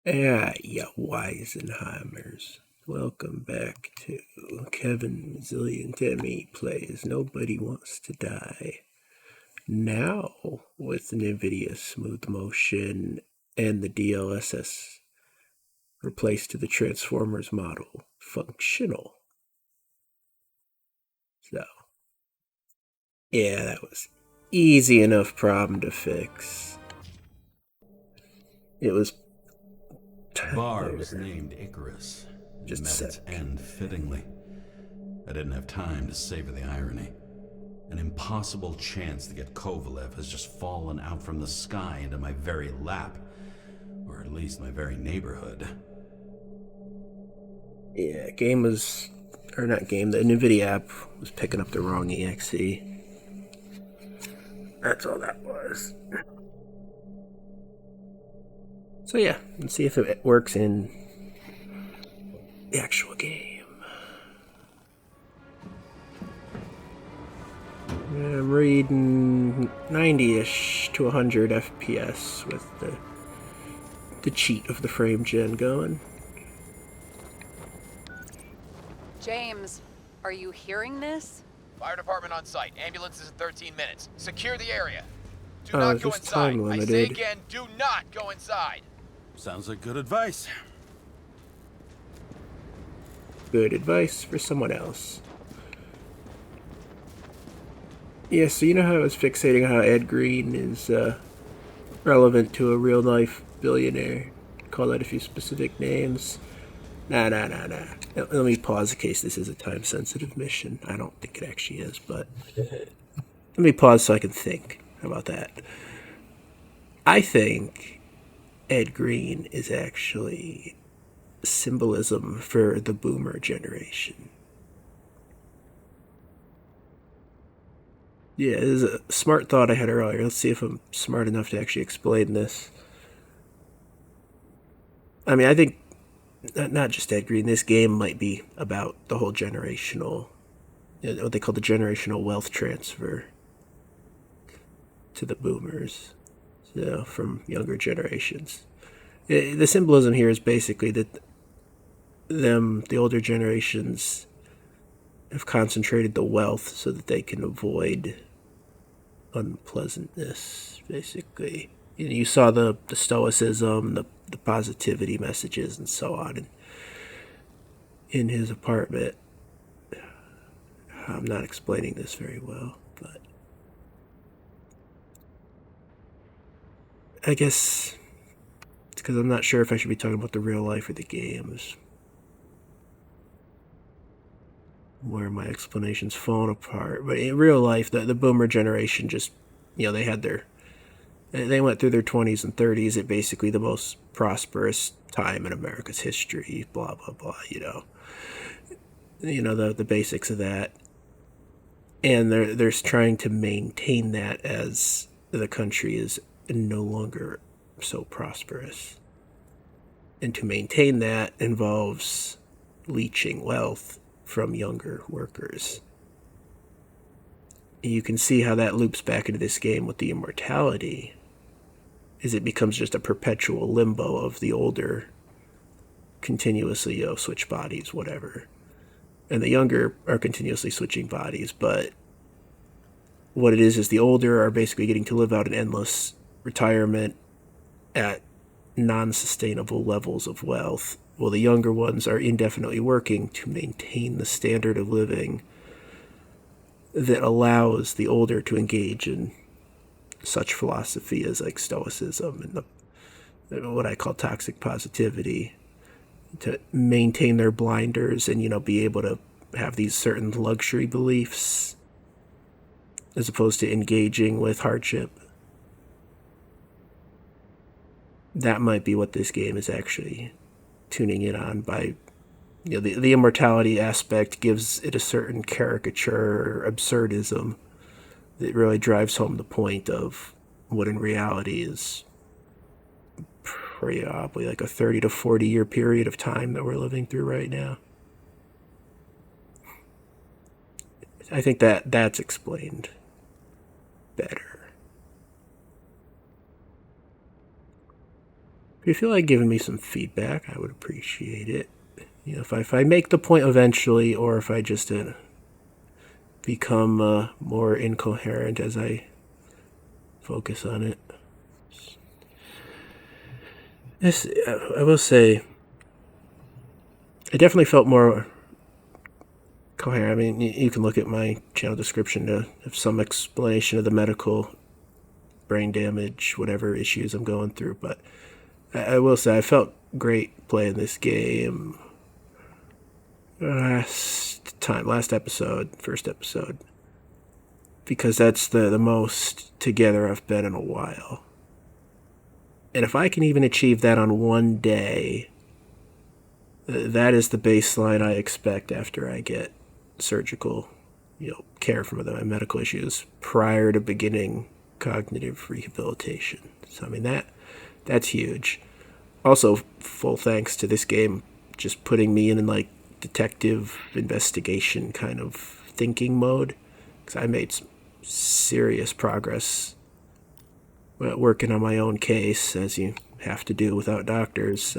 Yeah, ya Weisenheimers. Welcome back to Kevin Zillion Timmy Plays Nobody Wants to Die. Now, with NVIDIA Smooth Motion and the DLSS replaced to the Transformers model, functional. So, yeah, that was easy enough problem to fix. It was The bar was named Icarus, and just a met its sec. end fittingly. I didn't have time to savor the irony. An impossible chance to get Kovalev has just fallen out from the sky into my very lap, or at least my very neighborhood. Yeah, game was, or not game, the NVIDIA app was picking up the wrong EXE. That's all that was. So yeah, let's see if it works in the actual game. I'm reading 90-ish to 100 FPS with the cheat of the frame gen going. James, are you hearing this? Fire department on site. Ambulance is in 13 minutes. Secure the area. Do Oh, not is go this inside. time I say limited? again, do not go inside. Sounds like good advice. Good advice for someone else. Yeah, so you know how I was fixating how Ed Green is relevant to a real life billionaire? Call out a few specific names. Nah. Let me pause in case this is a time sensitive mission. I don't think it actually is, but let me pause so I can think. How about that? I think Ed Green is actually symbolism for the boomer generation. Yeah, this is a smart thought I had earlier. Let's see if I'm smart enough to actually explain this. I mean, I think not just Ed Green. This game might be about the whole generational, what they call the generational wealth transfer to the boomers, so from younger generations. The symbolism here is basically that the older generations, have concentrated the wealth so that they can avoid unpleasantness, basically. You saw the stoicism, the positivity messages, and so on in his apartment. I'm not explaining this very well, but I guess it's because I'm not sure if I should be talking about the real life or the games, where my explanation's falling apart. But in real life, the boomer generation just, they went through their 20s and 30s at basically the most prosperous time in America's history, blah, blah, blah, the basics of that. And they're trying to maintain that as the country is no longer so prosperous. And to maintain that involves leeching wealth from younger workers. You can see how that loops back into this game with the immortality, is it becomes just a perpetual limbo of the older continuously, switch bodies, whatever. And the younger are continuously switching bodies, but what it is the older are basically getting to live out an endless retirement at non-sustainable levels of wealth, while the younger ones are indefinitely working to maintain the standard of living that allows the older to engage in such philosophy as like stoicism and what I call toxic positivity, to maintain their blinders and be able to have these certain luxury beliefs as opposed to engaging with hardship. That might be what this game is actually tuning in on by, the immortality aspect gives it a certain caricature or absurdism that really drives home the point of what in reality is probably like a 30 to 40 year period of time that we're living through right now. I think that's explained better. If you feel like giving me some feedback, I would appreciate it. You know, if I make the point eventually, or if I just become more incoherent as I focus on it. This, I will say, I definitely felt more coherent. I mean, you can look at my channel description to have some explanation of the medical brain damage, whatever issues I'm going through. But I will say, I felt great playing this game. Last episode, first episode, because that's the most together I've been in a while. And if I can even achieve that on one day, that is the baseline I expect after I get surgical, care for my medical issues prior to beginning cognitive rehabilitation. So I mean that's huge. Also, full thanks to this game just putting me in like detective investigation kind of thinking mode, because I made some serious progress working on my own case, as you have to do without doctors.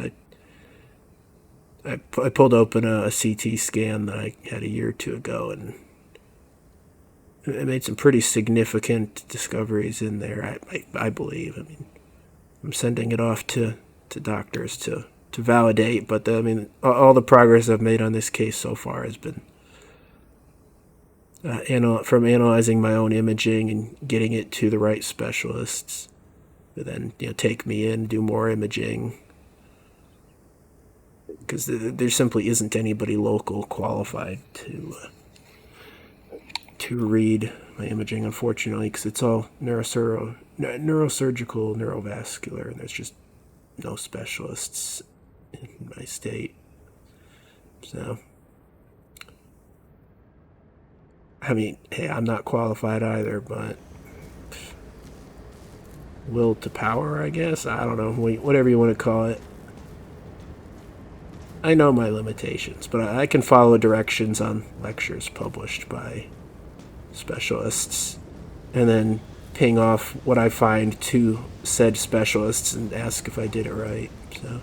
I pulled open a CT scan that I had a year or two ago, and I made some pretty significant discoveries in there, I believe. I mean, I'm sending it off to doctors to validate, but I mean, all the progress I've made on this case so far has been from analyzing my own imaging and getting it to the right specialists, who then take me in, do more imaging, because there simply isn't anybody local qualified to read my imaging, unfortunately, because it's all neurosurgical, neurovascular, and there's just no specialists in my state. So, I mean, hey, I'm not qualified either, but will to power, I guess. I don't know, whatever you want to call it. I know my limitations, but I can follow directions on lectures published by specialists, and then ping off what I find to said specialists and ask if I did it right. So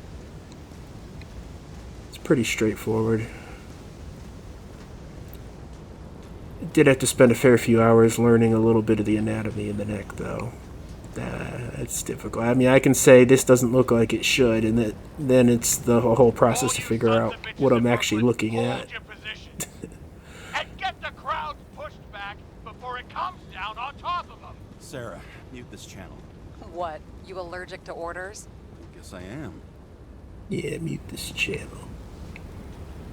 it's pretty straightforward. I did have to spend a fair few hours learning a little bit of the anatomy in the neck, though. That's difficult. I mean, I can say this doesn't look like it should, and then it's the whole process to figure out what I'm actually looking at. And get the crowd pushed back before it comes down on top of them. Sarah, mute this channel. What? You allergic to orders? Guess I am. Yeah, mute this channel.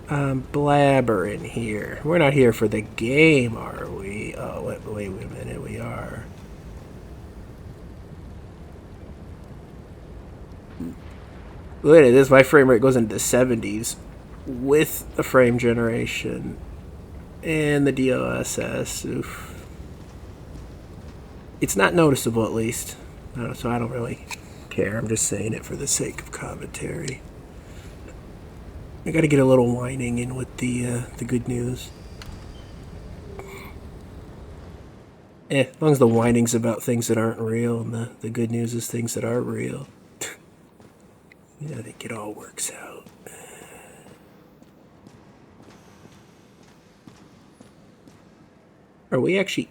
I'm blabbering here. We're not here for the game, are we? Oh, wait a minute, we are. Look at this, my frame rate goes into the 70s with the frame generation and the DLSS. Oof. It's not noticeable, at least. So I don't really care. I'm just saying it for the sake of commentary. I gotta get a little whining in with the good news. As long as the whining's about things that aren't real and the good news is things that are real. Yeah, I think it all works out. Are we actually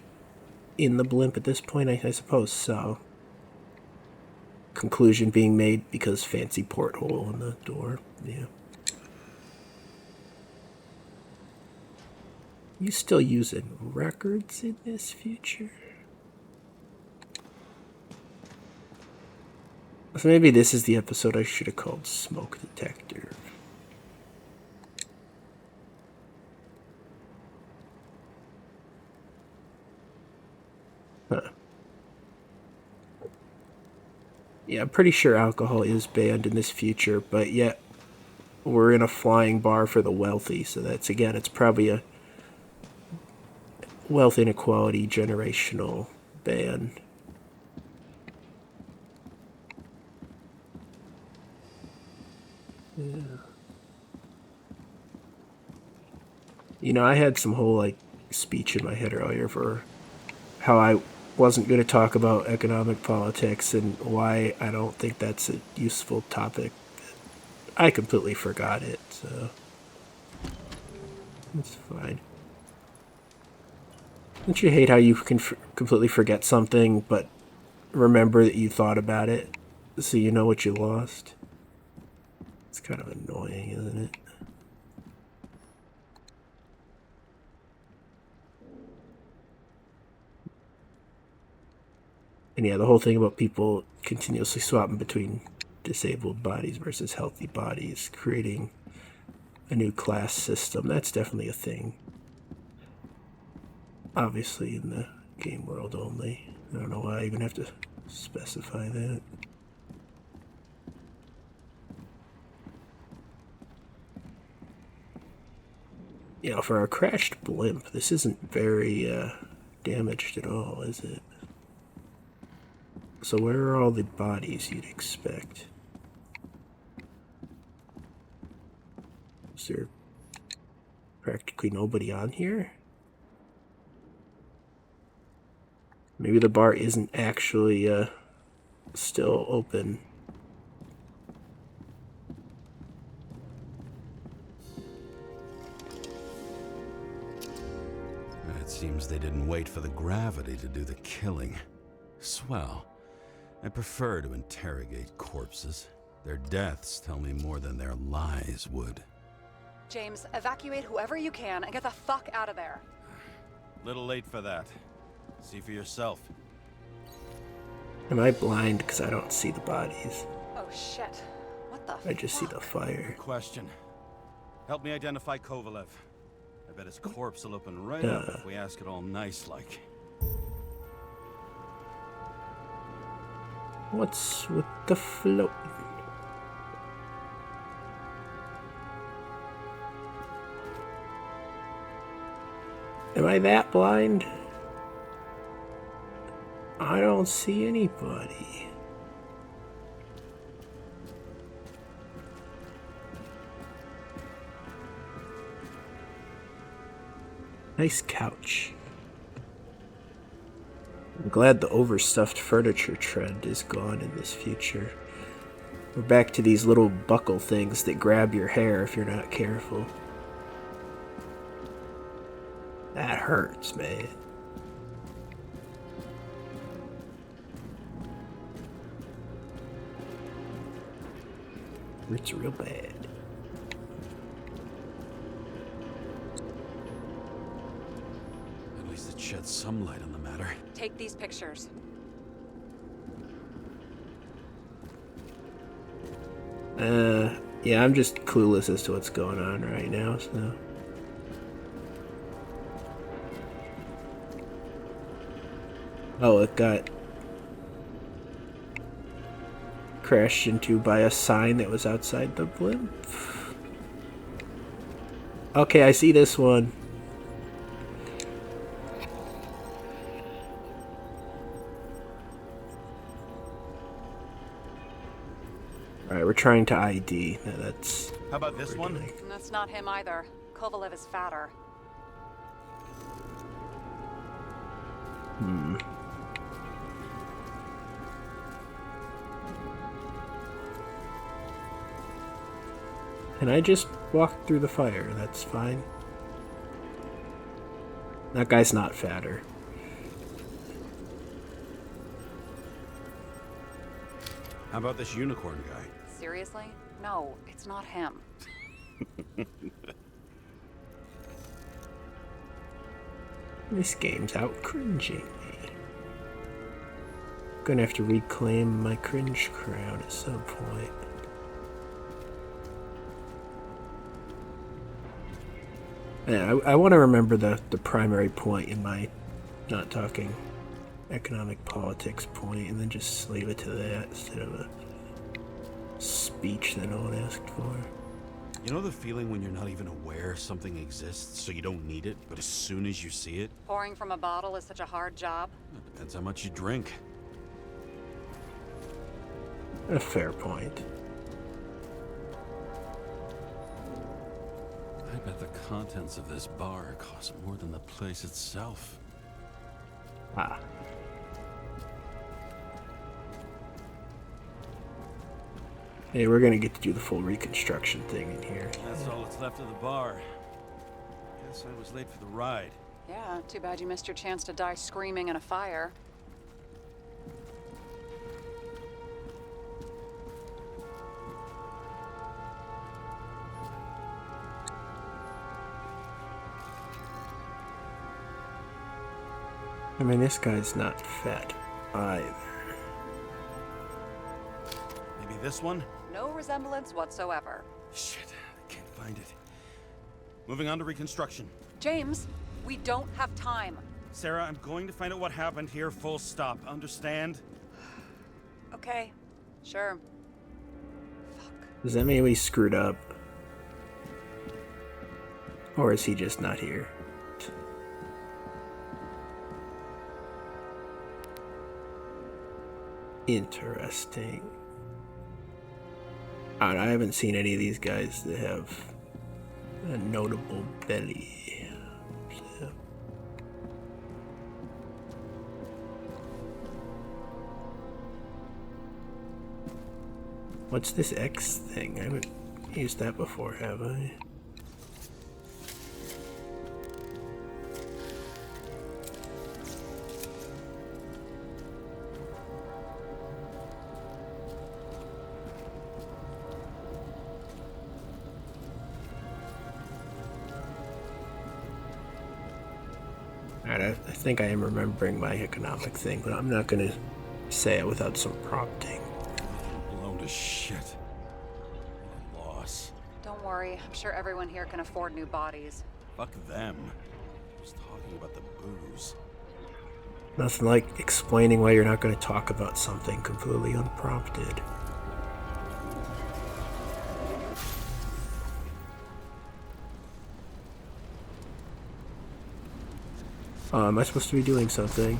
in the blimp at this point? I suppose so. Conclusion being made because fancy porthole in the door. Yeah. You still using records in this future? So maybe this is the episode I should have called Smoke Detector. Huh. Yeah, I'm pretty sure alcohol is banned in this future, but yet we're in a flying bar for the wealthy, so that's, again, it's probably a wealth inequality generational ban. Yeah. I had some whole speech in my head earlier for how I wasn't going to talk about economic politics and why I don't think that's a useful topic. I completely forgot it, so it's fine. Don't you hate how you can completely forget something, but remember that you thought about it, so you know what you lost? It's kind of annoying, isn't it? And yeah, the whole thing about people continuously swapping between disabled bodies versus healthy bodies, creating a new class system, that's definitely a thing. Obviously in the game world only. I don't know why I even have to specify that. You know, for a crashed blimp, this isn't very damaged at all, is it? So where are all the bodies you'd expect? Is there practically nobody on here? Maybe the bar isn't actually still open. It seems they didn't wait for the gravity to do the killing. Swell. I prefer to interrogate corpses. Their deaths tell me more than their lies would. James, evacuate whoever you can and get the fuck out of there. Little late for that. See for yourself. Am I blind because I don't see the bodies? Oh shit. What the I just see the fire. Question. Help me identify Kovalev. I bet his corpse will open right up if we ask it all nice-like. What's with the float? Am I that blind? I don't see anybody. Nice couch. I'm glad the overstuffed furniture trend is gone in this future. We're back to these little buckle things that grab your hair if you're not careful. That hurts, man. Hurts real bad. At least it sheds some light on the matter. Take these pictures. Yeah, I'm just clueless as to what's going on right now, so. Oh, it got crashed into by a sign that was outside the blimp. Okay, I see this one. Alright, we're trying to ID. That's... How about this one? That's not him either. Kovalev is fatter. And I just walked through the fire. That's fine. That guy's not fatter. How about this unicorn guy? Seriously? No, it's not him. This game's out cringing me. Gonna have to reclaim my cringe crown at some point. Yeah, I want to remember the primary point in my not talking economic politics point, and then just leave it to that instead of a speech that no one asked for. You know the feeling when you're not even aware something exists, so you don't need it, but as soon as you see it? Pouring from a bottle is such a hard job. Depends how much you drink. A fair point. I bet the contents of this bar cost more than the place itself. Ah. Hey, we're gonna get to do the full reconstruction thing in here. That's all that's left of the bar. Guess I was late for the ride. Yeah, too bad you missed your chance to die screaming in a fire. I mean, this guy's not fat either. Maybe this one? No resemblance whatsoever. Shit, I can't find it. Moving on to reconstruction. James, we don't have time. Sarah, I'm going to find out what happened here, full stop. Understand? Okay, sure. Does that mean we screwed up? Or is he just not here? Interesting. I haven't seen any of these guys that have a notable belly. So. What's this X thing? I haven't used that before, have I? I think I am remembering my economic thing, but I'm not going to say it without some prompting. Blown to shit. What a loss. Don't worry, I'm sure everyone here can afford new bodies. Fuck them. Just talking about the booze. Nothing like explaining why you're not going to talk about something completely unprompted. Am I supposed to be doing something?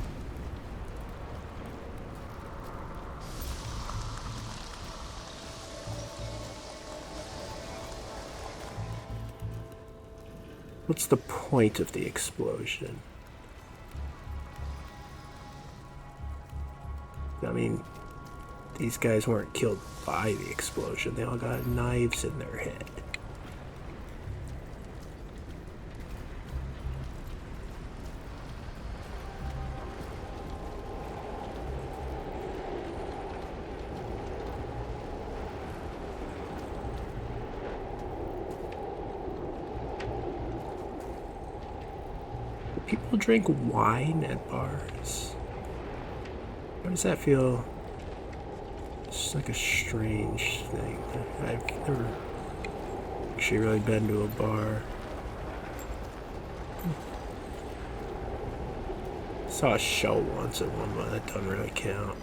What's the point of the explosion? I mean, these guys weren't killed by the explosion. They all got knives in their head. People drink wine at bars. Why does that feel? It's like a strange thing. I've never actually really been to a bar. Saw a show once at one, but that doesn't really count.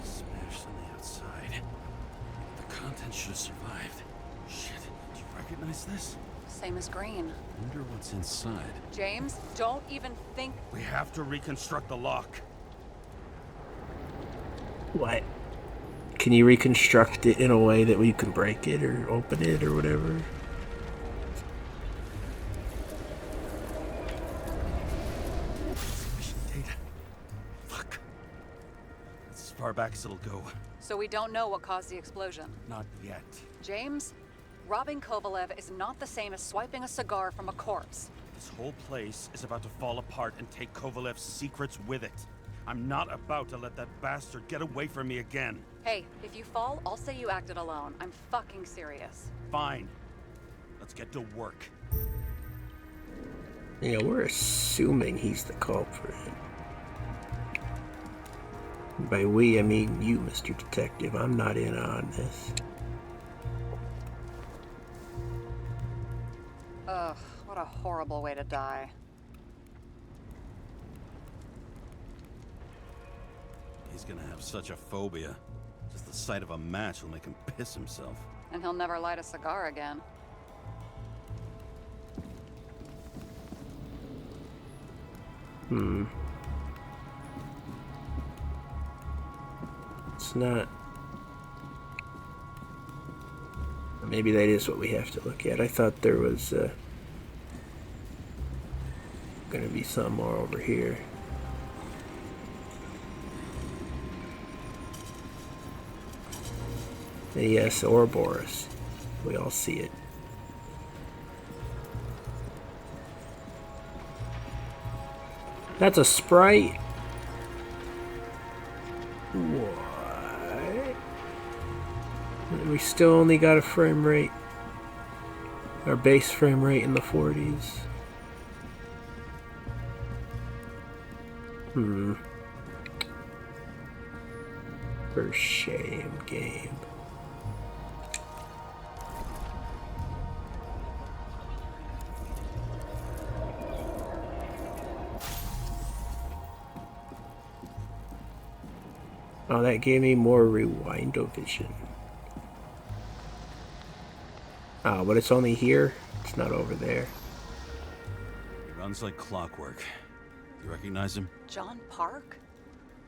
Smashed on the outside. The contents should have survived. Shit, do you recognize this? Same as green. Wonder what's inside. James, don't even think. We have to reconstruct the lock. What? Can you reconstruct it in a way that we can break it or open it or whatever? Sufficient data. Fuck. That's as far back as it'll go. So we don't know what caused the explosion. Not yet. James, robbing Kovalev is not the same as swiping a cigar from a corpse. This whole place is about to fall apart and take Kovalev's secrets with it. I'm not about to let that bastard get away from me again. Hey, if you fall, I'll say you acted alone. I'm fucking serious. Fine. Let's get to work. Yeah, we're assuming he's the culprit. By we, I mean you, Mr. Detective. I'm not in on this. Ugh, what a horrible way to die. He's gonna have such a phobia. Just the sight of a match will make him piss himself. And he'll never light a cigar again. It's not. Maybe that is what we have to look at. I thought there was gonna be some more over here. Yes, Ouroboros. We all see it. That's a sprite. What? We still only got a frame rate. Our base frame rate in the 40s. For shame, game. Oh, that gave me more rewind-o-vision. Oh, but it's only here. It's not over there. He runs like clockwork. You recognize him? John Park?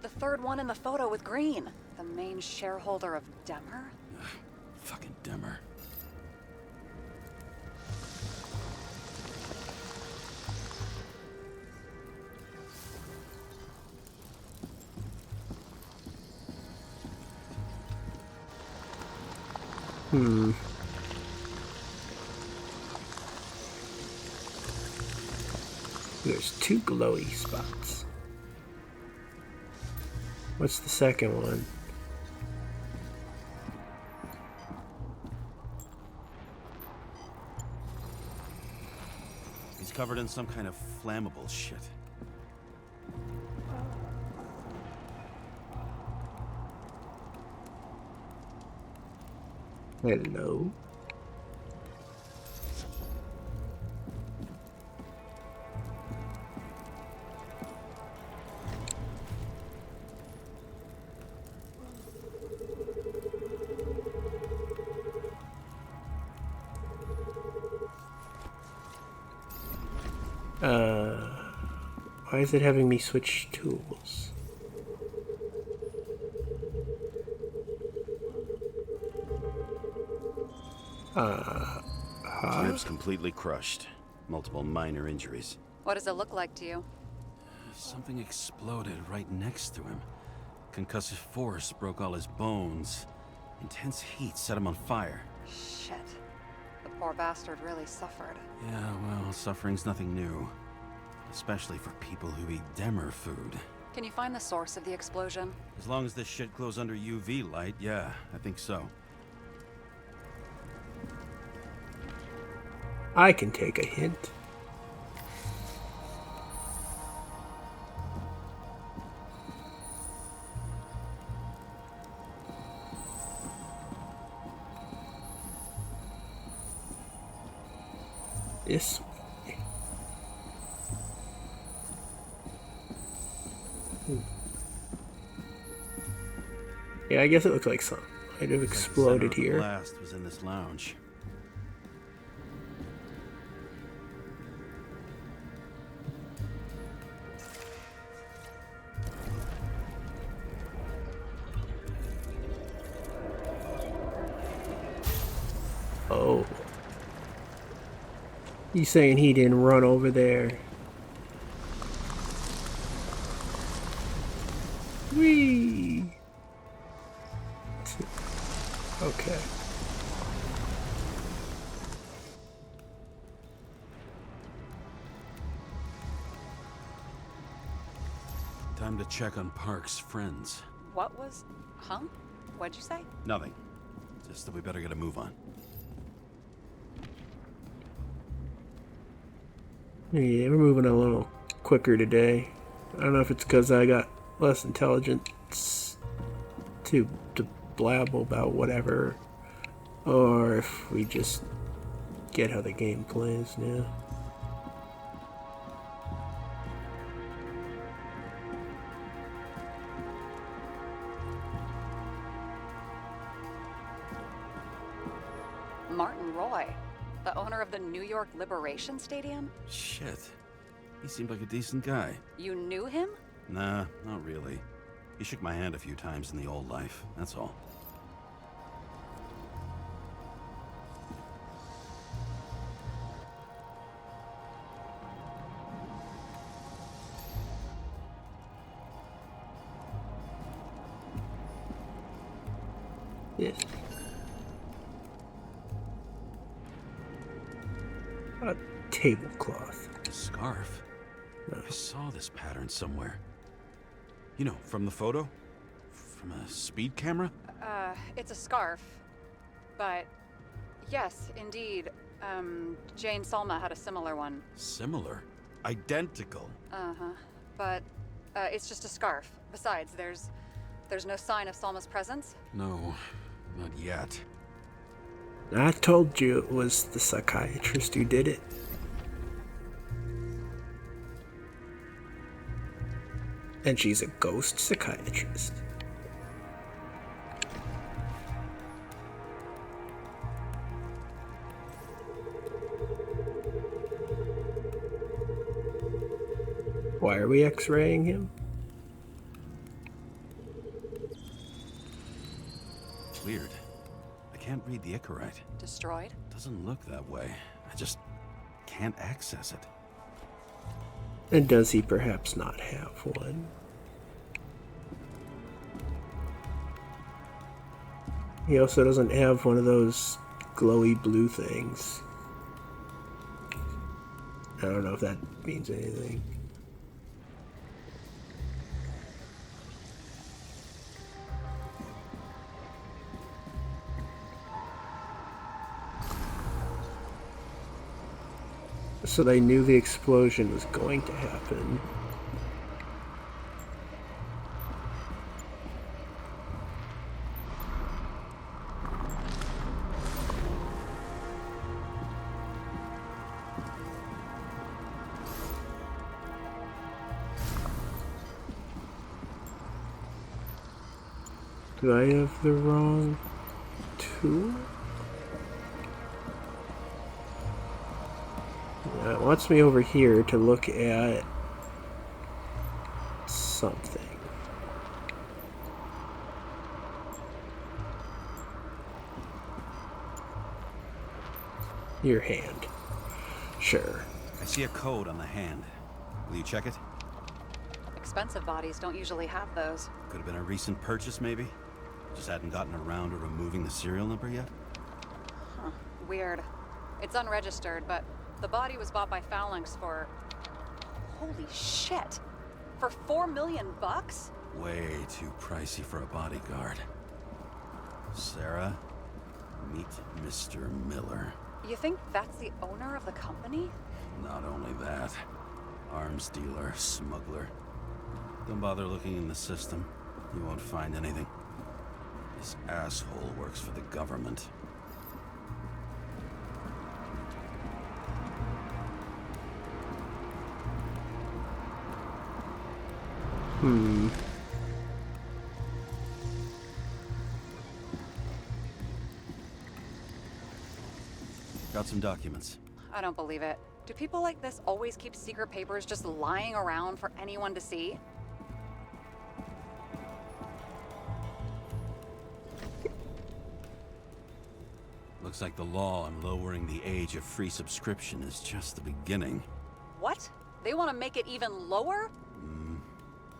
The third one in the photo with Green. The main shareholder of Demmer? Fucking Demmer. There's 2 glowy spots. What's the second one? He's covered in some kind of flammable shit. Hello? Why is it having me switch tools? Ribs completely crushed. Multiple minor injuries. What does it look like to you? Something exploded right next to him. Concussive force broke all his bones. Intense heat set him on fire. Shit. The poor bastard really suffered. Yeah, well, suffering's nothing new. Especially for people who eat Demmer food. Can you find the source of the explosion? As long as this shit glows under UV light, yeah, I think so. I can take a hint. This way. Yeah, I guess it looks like something might have exploded here. The blast was in this lounge. Oh. You saying he didn't run over there? Whee! Okay. Time to check on Park's friends. What was... Huh? What'd you say? Nothing. Just that we better get a move on. Yeah, we're moving a little quicker today. I don't know if it's because I got less intelligence to blab about whatever, or if we just get how the game plays now. Martin Roy, the owner of the New York Liberation Stadium? Shit. He seemed like a decent guy. You knew him? Nah, not really. He shook my hand a few times in the old life, that's all. Yes. A tablecloth. A scarf? I saw this pattern somewhere. You know, from the photo? From a speed camera? It's a scarf. But, yes, indeed. Jane Salma had a similar one. Similar? Identical? Uh-huh. But, it's just a scarf. Besides, there's no sign of Salma's presence. No, not yet. I told you it was the psychiatrist who did it. And she's a ghost psychiatrist. Why are we X-raying him? Weird. I can't read the Icarite. Destroyed? Doesn't look that way. I just can't access it. And does he perhaps not have one? He also doesn't have one of those glowy blue things. I don't know if that means anything. So they knew the explosion was going to happen. Do I have the wrong tool? It wants me over here to look at something. Your hand. Sure. I see a code on the hand. Will you check it? Expensive bodies don't usually have those. Could have been a recent purchase, maybe? Just hadn't gotten around to removing the serial number yet? Huh. Weird. It's unregistered, but the body was bought by Phalanx for... Holy shit! For $4 million bucks? Way too pricey for a bodyguard. Sarah, meet Mr. Miller. You think that's the owner of the company? Not only that, arms dealer, smuggler. Don't bother looking in the system. You won't find anything. This asshole works for the government. Got some documents. I don't believe it. Do people like this always keep secret papers just lying around for anyone to see? Looks like the law on lowering the age of free subscription is just the beginning. What? They want to make it even lower?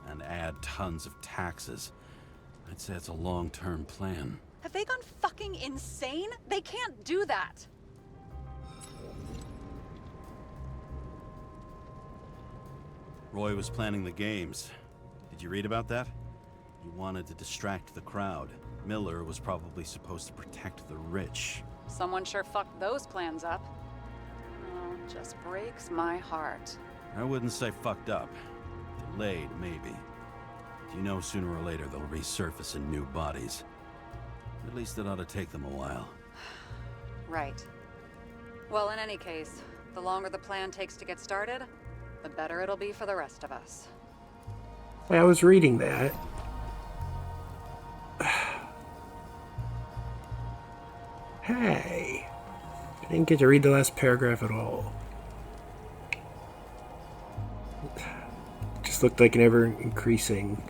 And add tons of taxes. I'd say it's a long-term plan. Have they gone fucking insane? They can't do that! Roy was planning the games. Did you read about that? He wanted to distract the crowd. Miller was probably supposed to protect the rich. Someone sure fucked those plans up. Oh, just breaks my heart. I wouldn't say fucked up. Delayed, maybe. You know sooner or later they'll resurface in new bodies. At least it ought to take them a while. Right. Well, in any case, the longer the plan takes to get started, the better it'll be for the rest of us. I was reading that. Hey. I didn't get to read the last paragraph at all. Just looked like an ever-increasing,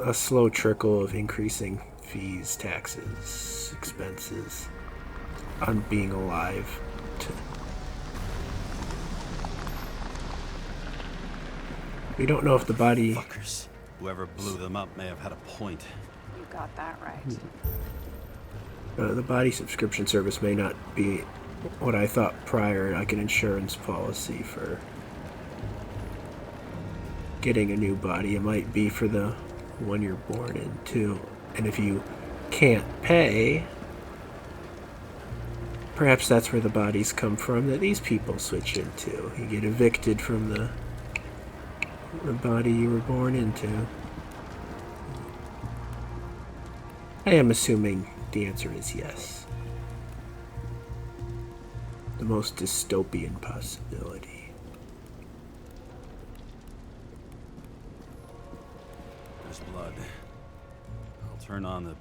a slow trickle of increasing fees, taxes, expenses on being alive. We don't know if the body... Fuckers. Whoever blew them up may have had a point. You got that right. The body subscription service may not be what I thought prior, like an insurance policy for getting a new body. It might be for the one you're born into. And if you can't pay, perhaps that's where the bodies come from that these people switch into. You get evicted from the body you were born into. I am assuming the answer is yes. The most dystopian possibility. There's blood. I'll turn on the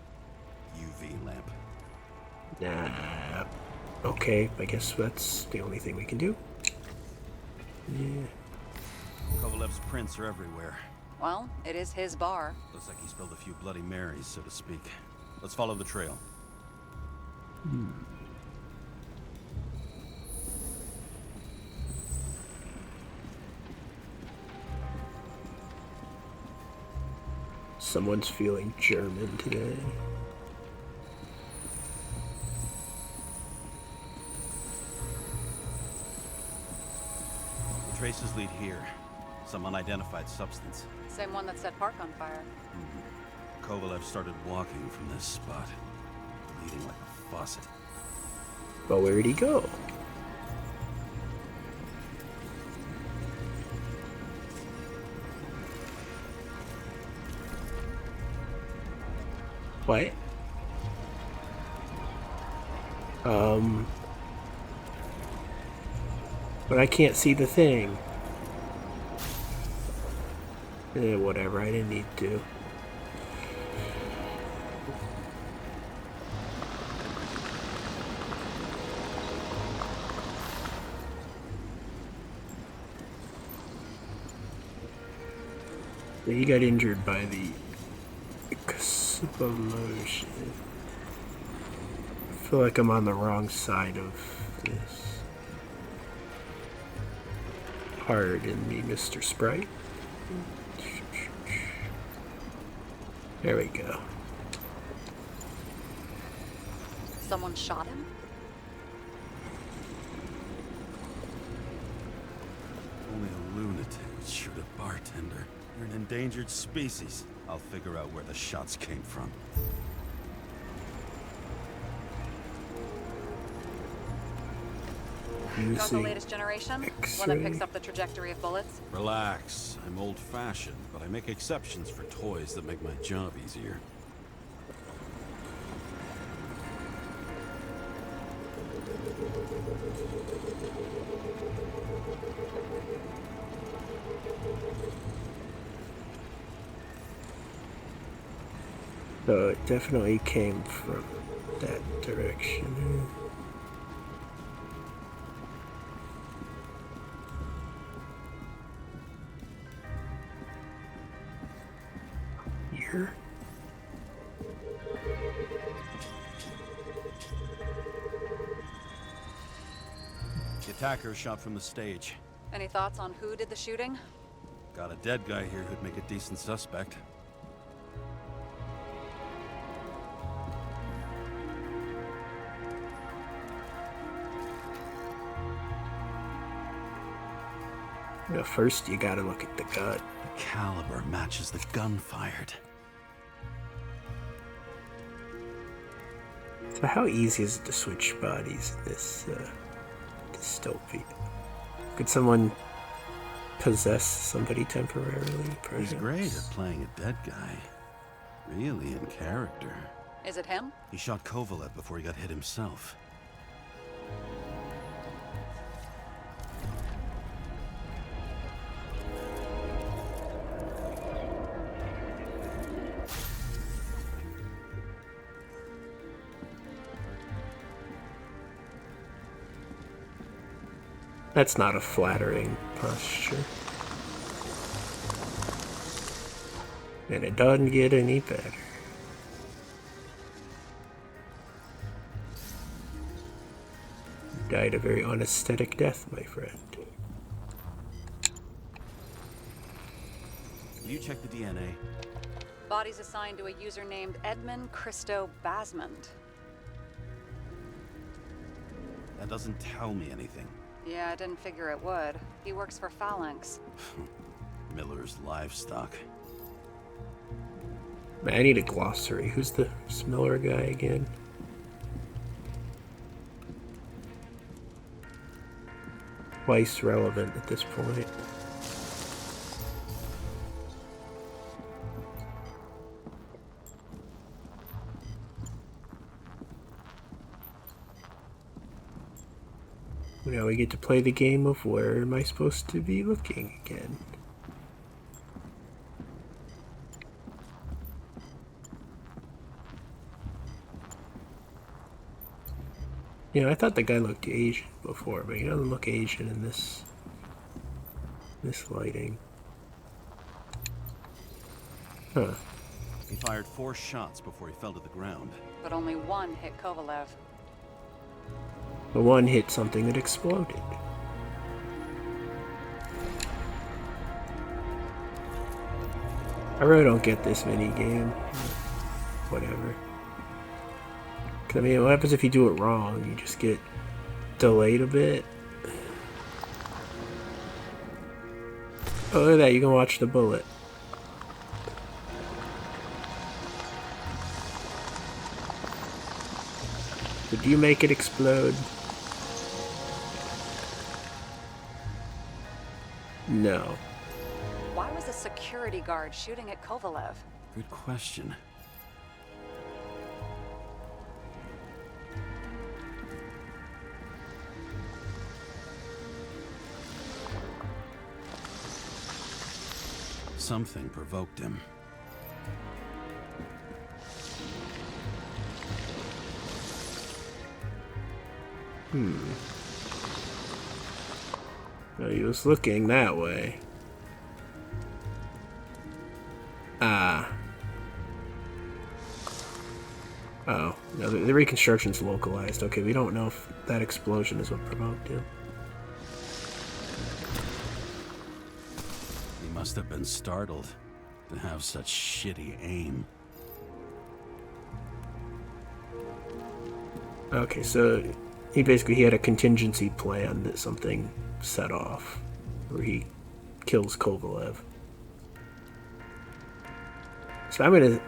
UV lamp. Nah. Okay, I guess that's the only thing we can do. Yeah. Kovalev's prints are everywhere. Well, it is his bar. Looks like he spilled a few Bloody Marys, so to speak. Let's follow the trail. Someone's feeling German today. The traces lead here. Some unidentified substance. Same one that set Park on fire. Kovalev started walking from this spot, bleeding like a faucet. But where'd he go? What? But I can't see the thing. Whatever, I didn't need to. He got injured by the explosion. I feel like I'm on the wrong side of this. Pardon me, Mr. Sprite. There we go. Someone shot him? Only a lunatic would shoot a bartender. You're an endangered species. I'll figure out where the shots came from. You want the latest generation? One that picks up the trajectory of bullets? Relax. I'm old-fashioned, but I make exceptions for toys that make my job easier. So it definitely came from that direction. Here. The attacker shot from the stage. Any thoughts on who did the shooting? Got a dead guy here who'd make a decent suspect. You know, first you gotta look at the gun. The caliber matches the gun fired. So how easy is it to switch bodies in this dystopia? Could someone possess somebody temporarily? Perhaps? He's great at playing a dead guy. Really in character. Is it him? He shot Kovalev before he got hit himself. That's not a flattering posture. And it doesn't get any better. You died a very unaesthetic death, my friend. Will you check the DNA? Body's assigned to a user named Edmund Christo Basmond. That doesn't tell me anything. Yeah, I didn't figure it would. He works for Phalanx. Miller's livestock. Man, I need a glossary. Who's the Miller guy again? Twice relevant at this point. Now we get to play the game of where am I supposed to be looking again? You know, I thought the guy looked Asian before, but he doesn't look Asian in this lighting. Huh. He fired 4 shots before he fell to the ground. But only one hit Kovalev. The one hit something that exploded. I really don't get this mini game. Whatever. 'Cause, I mean, what happens if you do it wrong? You just get delayed a bit. Oh, look at that. You can watch the bullet. Did you make it explode? No. Why was a security guard shooting at Kovalev? Good question. Something provoked him. No, he was looking that way. Ah. Oh, no, the reconstruction's localized. Okay, we don't know if that explosion is what provoked him. He must have been startled to have such shitty aim. Okay, so he had a contingency plan that something set off, where he kills Kovalev. So I'm gonna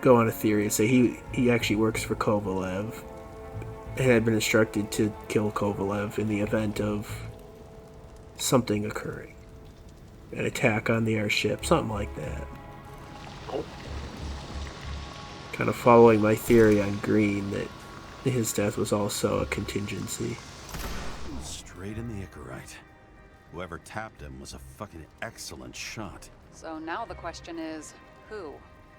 go on a theory and say he actually works for Kovalev and had been instructed to kill Kovalev in the event of something occurring. An attack on the airship, something like that. Kind of following my theory on Green that his death was also a contingency. Straight in the Icarite. Whoever tapped him was a fucking excellent shot. So now the question is, who?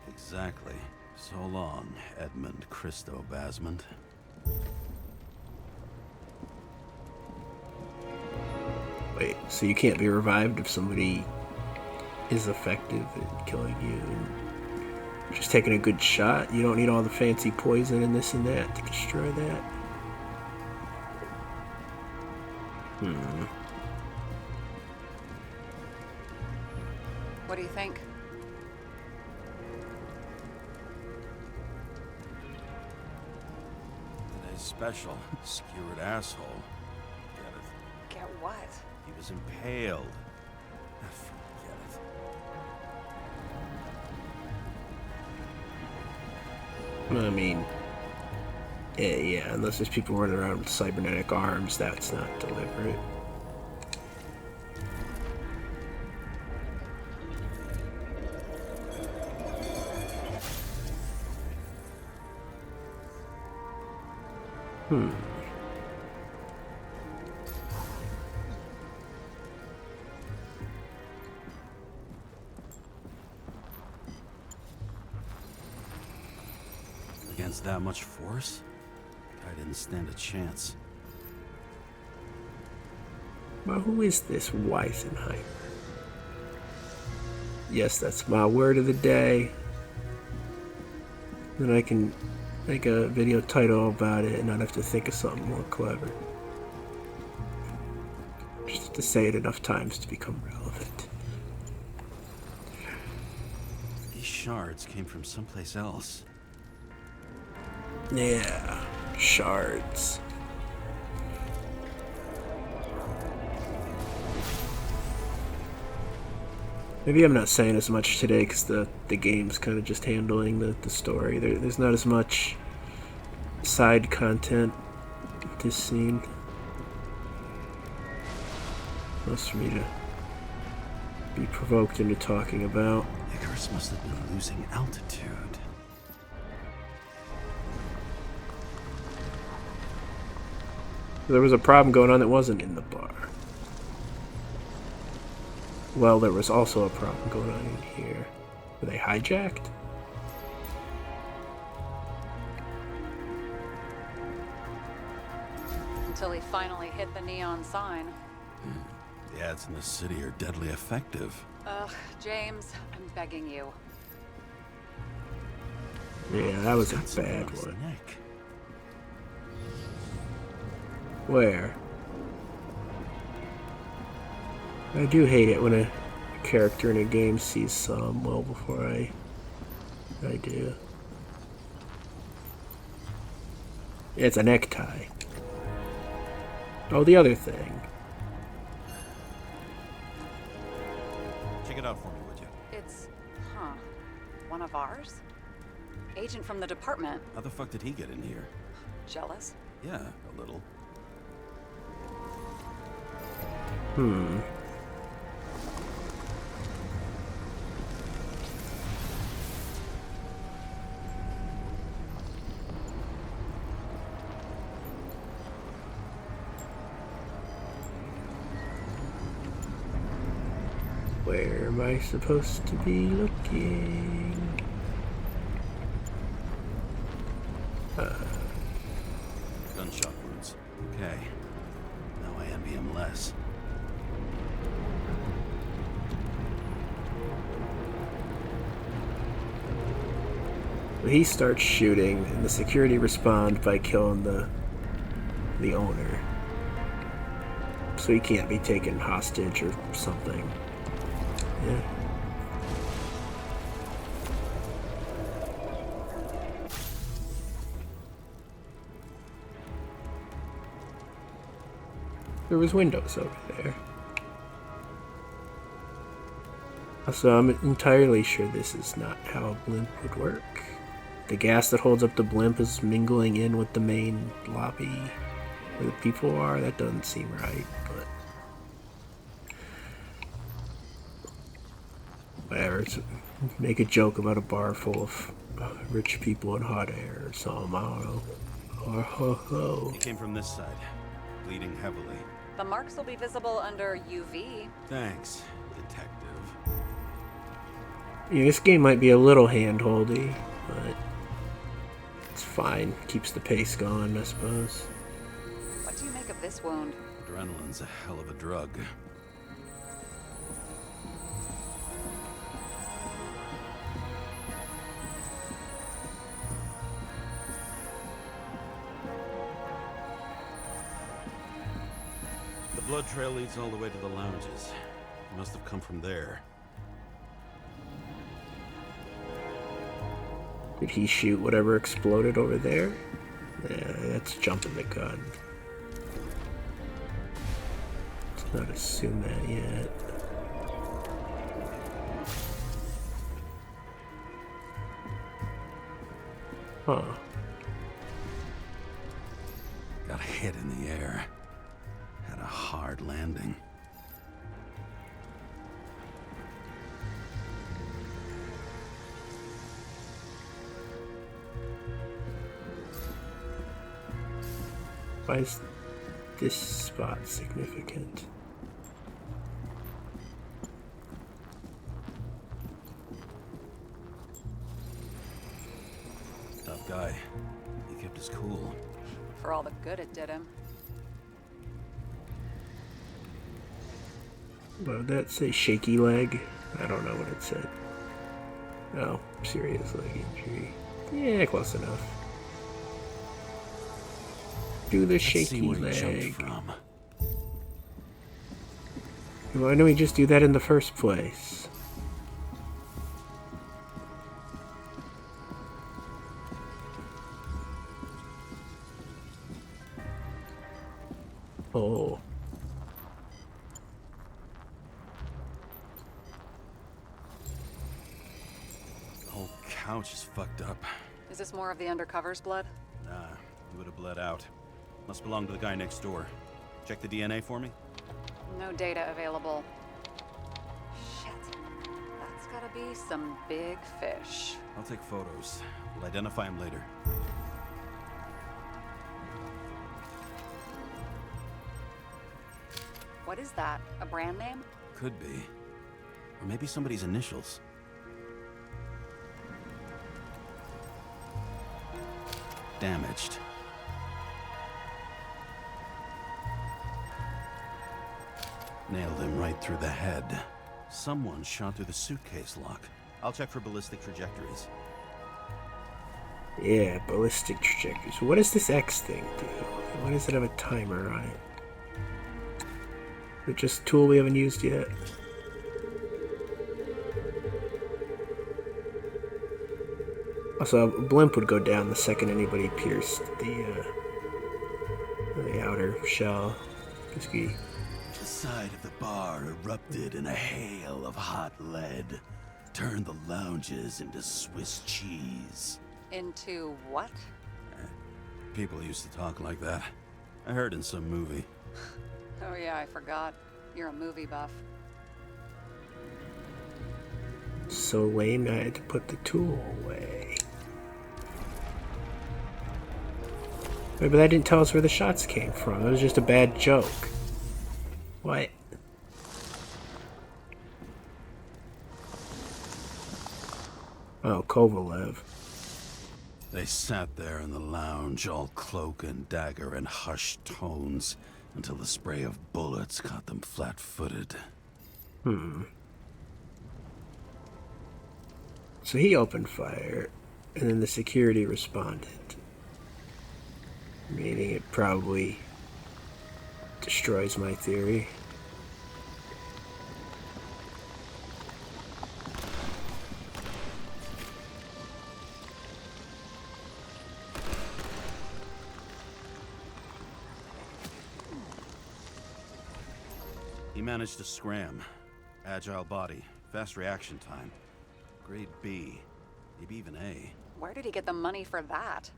Exactly. So long, Edmund Christo Basmond. Wait, so you can't be revived if somebody is effective at killing you? Just taking a good shot? You don't need all the fancy poison and this and that to destroy that? What do you think? Today's special. Skewered asshole. Get it? Get what? He was impaled. Forget it. I mean, yeah, unless there's people running around with cybernetic arms, that's not deliberate. Against that much force? I didn't stand a chance. Well, who is this Weisenheimer? Yes, that's my word of the day. Then I can make a video title about it and not have to think of something more clever. Just have to say it enough times to become relevant. These shards came from someplace else. Yeah, shards. Maybe I'm not saying as much today because the game's kind of just handling the story. There's not as much side content this scene. Most for me to be provoked into talking about. Icarus must have been losing altitude. There was a problem going on that wasn't in the bar. Well, there was also a problem going on in here. Were they hijacked? Until he finally hit the neon sign. The ads in the city are deadly effective. Ugh, James, I'm begging you. Yeah, that was a Got something bad on his one. neck. Where? I do hate it when a character in a game sees some well before I do. It's a necktie. Oh, the other thing. Check it out for me, would you? It's, one of ours? Agent from the department. How the fuck did he get in here? Jealous? Yeah, a little. Where am I supposed to be looking? Gunshot wounds. Okay. Now I envy him less. He starts shooting, and the security respond by killing the owner. So he can't be taken hostage or something. Yeah. There was windows over there. Also, I'm entirely sure this is not how a blimp would work. The gas that holds up the blimp is mingling in with the main lobby where the people are. That doesn't seem right, but whatever. Make a joke about a bar full of rich people and hot air or something. I don't know. Ho ho ho. He came from this side, bleeding heavily. The marks will be visible under UV. Thanks, detective. Yeah, this game might be a little hand-holdy, but it's fine. Keeps the pace going, I suppose. What do you make of this wound? Adrenaline's a hell of a drug. The blood trail leads all the way to the lounges. It must have come from there. Did he shoot whatever exploded over there? Yeah, that's jumping the gun. Let's not assume that yet. Huh. Got hit in the air. Had a hard landing. Why is this spot significant? Tough guy. He kept his cool. For all the good it did him. What did that say? Shaky leg? I don't know what it said. Oh, serious leg injury. Yeah, close enough. Do the Let's see shaky where he jumped leg. from. Why don't we just do that in the first place? Oh. pouch is fucked up. Is this more of the undercover's blood? Nah, he would have bled out. Must belong to the guy next door. Check the DNA for me? No data available. Shit. That's gotta be some big fish. I'll take photos. We'll identify him later. What is that? A brand name? Could be. Or maybe somebody's initials. Damaged. Nailed him right through the head. Someone shot through the suitcase lock. I'll check for ballistic trajectories. Yeah, ballistic trajectories. What does this X thing do? Why does it have a timer on it? Is it just a tool we haven't used yet? Also, a blimp would go down the second anybody pierced the outer shell. Basically, The side of the bar erupted in a hail of hot lead. Turned the lounges into Swiss cheese. Into what? People used to talk like that. I heard in some movie. Oh yeah, I forgot. You're a movie buff. so lame I had to put the tool away. Wait, but that didn't tell us where the shots came from. It was just a bad joke. What? Oh, Kovalev. They sat there in the lounge, all cloak and dagger and hushed tones, until the spray of bullets caught them flat-footed. So he opened fire, and then the security responded. Meaning it probably destroys my theory. He managed to scram. Agile body, fast reaction time. Grade B, maybe even A. Where did he get the money for that?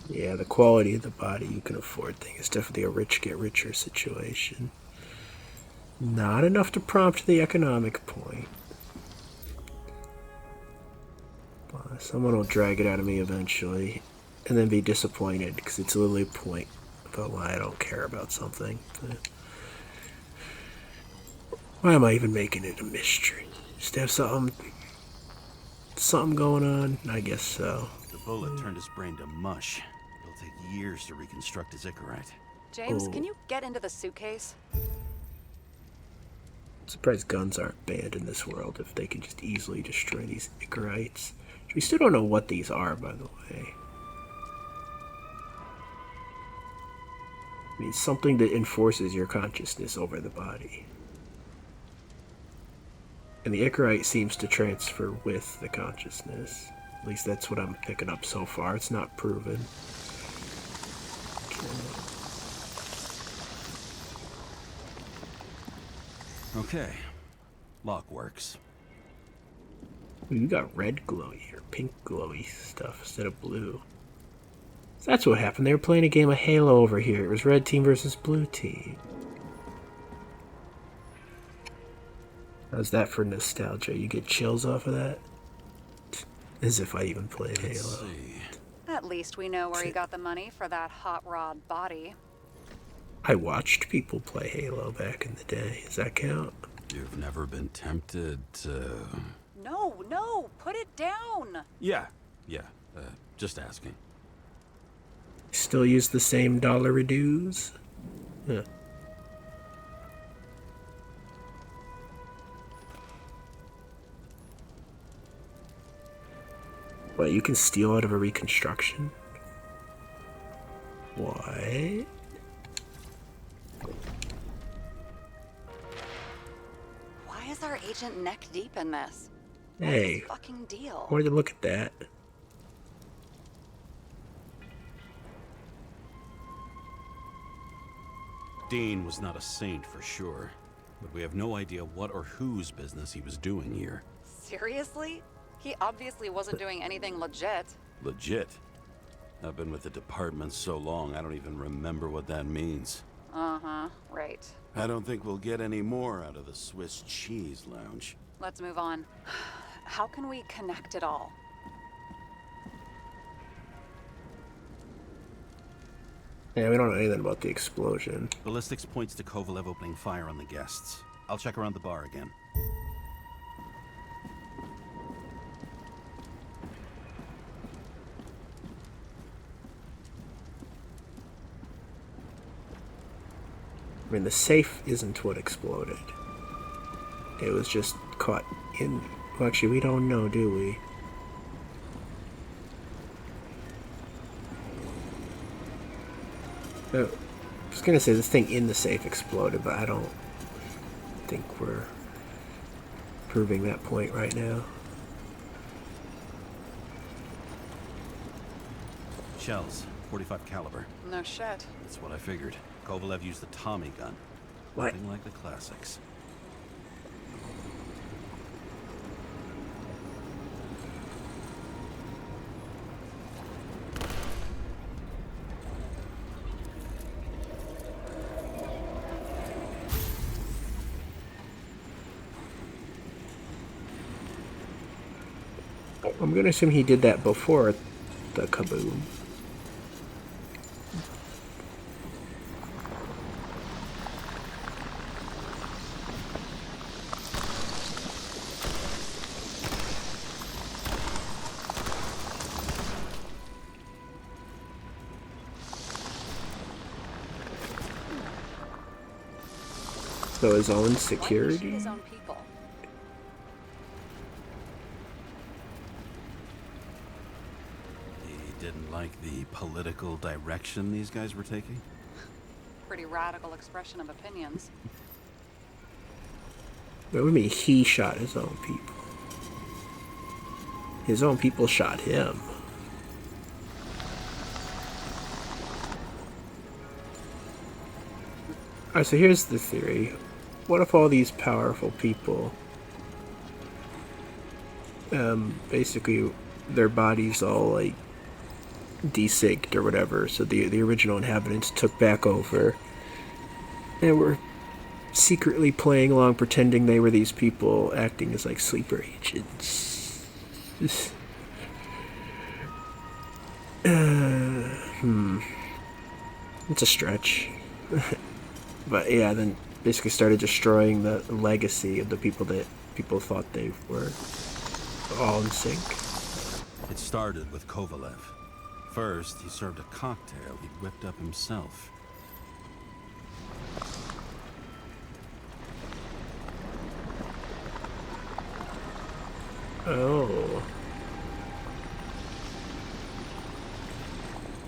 Yeah, the quality of the body you can afford thing is definitely a rich get richer situation. Not enough to prompt the economic point. But someone will drag it out of me eventually, and then be disappointed because it's literally a point about why I don't care about something. Why am I even making it a mystery? Just have something going on? I guess so. The bullet turned his brain to mush. It'll take years to reconstruct his Icarite. James, can you get into the suitcase? I'm surprised guns aren't banned in this world if they can just easily destroy these Icarites. We still don't know what these are, by the way. I mean, something that enforces your consciousness over the body. And the Icarite seems to transfer with the consciousness. At least that's what I'm picking up so far. It's not proven. Okay. Lock works. You got red glowy or pink glowy stuff instead of blue. So that's what happened. They were playing a game of Halo over here. It was red team versus blue team. How's that for nostalgia? You get chills off of that? As if I even played Halo. Let's see. At least we know where he got the money for that hot rod body. I watched people play Halo back in the day. Does that count? You've never been tempted to... No, put it down! Yeah, just asking. Still use the same dollar reduce? Huh. What, you can steal out of a reconstruction? What? Why is our agent neck deep in this? Hey, What's the fucking deal? where'd you look at that? Dean was not a saint for sure, but we have no idea what or whose business he was doing here. Seriously? He obviously wasn't doing anything legit. Legit? I've been with the department so long, I don't even remember what that means. Uh-huh, right. I don't think we'll get any more out of the Swiss Cheese Lounge. Let's move on. How can we connect it all? Yeah, we don't know anything about the explosion. Ballistics points to Kovalev opening fire on the guests. I'll check around the bar again. I mean, the safe isn't what exploded. It was just caught in... Well, actually, we don't know, do we? I was gonna say this thing in the safe exploded, but I don't think we're proving that point right now. Shells, 45 caliber. No shit. That's what I figured. Kovalev used the Tommy gun. What? Nothing like the classics. I'm gonna assume he did that before the kaboom. So his own Why did he shoot security? his own people? He didn't like the political direction these guys were taking? Pretty radical expression of opinions. What do you mean he shot his own people? His own people shot him. Alright, so here's the theory. What if all these powerful people, basically their bodies all like desynced or whatever, so the original inhabitants took back over and were secretly playing along, pretending they were these people, acting as like sleeper agents. It's a stretch. But yeah, then basically started destroying the legacy of the people that people thought they were all in sync. It started with Kovalev. First, he served a cocktail he'd whipped up himself. Oh.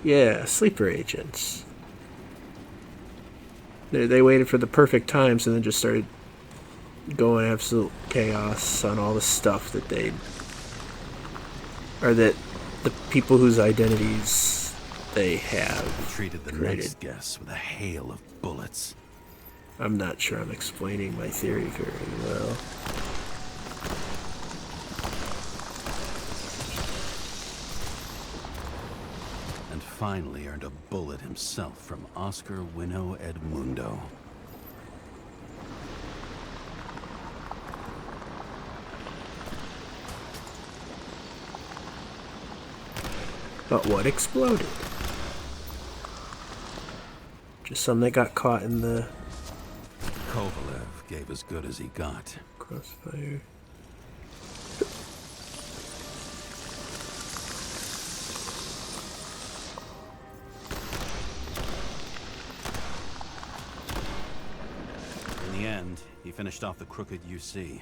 Yeah, sleeper agents. They waited for the perfect times and then just started going absolute chaos on all the stuff that they... Or that the people whose identities they have He treated the created. next guests with a hail of bullets. I'm not sure I'm explaining my theory very well. And finally earned a bullet himself from Oscar Winnow Edmundo. But what exploded? Just some that got caught in the Kovalev gave as good as he got. crossfire. In the end, he finished off the crooked UC.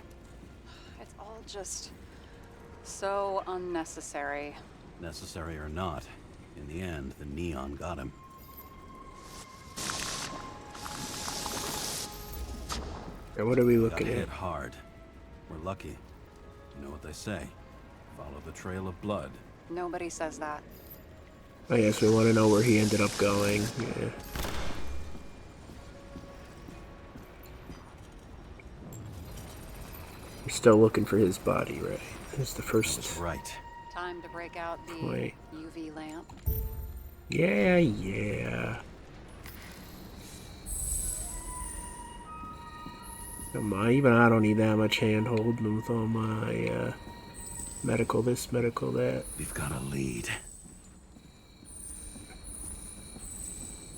It's all just so unnecessary. Necessary or not, in the end, the neon got him. And what are we Got looking hit at? hard. We're lucky. You know what they say. Follow the trail of blood. Nobody says that. I guess we want to know where he ended up going. Yeah. I'm still looking for his body, right? That's the I first was right. Time to break out the point. UV lamp. Yeah, yeah. Come on, even I don't need that much hand holding with all my medical this, medical that. We've got a lead.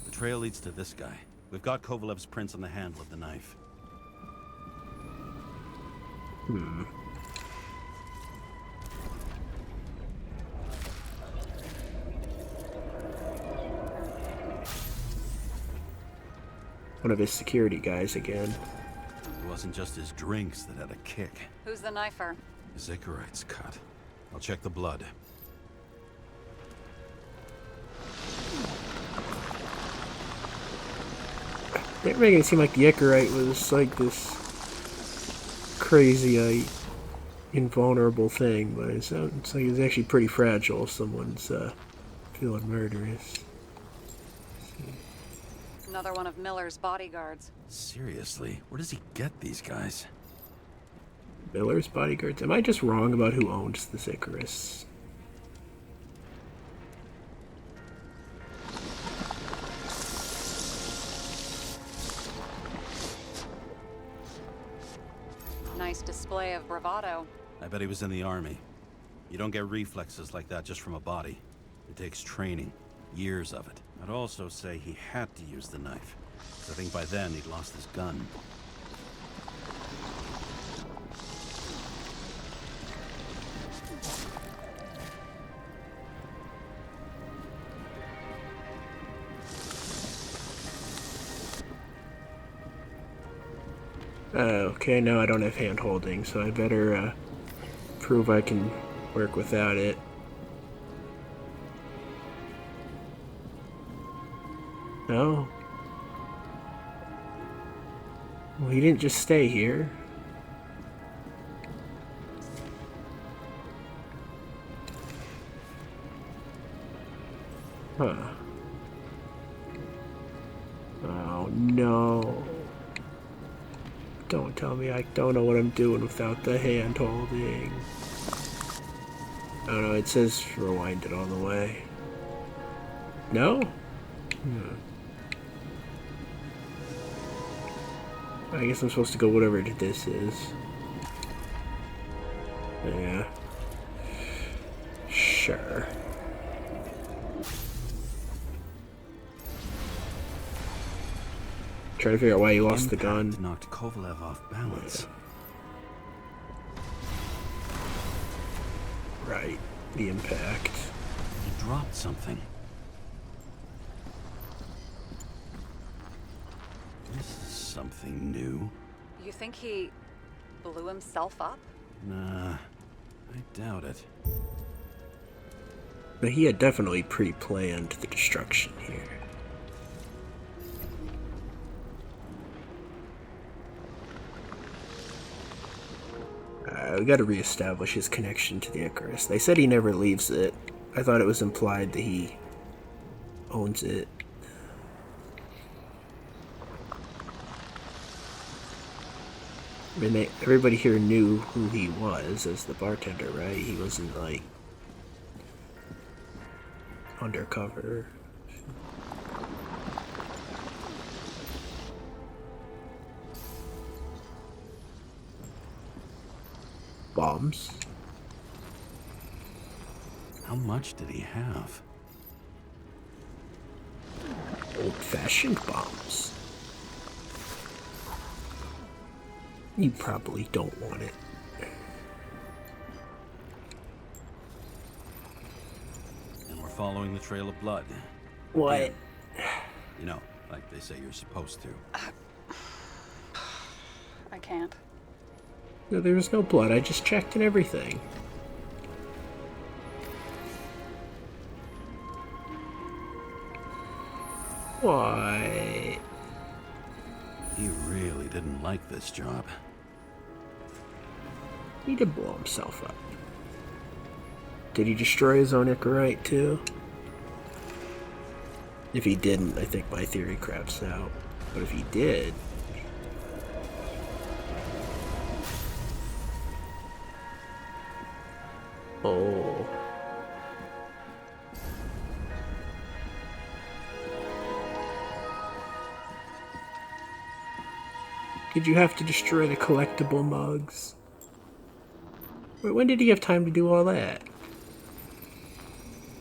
The trail leads to this guy. We've got Kovalev's prints on the handle of the knife. One of his security guys again. It wasn't just his drinks that had a kick. Who's the knifer? His Icarite's cut. I'll check the blood. They're making it seem like the Icarite was like this crazy, invulnerable thing, but it's like it's actually pretty fragile if someone's feeling murderous. Another one of Miller's bodyguards. Seriously, where does he get these guys? Miller's bodyguards? Am I just wrong about who owns this Icarus? Nice display of bravado. I bet he was in the army. You don't get reflexes like that just from a body. It takes training. Years of it. I'd also say he had to use the knife. 'Cause I think by then he'd lost his gun. Okay, now I don't have hand holding, so I better prove I can work without it. No. Well, he didn't just stay here. Huh. Oh, no. Don't tell me I don't know what I'm doing without the hand holding. Oh no, it says rewind it all the way. No? I guess I'm supposed to go whatever this is. Yeah. Sure. Trying to figure out why he lost the gun. Knocked Kovalev off balance. Right. The impact. He dropped something. This is something new. You think he blew himself up? Nah, I doubt it. But he had definitely pre-planned the destruction here. We gotta reestablish his connection to the Icarus. They said he never leaves it. I thought it was implied that he owns it. I mean, everybody here knew who he was as the bartender, right? He wasn't, like, undercover. Bombs. How much did he have? Old-fashioned bombs. You probably don't want it. And we're following the trail of blood. What? You know, like they say you're supposed to. I can't. No, there was no blood. I just checked and everything. Why? He really didn't like this job. He did blow himself up. Did he destroy his own Icarite too? If he didn't, I think my theory craps out. But if he did... Did you have to destroy the collectible mugs? When did he have time to do all that?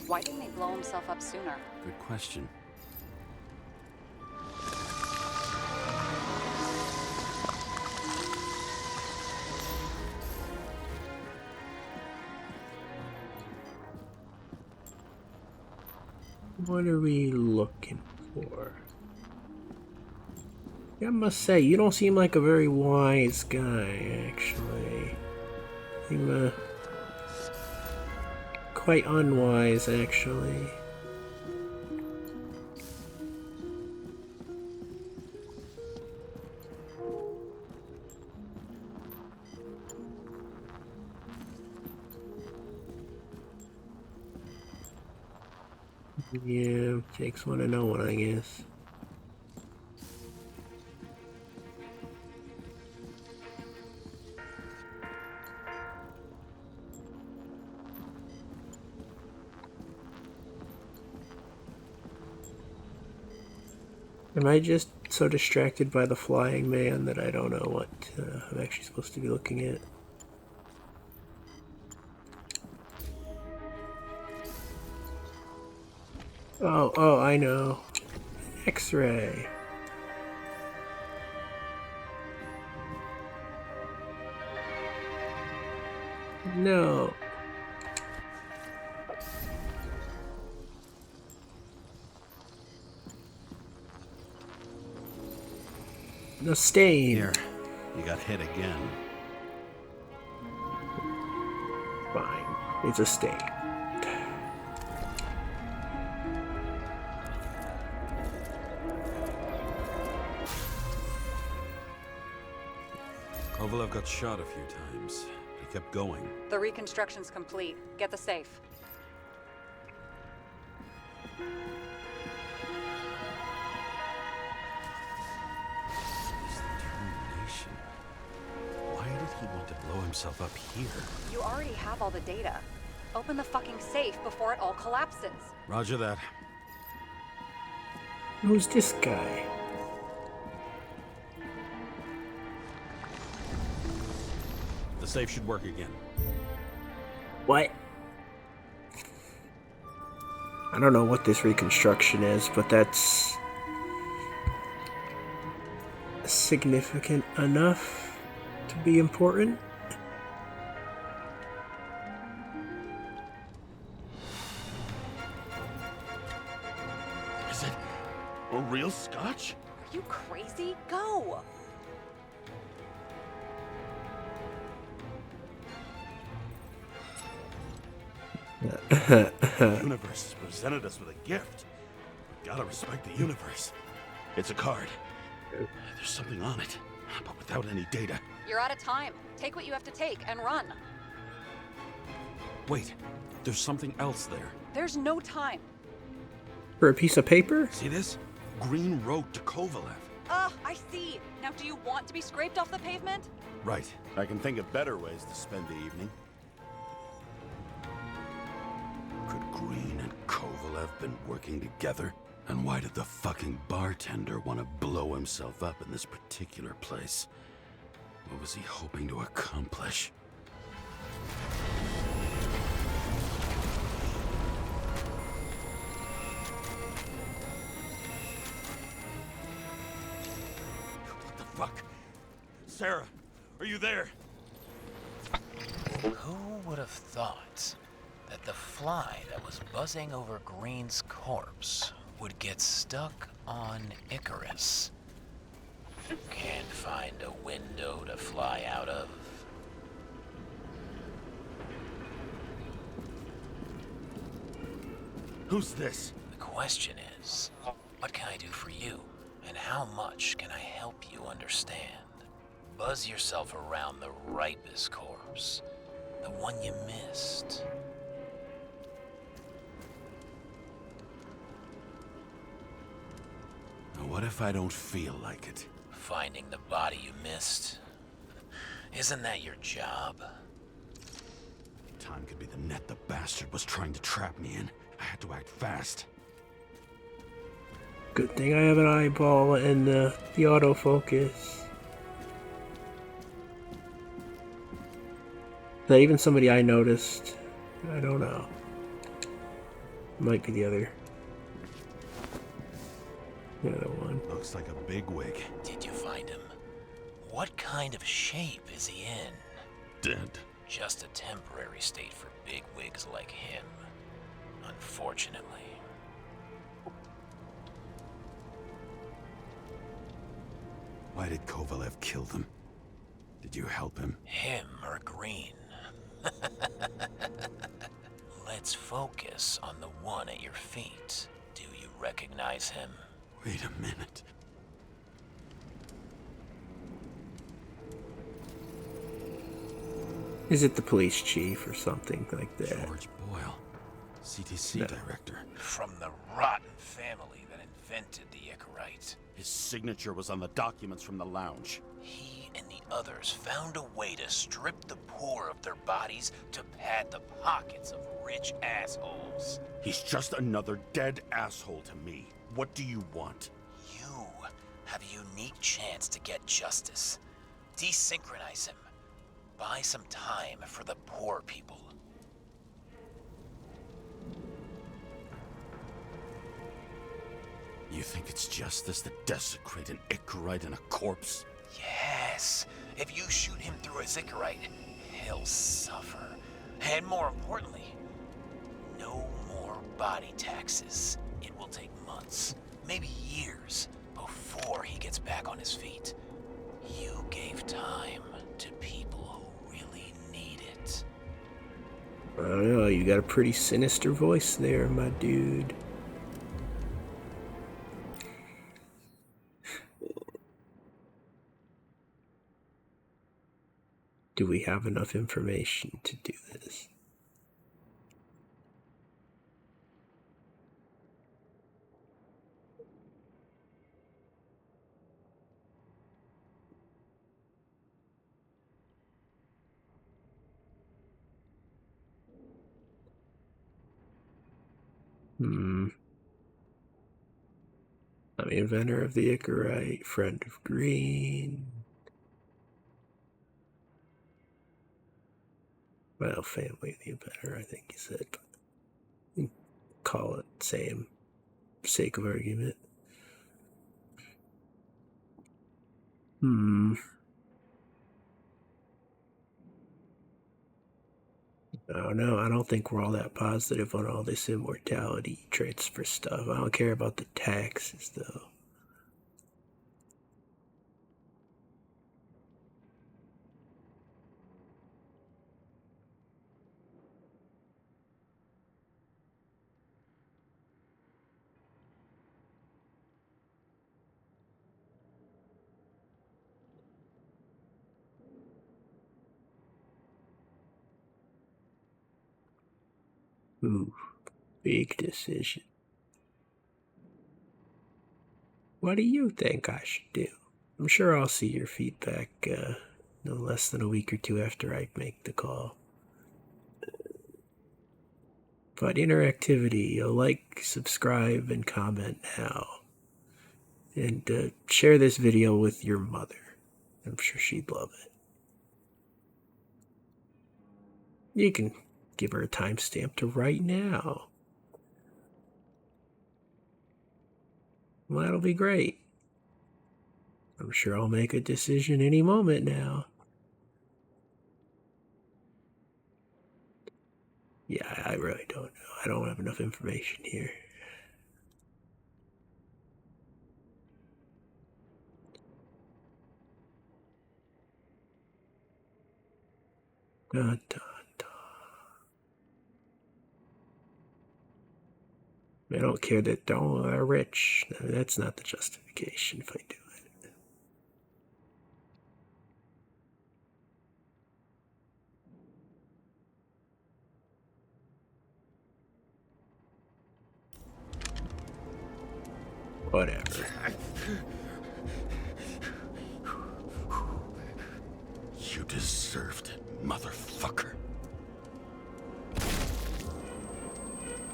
Why didn't he blow himself up sooner? Good question. What are we looking for? I must say, you don't seem like a very wise guy, actually. You seem quite unwise, actually. Yeah, takes one to know one, I guess. Am I just so distracted by the flying man that I don't know what I'm actually supposed to be looking at? Oh, I know. X-ray. No. No stain. Here, you got hit again. Fine. It's a stain. Kovalev got shot a few times. He kept going. The reconstruction's complete. Get the safe. His determination. Why did he want to blow himself up here? You already have all the data. Open the fucking safe before it all collapses. Roger that. Who's this guy? The safe should work again. What? I don't know what this reconstruction is, but that's significant enough to be important. Is it a real scotch? Are you crazy? Go! The universe has presented us with a gift. We gotta respect the universe. It's a card. There's something on it, but without any data. You're out of time. Take what you have to take and run. Wait, there's something else there. There's no time. For a piece of paper? See this? Green wrote to Kovalev. I see. Now do you want to be scraped off the pavement? Right. I can think of better ways to spend the evening. Could Green and Kovalev been working together? And why did the fucking bartender want to blow himself up in this particular place? What was he hoping to accomplish? What the fuck? Sarah, are you there? Who would have thought that the fly that was buzzing over Green's corpse would get stuck on Icarus? Can't find a window to fly out of. Who's this? The question is, what can I do for you? And how much can I help you understand? Buzz yourself around the ripest corpse. The one you missed. Now, what if I don't feel like it? Finding the body you missed. Isn't that your job? Time could be the net the bastard was trying to trap me in. I had to act fast. Good thing I have an eyeball and the autofocus. that even somebody I noticed? I don't know. Might be the other one. Looks like a bigwig. Did you find him? What kind of shape is he in? Dead. Just a temporary state for big wigs like him, unfortunately. Why did Kovalev kill them? Did you help him? Him or Green? Let's focus on the one at your feet. Do you recognize him? Wait a minute. Is it the police chief or something like that? George Boyle, CTC director. From the rotten family that invented the Icarite. His signature was on the documents from the lounge. He and the others found a way to strip the poor of their bodies to pad the pockets of rich assholes. He's just another dead asshole to me. What do you want? You have a unique chance to get justice. Desynchronize him. Buy some time for the poor people. You think it's justice to desecrate an Icarite and a corpse? Yes. If you shoot him through a Icarite, he'll suffer. And more importantly, no more body taxes. It will take months, maybe years, before he gets back on his feet. You gave time to people who really need it. I don't know, you got a pretty sinister voice there, my dude. Do we have enough information to do this? I'm the inventor of the Icarite, friend of Green. Well, family of the inventor, I think you said. But call it same, sake of argument. Oh no, I don't think we're all that positive on all this immortality transfer stuff. I don't care about the taxes, though. Ooh, big decision. What do you think I should do? I'm sure I'll see your feedback no less than a week or two after I make the call. But interactivity, like, subscribe, and comment now. And share this video with your mother. I'm sure she'd love it. You can give her a timestamp to right now. Well, that'll be great. I'm sure I'll make a decision any moment now. Yeah, I really don't know. I don't have enough information here. Dun, dun, dun. I don't care that they're rich. That's not the justification if I do it. Whatever. You deserved it, motherfucker.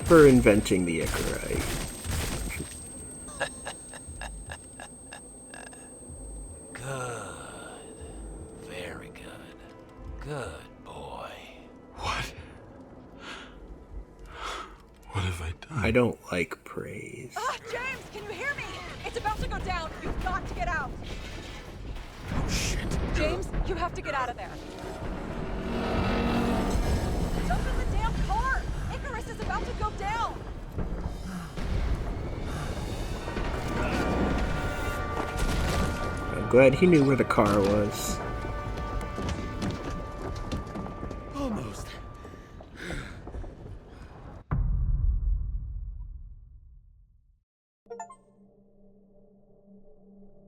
For inventing the Icarite. Good. Very good. Good boy. have I done? I don't like praise. Ah, James, can you hear me? It's about to go down. You've got to get out. Oh, shit. James, you have to get out of there. Jump in the damn car. Icarus is about to go down. I'm glad he knew where the car was. Almost.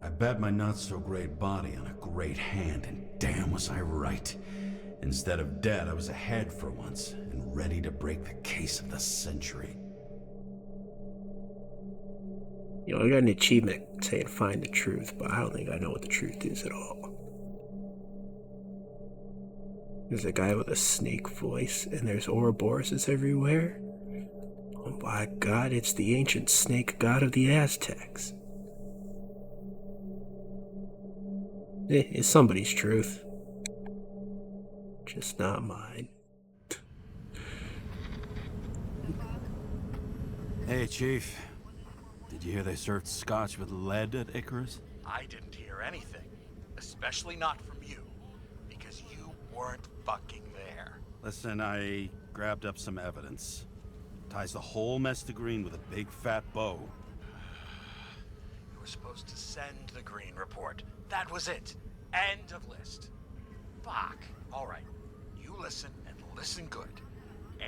I bet my not-so-great body on a great hand, and damn was I right. Instead of dead, I was ahead for once, and ready to break the case of the century. You know, I got an achievement saying find the truth, but I don't think I know what the truth is at all. There's a guy with a snake voice, and there's Ouroboroses everywhere. Oh my god, it's the ancient snake god of the Aztecs. It's somebody's truth. Just not mine. Hey, Chief. Did you hear they served scotch with lead at Icarus? I didn't hear anything. Especially not from you. Because you weren't fucking there. Listen, I grabbed up some evidence. Ties the whole mess to green with a big fat bow. You were supposed to send the green report. That was it. End of list. Fuck. All right. You listen and listen good.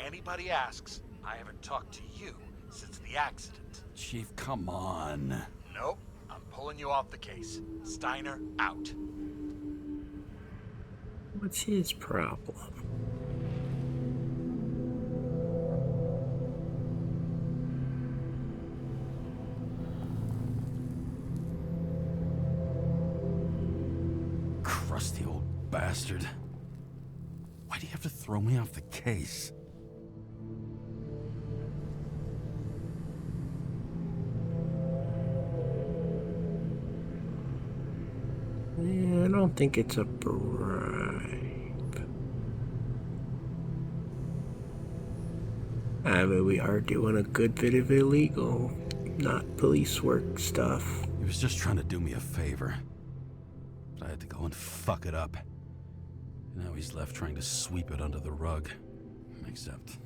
Anybody asks, I haven't talked to you since the accident. Chief, come on. Nope. I'm pulling you off the case. Steiner out. What's his problem? Crusty old bastard. Why do you have to throw me off the case? I don't think it's a bribe. I mean, we are doing a good bit of illegal, not police work stuff. He was just trying to do me a favor. But I had to go and fuck it up. Now he's left trying to sweep it under the rug. Except,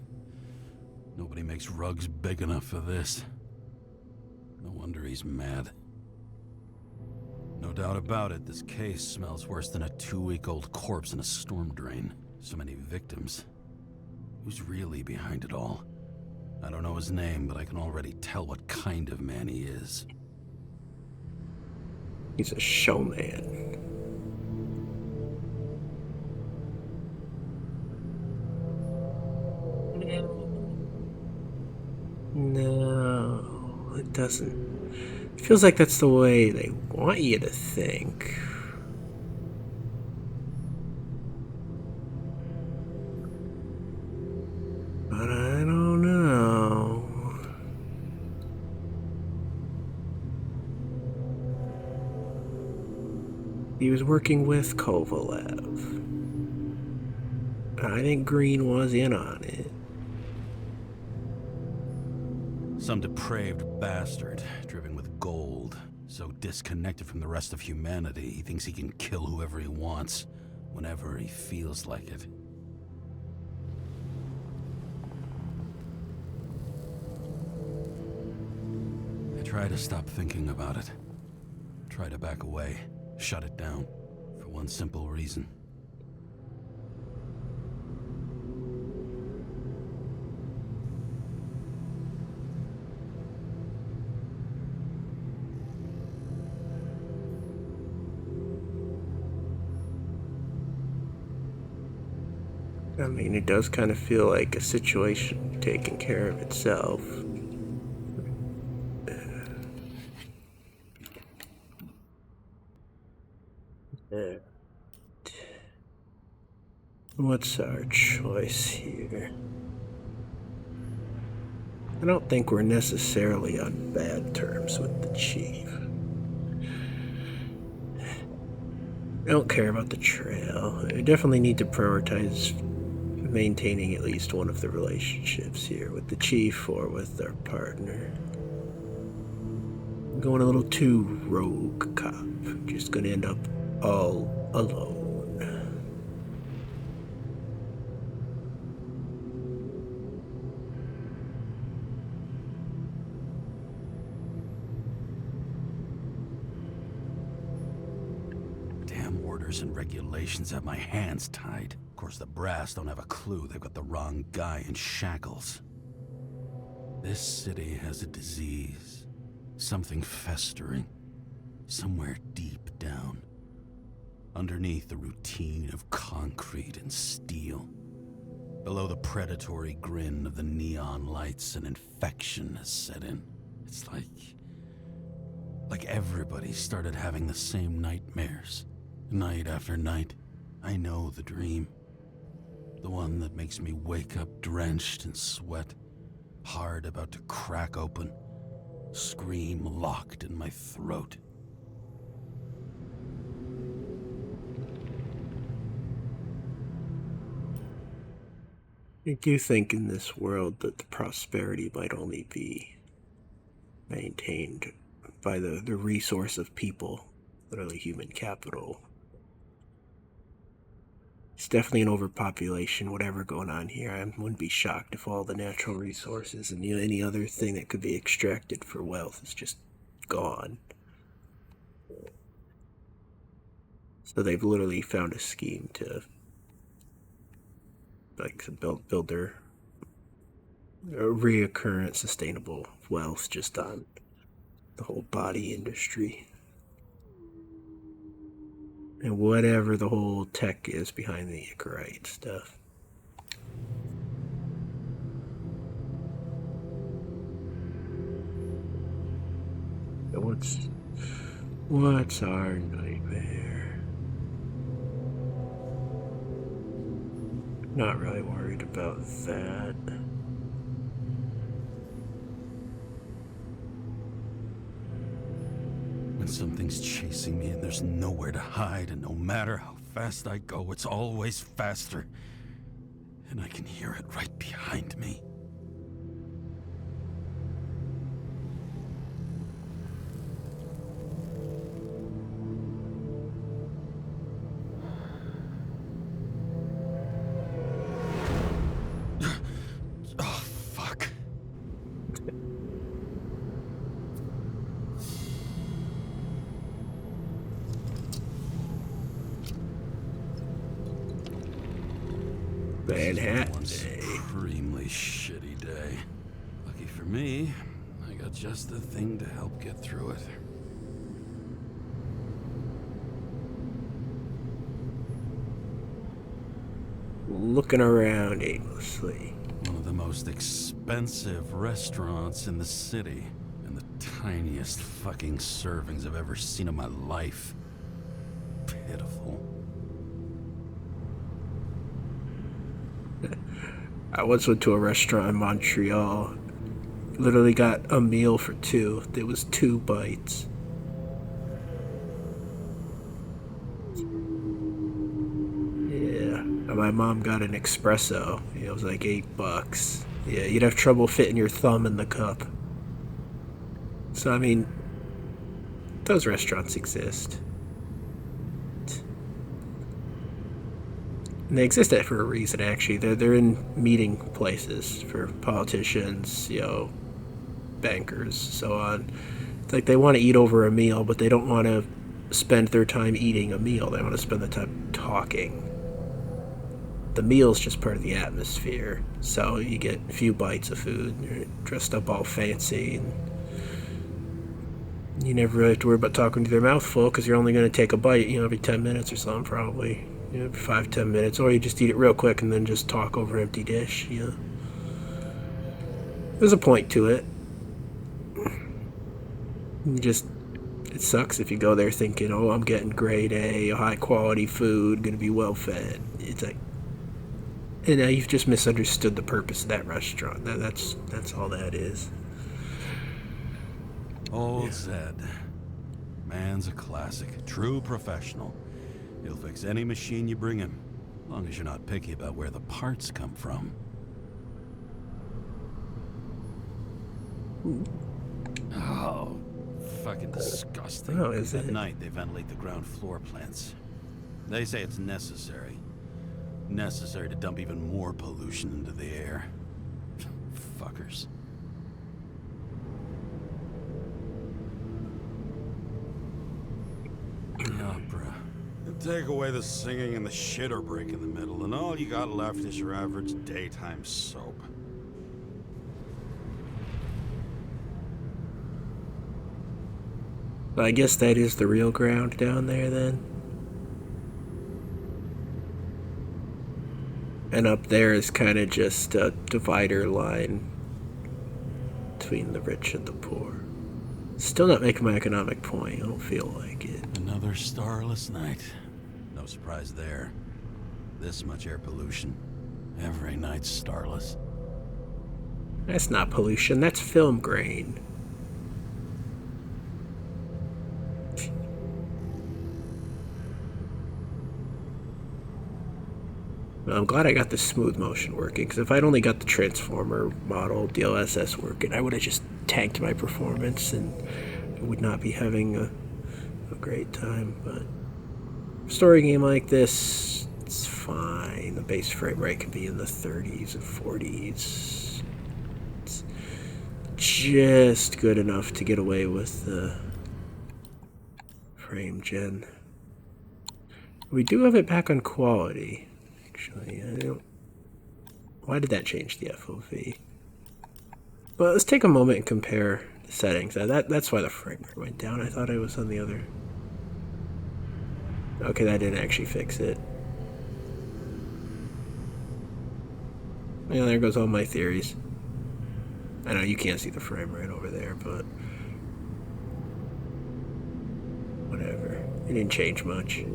nobody makes rugs big enough for this. No wonder he's mad. No doubt about it, this case smells worse than a 2-week-old corpse in a storm drain. So many victims. Who's really behind it all? I don't know his name, but I can already tell what kind of man he is. He's a showman. No, it doesn't. It feels like that's the way they want you to think. But I don't know. He was working with Kovalev. I think Green was in on it. Some depraved bastard, driven with gold, so disconnected from the rest of humanity, he thinks he can kill whoever he wants, whenever he feels like it. I try to stop thinking about it. Try to back away, shut it down, for one simple reason. I mean, it does kind of feel like a situation taking care of itself. What's our choice here? I don't think we're necessarily on bad terms with the chief. I don't care about the trail. We definitely need to prioritize maintaining at least one of the relationships here with the chief or with their partner. Going a little too rogue cop. Just gonna end up all alone. Damn orders and regulations have my hands tied. Of course, the brass don't have a clue they've got the wrong guy in shackles. This city has a disease. Something festering. Somewhere deep down. Underneath the routine of concrete and steel. Below the predatory grin of the neon lights, an infection has set in. It's like everybody started having the same nightmares. Night after night. I know the dream. The one that makes me wake up drenched in sweat. Heart about to crack open. Scream locked in my throat. I do think in this world that the prosperity might only be maintained by the resource of people, literally human capital. It's definitely an overpopulation, whatever going on here. I wouldn't be shocked if all the natural resources and any other thing that could be extracted for wealth is just gone. So they've literally found a scheme to build their reoccurrent sustainable wealth just on the whole body industry. And whatever the whole tech is behind the Icarite stuff. What's our nightmare? Not really worried about that. When something's chasing me and there's nowhere to hide, and no matter how fast I go, it's always faster. And I can hear it right behind me. Oh, fuck. Manhattan One Day. supremely shitty day. Lucky for me, I got just the thing to help get through it. Looking around aimlessly. One of the most expensive restaurants in the city, and the tiniest fucking servings I've ever seen in my life. Pitiful. I once went to a restaurant in Montreal. Literally got a meal for two. There was 2 bites. Yeah. My mom got an espresso. It was like $8. Yeah, you'd have trouble fitting your thumb in the cup. So, I mean, those restaurants exist. And they exist for a reason, actually. They're in meeting places for politicians, bankers, so on. It's like they want to eat over a meal, but they don't want to spend their time eating a meal. They want to spend the time talking. The meal's just part of the atmosphere. So you get a few bites of food, you're dressed up all fancy, and you never really have to worry about talking to their mouth full because you're only going to take a bite, every 10 minutes or something, probably. 5-10 minutes, or you just eat it real quick and then just talk over empty dish. There's a point to it. It sucks if you go there thinking, oh, I'm getting grade A, high quality food, gonna be well fed. It's like, and now you've just misunderstood the purpose of that restaurant. That's all that is. Old Zed. Man's a classic. True professional. He'll fix any machine you bring him. As long as you're not picky about where the parts come from. Oh, fucking disgusting. Oh, is At it? night, they ventilate the ground floor plants. They say it's necessary. Necessary to dump even more pollution into the air. Fuckers. The opera. Take away the singing and the shitter break in the middle, and all you got left is your average daytime soap. I guess that is the real ground down there then. And up there is kind of just a divider line between the rich and the poor. Still not making my economic point. I don't feel like it. Another starless night. No surprise there. This much air pollution. Every night's starless. That's not pollution, that's film grain. I'm glad I got the smooth motion working, because if I'd only got the Transformer model DLSS working, I would have just tanked my performance and I would not be having a great time. But a story game like this, it's fine. The base frame rate can be in the 30s and 40s. It's just good enough to get away with the frame gen. We do have it back on quality. Actually, I don't. Why did that change the FOV? Well, let's take a moment and compare the settings. That's why the frame rate went down. I thought I was on the other. Okay, that didn't actually fix it. Yeah, there goes all my theories. I know you can't see the frame rate over there, but whatever. It didn't change much.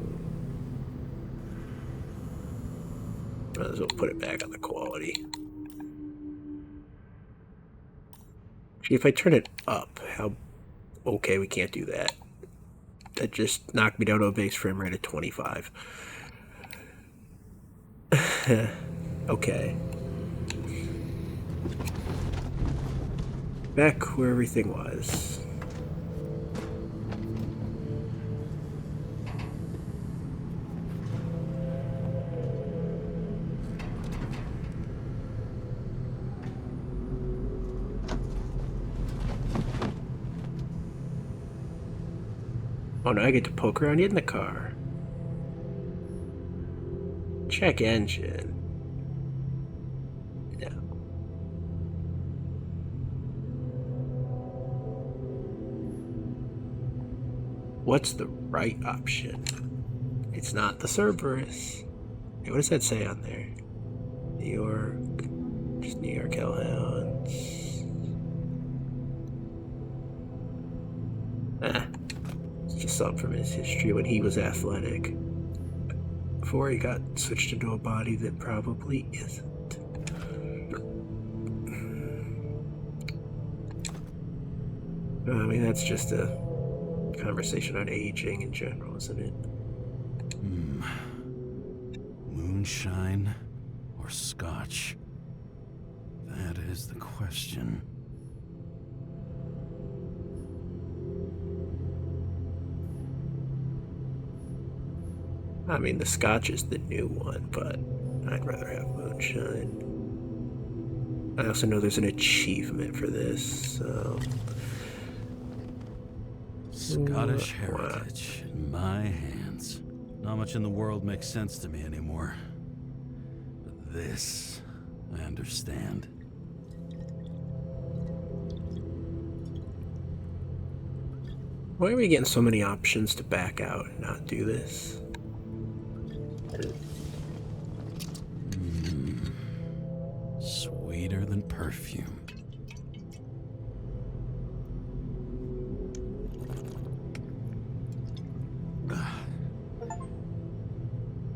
Might as well put it back on the quality. See, if I turn it up, how... Okay, we can't do that. That just knocked me down to a base frame rate of 25. Okay. Back where everything was. Oh no, I get to poke around in the car. Check engine. No. What's the right option? It's not the Cerberus. Hey, what does that say on there? New York. Just New York Hellhounds. Ah. Just something from his history when he was athletic. Before he got switched into a body that probably isn't. I mean, that's just a conversation on aging in general, isn't it? Moonshine or scotch? That is the question. I mean, the scotch is the new one, but I'd rather have moonshine. I also know there's an achievement for this, so... Scottish heritage in my hands. Not much in the world makes sense to me anymore. But this, I understand. Why are we getting so many options to back out and not do this? Sweeter than perfume.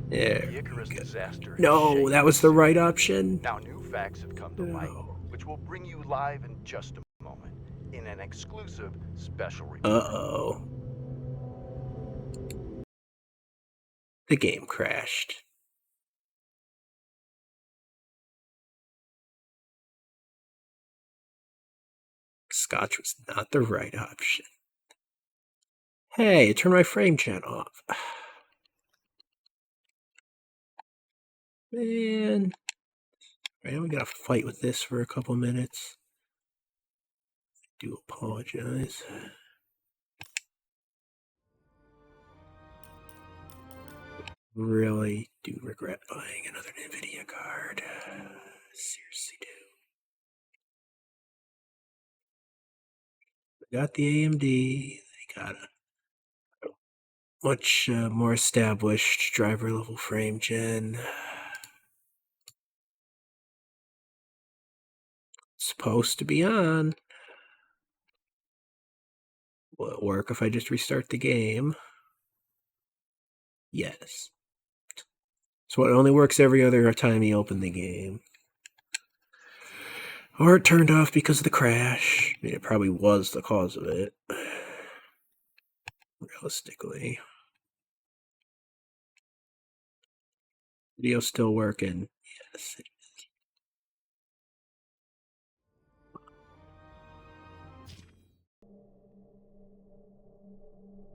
There The Icarus disaster. has No, shaken that was the right option. Now new facts have come to light, No. which will bring you live in just a moment in an exclusive special report. Uh-oh. The game crashed. Scotch was not the right option. Hey, turn my frame gen off. Man, we gotta fight with this for a couple minutes. I do apologize. Really do regret buying another NVIDIA card. Seriously do. They got the AMD. They got a much more established driver level frame gen. Supposed to be on. Will it work if I just restart the game? Yes. So it only works every other time you open the game. Or it turned off because of the crash. I mean, it probably was the cause of it. Realistically. Video still working. Yes.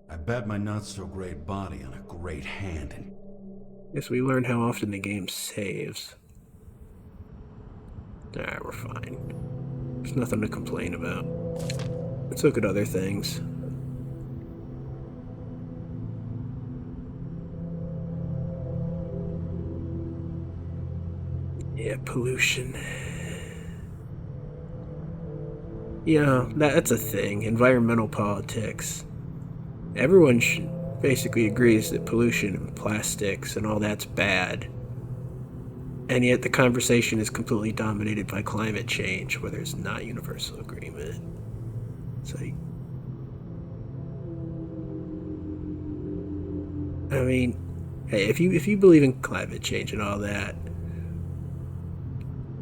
I bet my not-so-great body on a great hand and... Guess we learned how often the game saves. Alright, we're fine. There's nothing to complain about. Let's look at other things. Yeah, pollution. Yeah, that's a thing. Environmental politics. Everyone basically agrees that pollution and plastics and all that's bad. And yet the conversation is completely dominated by climate change, where there's not universal agreement. It's like... I mean, hey, if you believe in climate change and all that,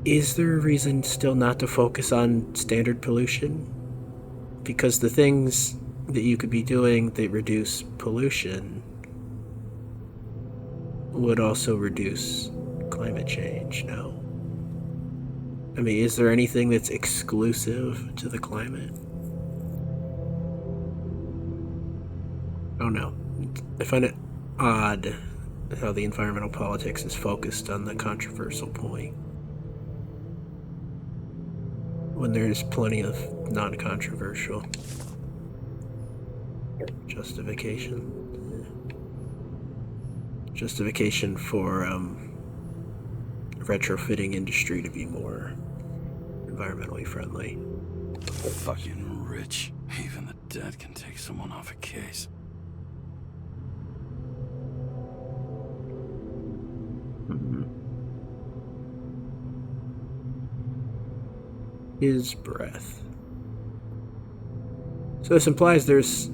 is there a reason still not to focus on standard pollution? Because the things that you could be doing that reduce pollution would also reduce climate change, no? I mean, is there anything that's exclusive to the climate? I don't know. I find it odd how the environmental politics is focused on the controversial point, when there's plenty of non-controversial justification. Justification for retrofitting industry to be more environmentally friendly. Fucking rich. Even the dead can take someone off a case. His breath. So this implies there's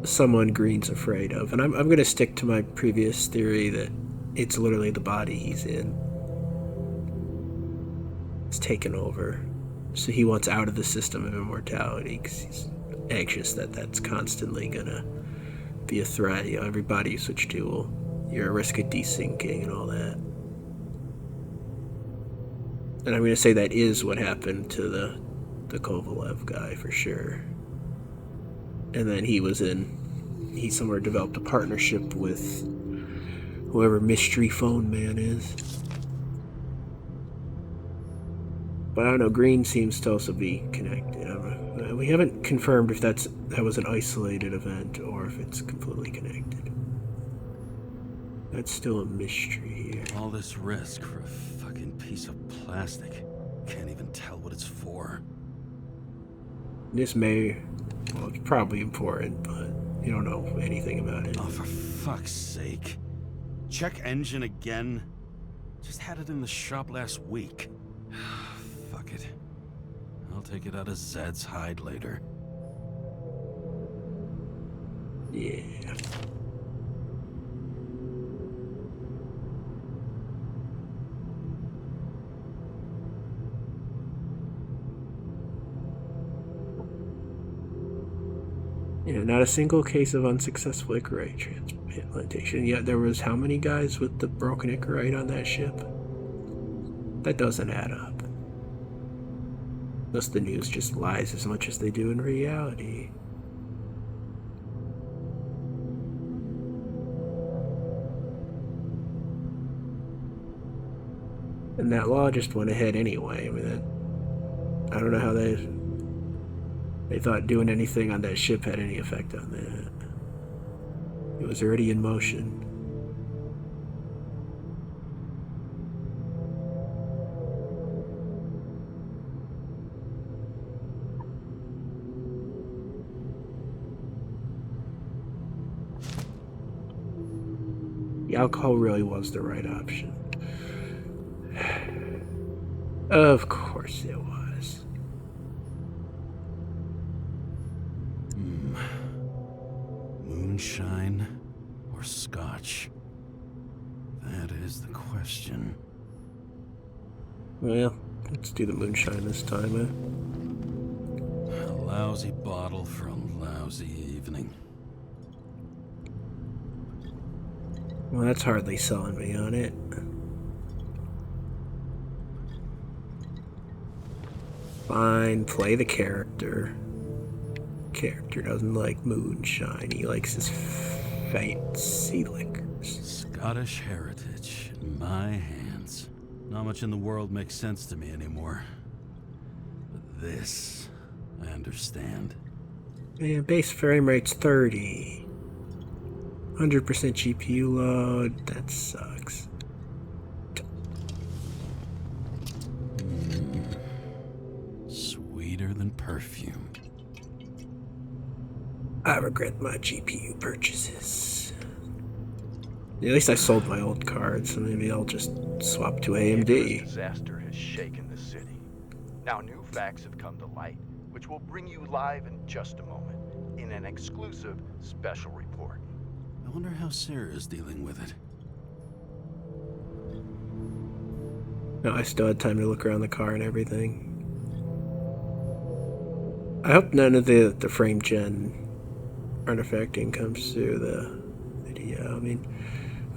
someone Green's afraid of, and I'm going to stick to my previous theory that it's literally the body he's in. It's taken over. So he wants out of the system of immortality because he's anxious that that's constantly going to be a threat. You know, every body you switch to, you're at risk of desyncing and all that. And I'm going to say that is what happened to the Kovalev guy for sure. And then he somewhere developed a partnership with whoever Mystery Phone Man is. But I don't know, Green seems to also be connected. We haven't confirmed if that was an isolated event or if it's completely connected. That's still a mystery here. All this risk for a fucking piece of plastic. Can't even tell what it's for. This well, it's probably important, but you don't know anything about it. Oh, for fuck's sake. Check engine again? Just had it in the shop last week. Fuck it. I'll take it out of Zed's hide later. Yeah. Yeah, not a single case of unsuccessful Icarite transplantation. Yet there was how many guys with the broken Icarite on that ship? That doesn't add up. Thus the news just lies as much as they do in reality. And that law just went ahead anyway. I mean, I don't know how they thought doing anything on that ship had any effect on that. It was already in motion. The alcohol really was the right option. Of course it was. Moonshine or scotch? That is the question. Well, let's do the moonshine this time, A lousy bottle for a lousy evening. Well, that's hardly selling me on it. Fine, play the character. Character doesn't like moonshine. He likes his fancy liquors. Scottish heritage in my hands. Not much in the world makes sense to me anymore. But this, I understand. Yeah, base frame rate's 30. 100% GPU load. That sucks. Sweeter than perfume. I regret my GPU purchases. At least I sold my old card, so maybe I'll just swap to The AMD. disaster has shaken the city. Now new facts have come to light, which we'll bring you live in just a moment, in an exclusive special report. I wonder how Sarah is dealing with it. No, I still had time to look around the car and everything. I hope none of the frame gen artifacting comes through the video. I mean,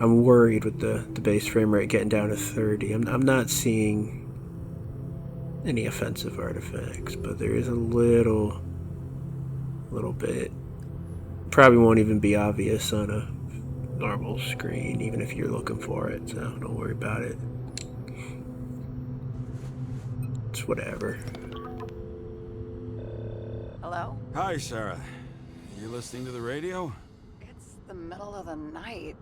I'm worried with the base frame rate getting down to 30. I'm not seeing any offensive artifacts, but there is a little bit. Probably won't even be obvious on a normal screen, even if you're looking for it, so don't worry about it. It's whatever. Hello? Hi, Sarah. You listening to the radio? It's the middle of the night.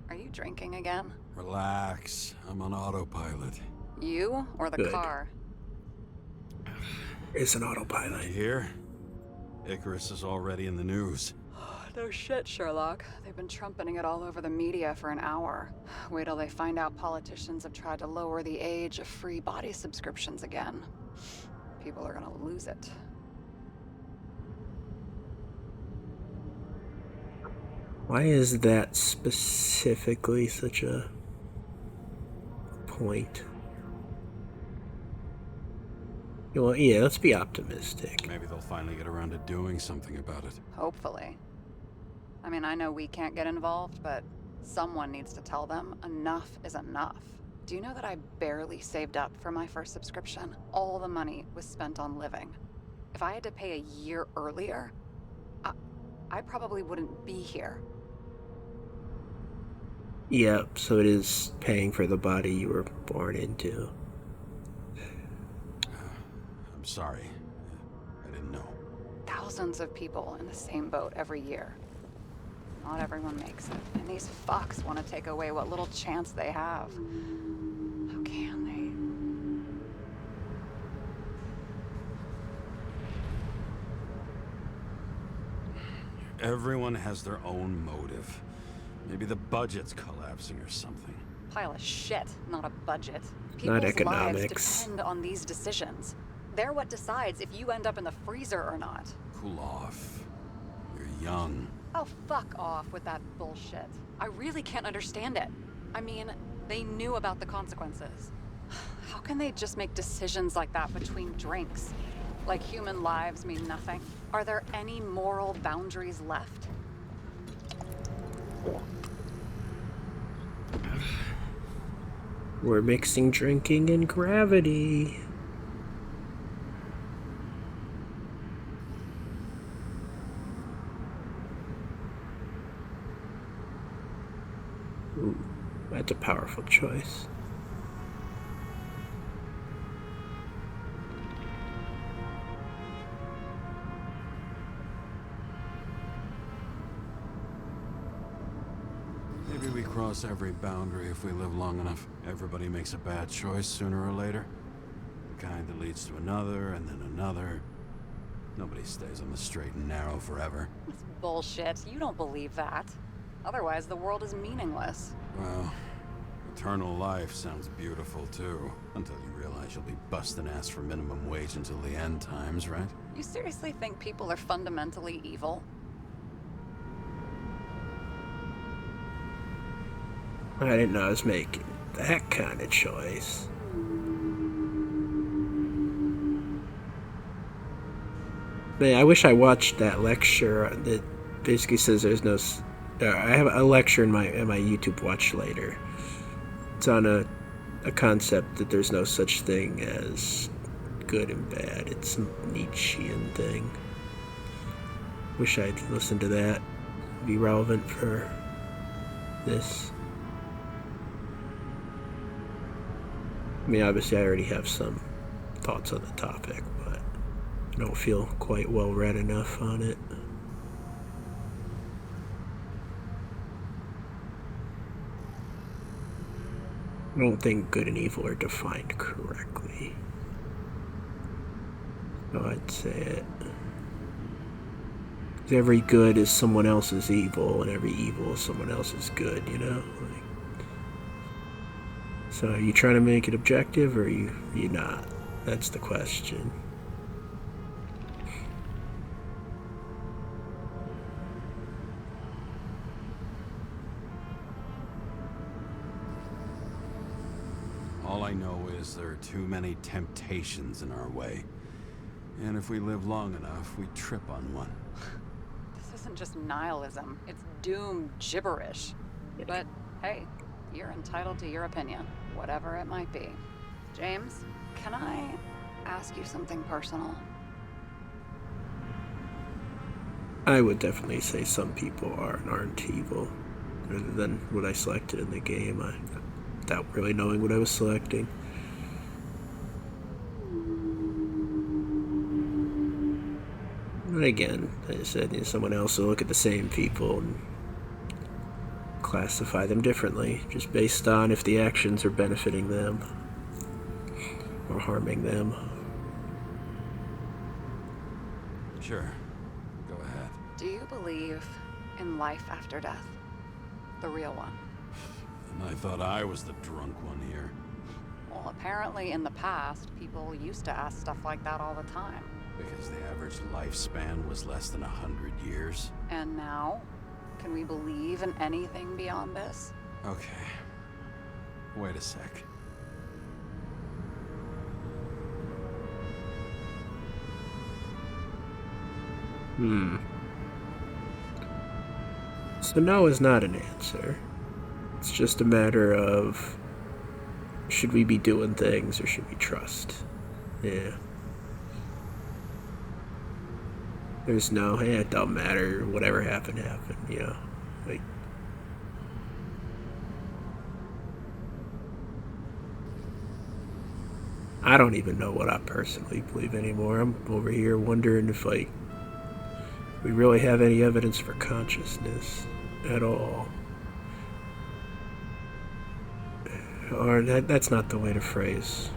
Are you drinking again? Relax. I'm on autopilot. You or the Good. car? It's an You autopilot. hear? Icarus is already in the news. No shit, Sherlock. They've been trumpeting it all over the media for an hour. Wait till they find out politicians have tried to lower the age of free body subscriptions again. People are gonna lose it. Why is that specifically such a point? Well, yeah, let's be optimistic. Maybe they'll finally get around to doing something about it. Hopefully. I mean, I know we can't get involved, but someone needs to tell them enough is enough. Do you know that I barely saved up for my first subscription? All the money was spent on living. If I had to pay a year earlier, I probably wouldn't be here. Yep, so it is paying for the body you were born into. I'm sorry. I didn't know. Thousands of people in the same boat every year. Not everyone makes it, and these fucks want to take away what little chance they have. How can they? Everyone has their own motive. Maybe the budget's collapsing or something. Pile of shit, not a budget. Not People's economics. lives depend on these decisions. They're what decides if you end up in the freezer or not. Cool off. You're young. Oh, fuck off with that bullshit. I really can't understand it. I mean, they knew about the consequences. How can they just make decisions like that between drinks? Like human lives mean nothing? Are there any moral boundaries left? We're mixing drinking and gravity. Ooh, that's a powerful choice. Maybe we cross every boundary if we live long enough. Everybody makes a bad choice sooner or later. The kind that leads to another, and then another. Nobody stays on the straight and narrow forever. That's bullshit. You don't believe that. Otherwise, the world is meaningless. Well, eternal life sounds beautiful too. Until you realize you'll be busting ass for minimum wage until the end times, right? You seriously think people are fundamentally evil? I didn't know I was making that kind of choice. Man, I wish I watched that lecture that basically says there's no. I have a lecture in my YouTube watch later. It's on a concept that there's no such thing as good and bad. It's a Nietzschean thing. Wish I'd listened to that. It'd be relevant for this. I mean, obviously I already have some thoughts on the topic, but I don't feel quite well read enough on it. I don't think good and evil are defined correctly. So I'd say it. 'Cause every good is someone else's evil, and every evil is someone else's good, you know? So are you trying to make it objective, or are you not? That's the question. All I know is there are too many temptations in our way. And if we live long enough, we trip on one. This isn't just nihilism. It's doom gibberish. But hey, you're entitled to your opinion, whatever it might be. James, can I ask you something personal? I would definitely say some people are and aren't evil. Rather than what I selected in the game, without really knowing what I was selecting. But again, as I said, someone else will look at the same people and classify them differently, just based on if the actions are benefiting them or harming them. Sure. Go ahead. Do you believe in life after death? The real one? And I thought I was the drunk one here. Well, apparently in the past, people used to ask stuff like that all the time. Because the average lifespan was less than 100 years. And now? Can we believe in anything beyond this? Okay. Wait a sec. So no is not an answer. It's just a matter of, should we be doing things or should we trust? Yeah. There's no, hey, it don't matter, whatever happened, you know. Like, I don't even know what I personally believe anymore. I'm over here wondering if, like, we really have any evidence for consciousness at all. Or that's not the way to phrase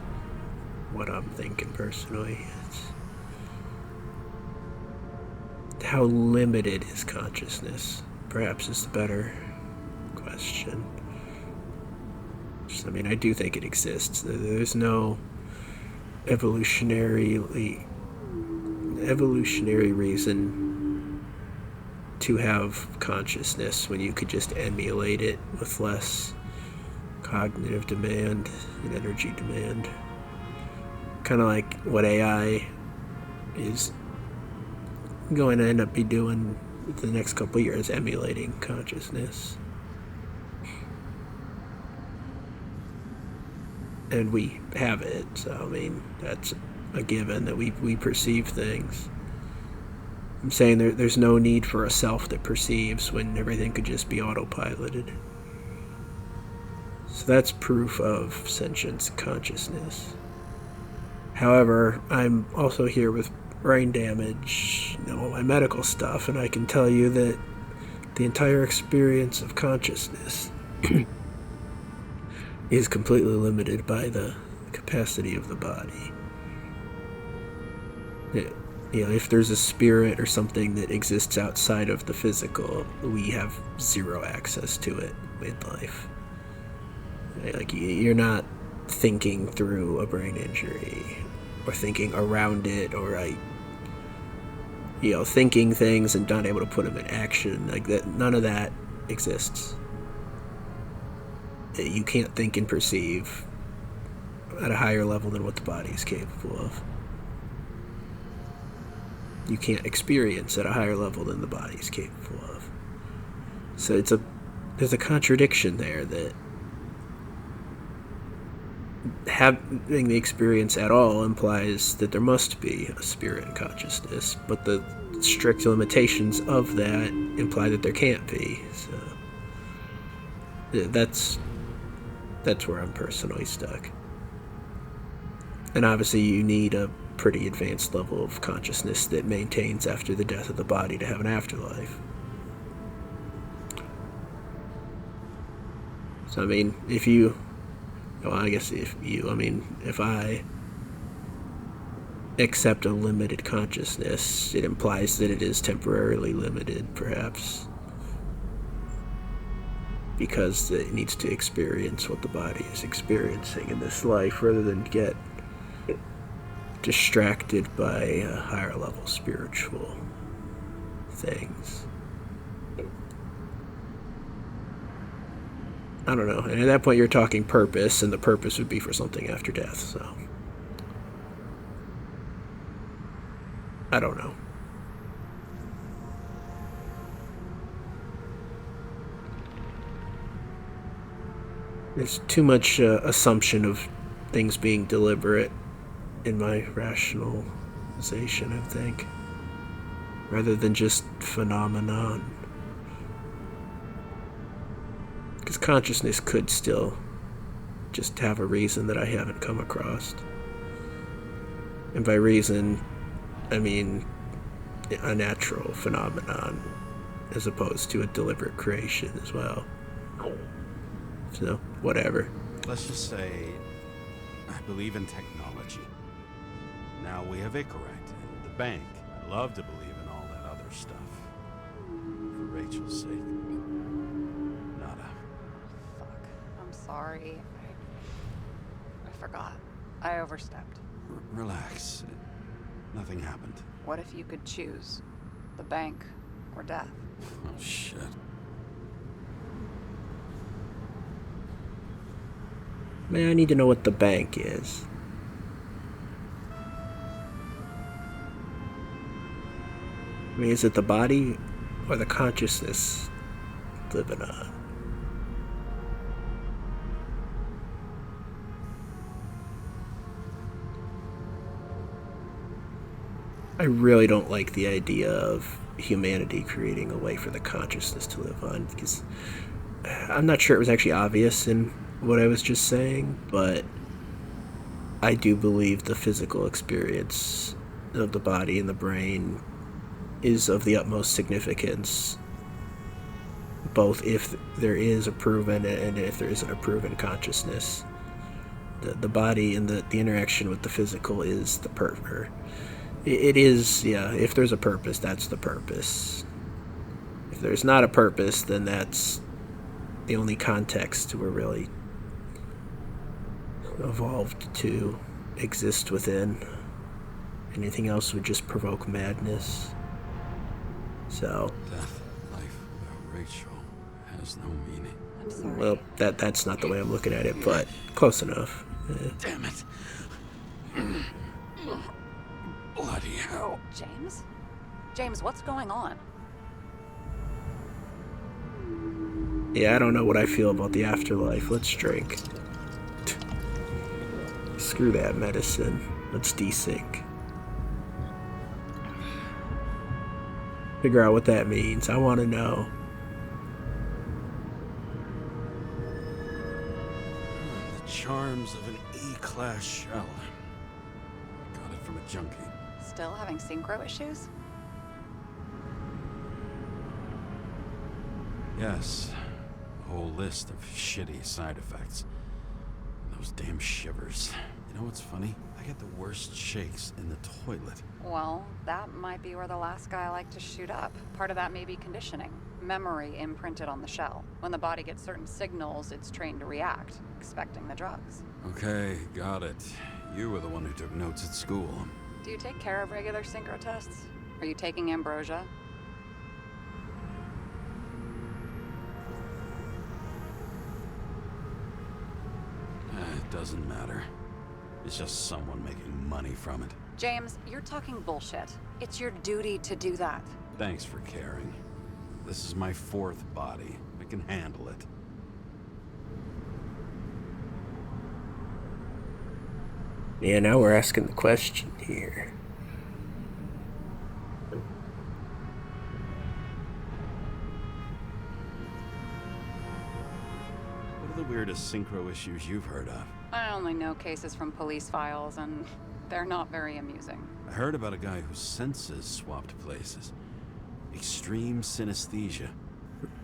what I'm thinking personally. It's how limited is consciousness? Perhaps is the better question. I mean, I do think it exists. There's no evolutionary reason to have consciousness when you could just emulate it with less cognitive demand and energy demand. Kind of like what AI is going to end up be doing the next couple of years, emulating consciousness. And we have it, so I mean, that's a given that we perceive things. I'm saying there's no need for a self that perceives when everything could just be autopiloted. So that's proof of sentience consciousness. However, I'm also here with brain damage, all my medical stuff, and I can tell you that the entire experience of consciousness is completely limited by the capacity of the body. If there's a spirit or something that exists outside of the physical, we have zero access to it in life. Like, you're not thinking through a brain injury or thinking around it, or thinking things and not able to put them in action. Like that, none of that exists. You can't think and perceive at a higher level than what the body is capable of. You can't experience at a higher level than the body is capable of. So there's a contradiction there, that having the experience at all implies that there must be a spirit and consciousness, but the strict limitations of that imply that there can't be. So that's where I'm personally stuck. And obviously you need a pretty advanced level of consciousness that maintains after the death of the body to have an afterlife. So I mean, if I accept a limited consciousness, it implies that it is temporarily limited, perhaps, because it needs to experience what the body is experiencing in this life, rather than get distracted by higher level spiritual things. I don't know. And at that point you're talking purpose, and the purpose would be for something after death, so I don't know. There's too much assumption of things being deliberate in my rationalization, I think, rather than just phenomenon. Because consciousness could still just have a reason that I haven't come across. And by reason, I mean a natural phenomenon, as opposed to a deliberate creation as well. So, whatever. Let's just say I believe in technology. Now we have Icarite and the bank. I love to believe in all that other stuff. For Rachel's sake. Nada. Fuck. I'm sorry. I forgot. I overstepped. Relax. Nothing happened. What if you could choose? The bank or death? Oh, shit. Man, I need to know what the bank is. I mean, is it the body or the consciousness living on? I really don't like the idea of humanity creating a way for the consciousness to live on, because I'm not sure it was actually obvious in what I was just saying, but I do believe the physical experience of the body and the brain is of the utmost significance, both if there is a proven and if there isn't a proven consciousness. The body and the interaction with the physical is the purpose. It is, yeah, if there's a purpose, that's the purpose. If there's not a purpose, then that's the only context we're really evolved to exist within. Anything else would just provoke madness. So, Death, life without Rachel has no meaning. I'm sorry. well, that's not the way I'm looking at it, but close enough. Damn it. Bloody hell. James? James, what's going on? Yeah, I don't know what I feel about the afterlife. Let's drink. Screw that medicine. Let's desync. Figure out what that means. I want to know. charms of an E-class shell. Got it from a junkie. Still having synchro issues? Yes. A whole list of shitty side effects. Those damn shivers. You know what's funny? I get the worst shakes in the toilet. Well, that might be where the last guy liked to shoot up. Part of that may be conditioning. Memory imprinted on the shell. When the body gets certain signals, it's trained to react, expecting the drugs. Okay, got it. You were the one who took notes at school. Do you take care of regular synchro tests? Are you taking ambrosia? It doesn't matter. It's just someone making money from it. James, you're talking bullshit. It's your duty to do that. Thanks for caring. This is my fourth body. I can handle it. Yeah, now we're asking the question here. What are the weirdest synchro issues you've heard of? I only know cases from police files, and they're not very amusing. I heard about a guy whose senses swapped places. Extreme synesthesia.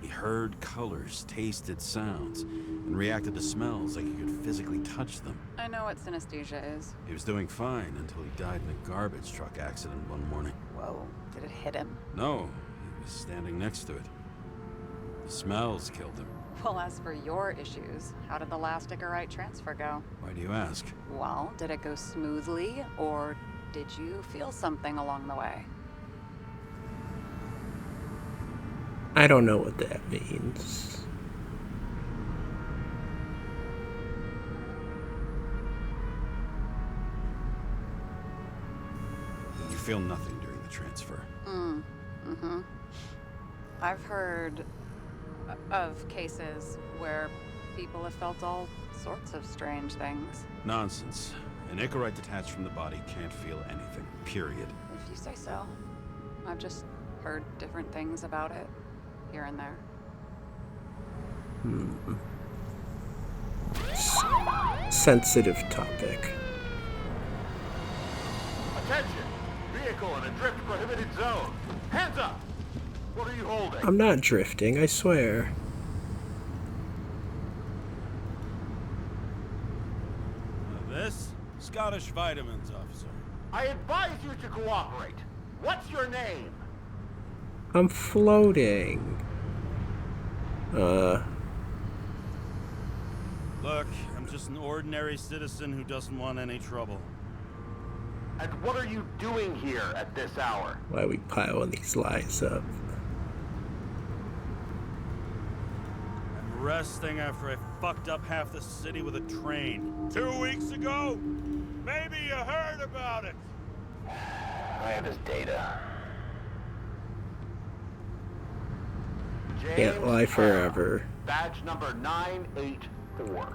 He heard colors, tasted sounds, and reacted to smells like he could physically touch them. I know what synesthesia is. He was doing fine until he died in a garbage truck accident one morning. Whoa, did it hit him? No, he was standing next to it. The smells killed him. Well, as for your issues, how did the last Icarite transfer go? Why do you ask? Well, did it go smoothly, or did you feel something along the way? I don't know what that means. Did you feel nothing during the transfer? I've heard of cases where people have felt all sorts of strange things. Nonsense. An Icarite detached from the body can't feel anything. Period. If you say so. I've just heard different things about it, here and there. Sensitive topic. Attention! Vehicle in a drift prohibited zone. Hands up! What are you holding? I'm not drifting, I swear. This? Scottish Vitamins, officer. I advise you to cooperate. What's your name? I'm floating. Look, I'm just an ordinary citizen who doesn't want any trouble. And what are you doing here at this hour? Why are we piling these lies up? I'm resting after I fucked up half the city with a train. 2 weeks ago? Maybe you heard about it. I have his data. Can't lie forever. Badge number 984.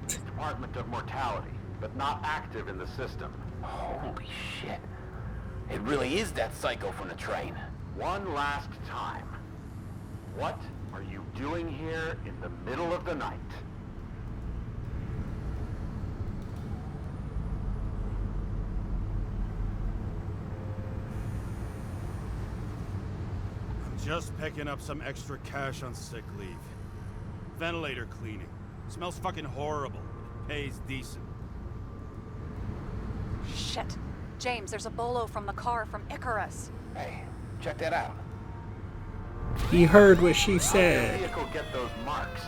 Department of Mortality, but not active in the system. Holy shit. It really is that psycho from the train. One last time. What are you doing here in the middle of the night? Just picking up some extra cash on sick leave. Ventilator cleaning. Smells fucking horrible. Pays decent. Shit. James, there's a bolo from the car from Icarus. Hey, check that out. He heard what she How did the said. vehicle get those marks?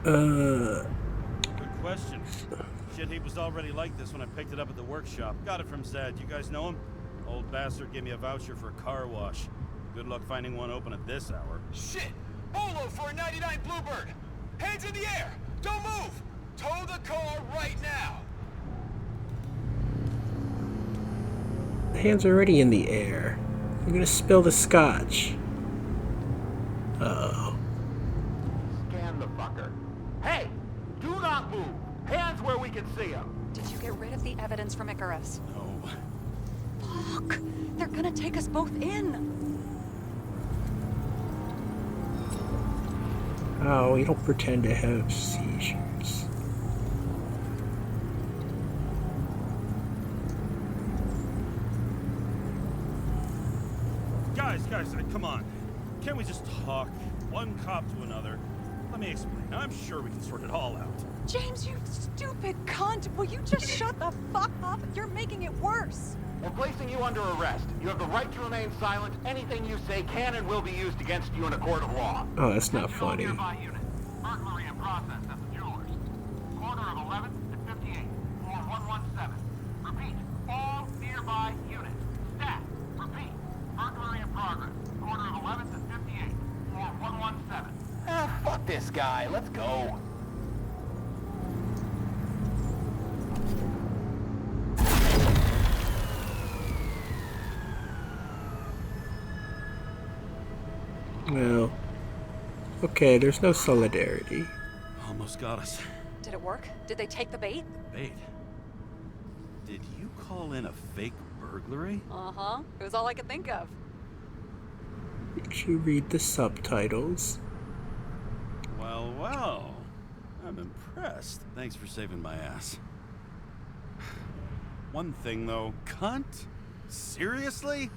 Good question. Shit, he was already like this when I picked it up at the workshop. Got it from Zed. You guys know him? Old bastard gave me a voucher for a car wash. Good luck finding one open at this hour. Shit! Bolo for a 99 Bluebird! Hands in the air! Don't move! Tow the car right now! The hand's already in the air. I'm gonna spill the scotch. Uh-oh. Scan the fucker. Hey! Do not move! Hands where we can see them! Did you get rid of the evidence from Icarus? No. Look, they're gonna take us both in. Oh, we don't pretend to have seizures. Guys, come on. Can't we just talk? One cop to another. Let me explain. I'm sure we can sort it all out. James, you stupid cunt! Will you just shut the fuck up? You're making it worse. We're placing you under arrest. You have the right to remain silent. Anything you say can and will be used against you in a court of law. Oh, that's not funny. Nearby units. Burglary in process at the jewelers. Corner of 11th and 58. Floor 117. Repeat. All nearby units. Staff. Repeat. Burglary in progress. Corner of 11th and 58. Floor 117. Ah, fuck this guy. Let's go. Well, okay, there's no solidarity. Almost got us. Did it work? Did they take the bait? Bait. Did you call in a fake burglary? Uh-huh. It was all I could think of. Did you read the subtitles? Well. I'm impressed. Thanks for saving my ass. One thing, though. Cunt? Seriously?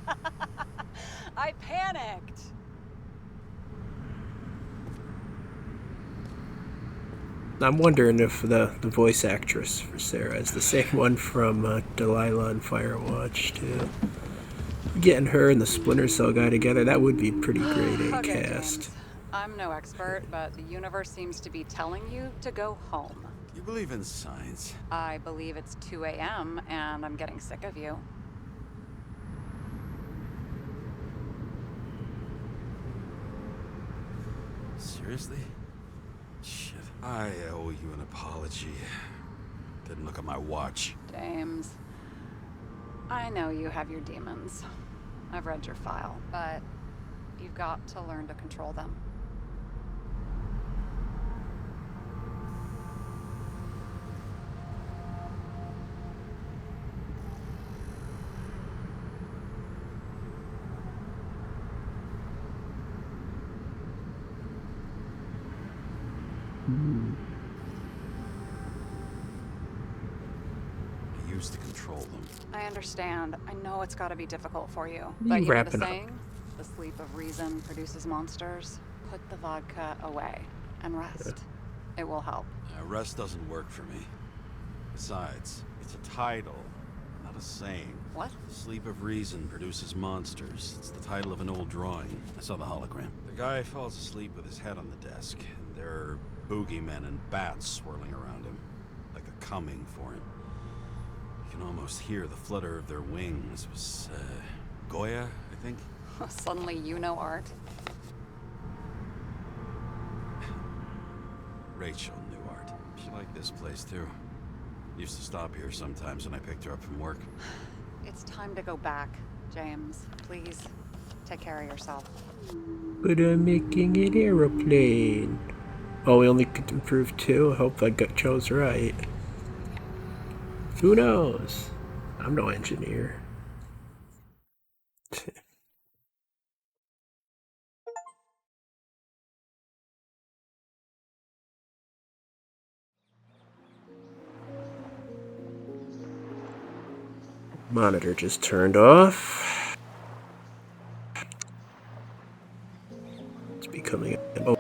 I panicked. I'm wondering if the voice actress for Sarah is the same one from Delilah and Firewatch, too. Getting her and the Splinter Cell guy together, that would be pretty great Okay, cast. James. I'm no expert, but the universe seems to be telling you to go home. You believe in science? I believe it's 2 a.m. and I'm getting sick of you. Seriously? Shit. I owe you an apology. Didn't look at my watch. James, I know you have your demons. I've read your file, but you've got to learn to control them. I used to control them. I understand. I know it's got to be difficult for you. You But you know the wrapping up. saying? The sleep of reason produces monsters. Put the vodka away and rest. It will help. Rest doesn't work for me. Besides, it's a title, not a saying. What? Sleep of Reason produces monsters. It's the title of an old drawing. I saw the hologram. The guy falls asleep with his head on the desk, and there are boogeymen and bats swirling around him, like they're coming for him. You can almost hear the flutter of their wings. It was, Goya, I think? Suddenly you know art. Rachel knew art. She liked this place, too. Used to stop here sometimes when I picked her up from work. It's time to go back, James. Please, take care of yourself. But I'm making an aeroplane. Oh, we only could improve 2? I hope I chose right. Who knows? I'm no engineer. Monitor just turned off. It's becoming oh.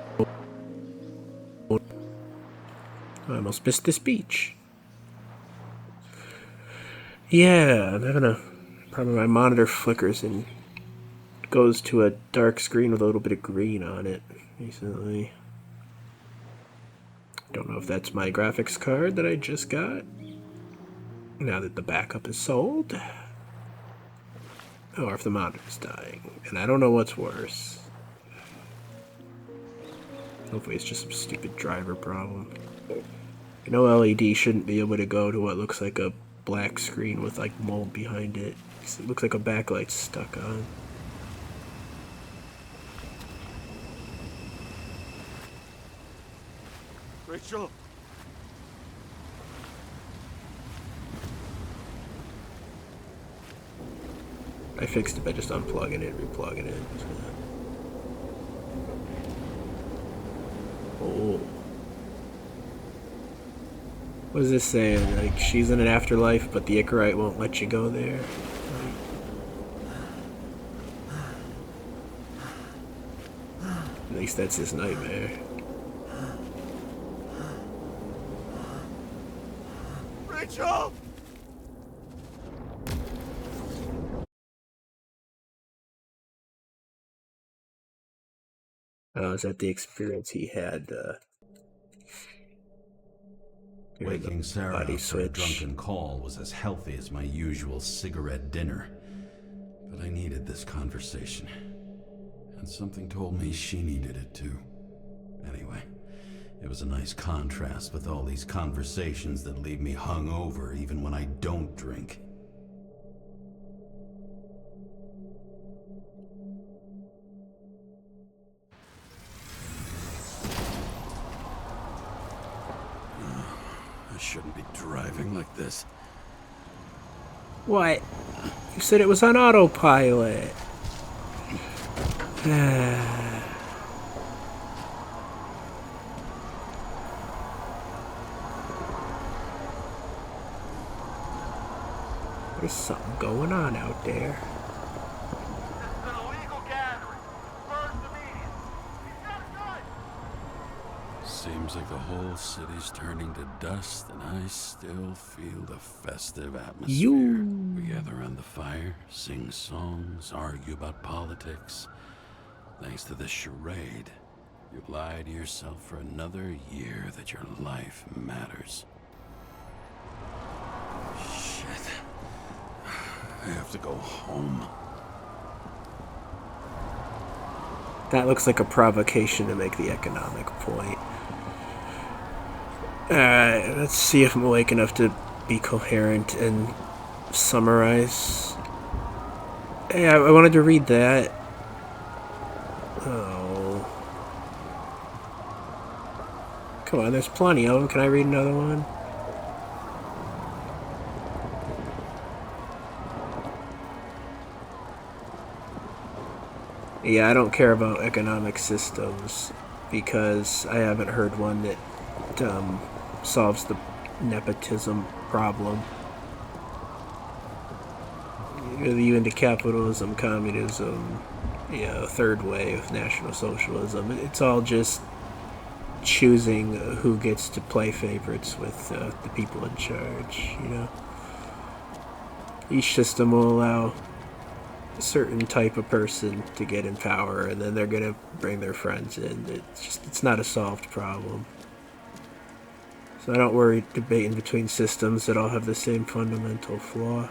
I almost missed the speech. Yeah, I'm having a problem. My monitor flickers and goes to a dark screen with a little bit of green on it recently. Don't know if that's my graphics card that I just got, now that the backup is sold, or if the monitor's dying. And I don't know what's worse. Hopefully it's just some stupid driver problem. You know, LED shouldn't be able to go to what looks like a black screen with like mold behind it. It looks like a backlight's stuck on. Rachel! I fixed it by just unplugging it, replugging it. Oh. What is this saying? Like, she's in an afterlife, but the Icarite won't let you go there? At least that's his nightmare. Rachel! Oh, is that the experience he had? Waking Sarah body up for a switch. drunken call was as healthy as my usual cigarette dinner. But I needed this conversation. And something told me she needed it too. Anyway, it was a nice contrast with all these conversations that leave me hungover even when I don't drink. I shouldn't be driving like this. What? You said it was on autopilot. There's something going on out there. This is an illegal gathering. First immediate. He's got a gun! Seems like the whole city's turning to dust, and I still feel the festive atmosphere. We gather around the fire, sing songs, argue about politics. Thanks to this charade, you lie to yourself for another year that your life matters. Shit. I have to go home. That looks like a provocation to make the economic point. Alright, let's see if I'm awake enough to be coherent and summarize. Hey, I wanted to read that. Oh. Come on, there's plenty of them. Can I read another one? Yeah, I don't care about economic systems because I haven't heard one that solves the nepotism problem. Are you into capitalism, communism, third wave, National Socialism? It's all just choosing who gets to play favorites with the people in charge, Each system will allow a certain type of person to get in power, and then they're going to bring their friends in. It's not a solved problem. So I don't worry debating between systems that all have the same fundamental flaw.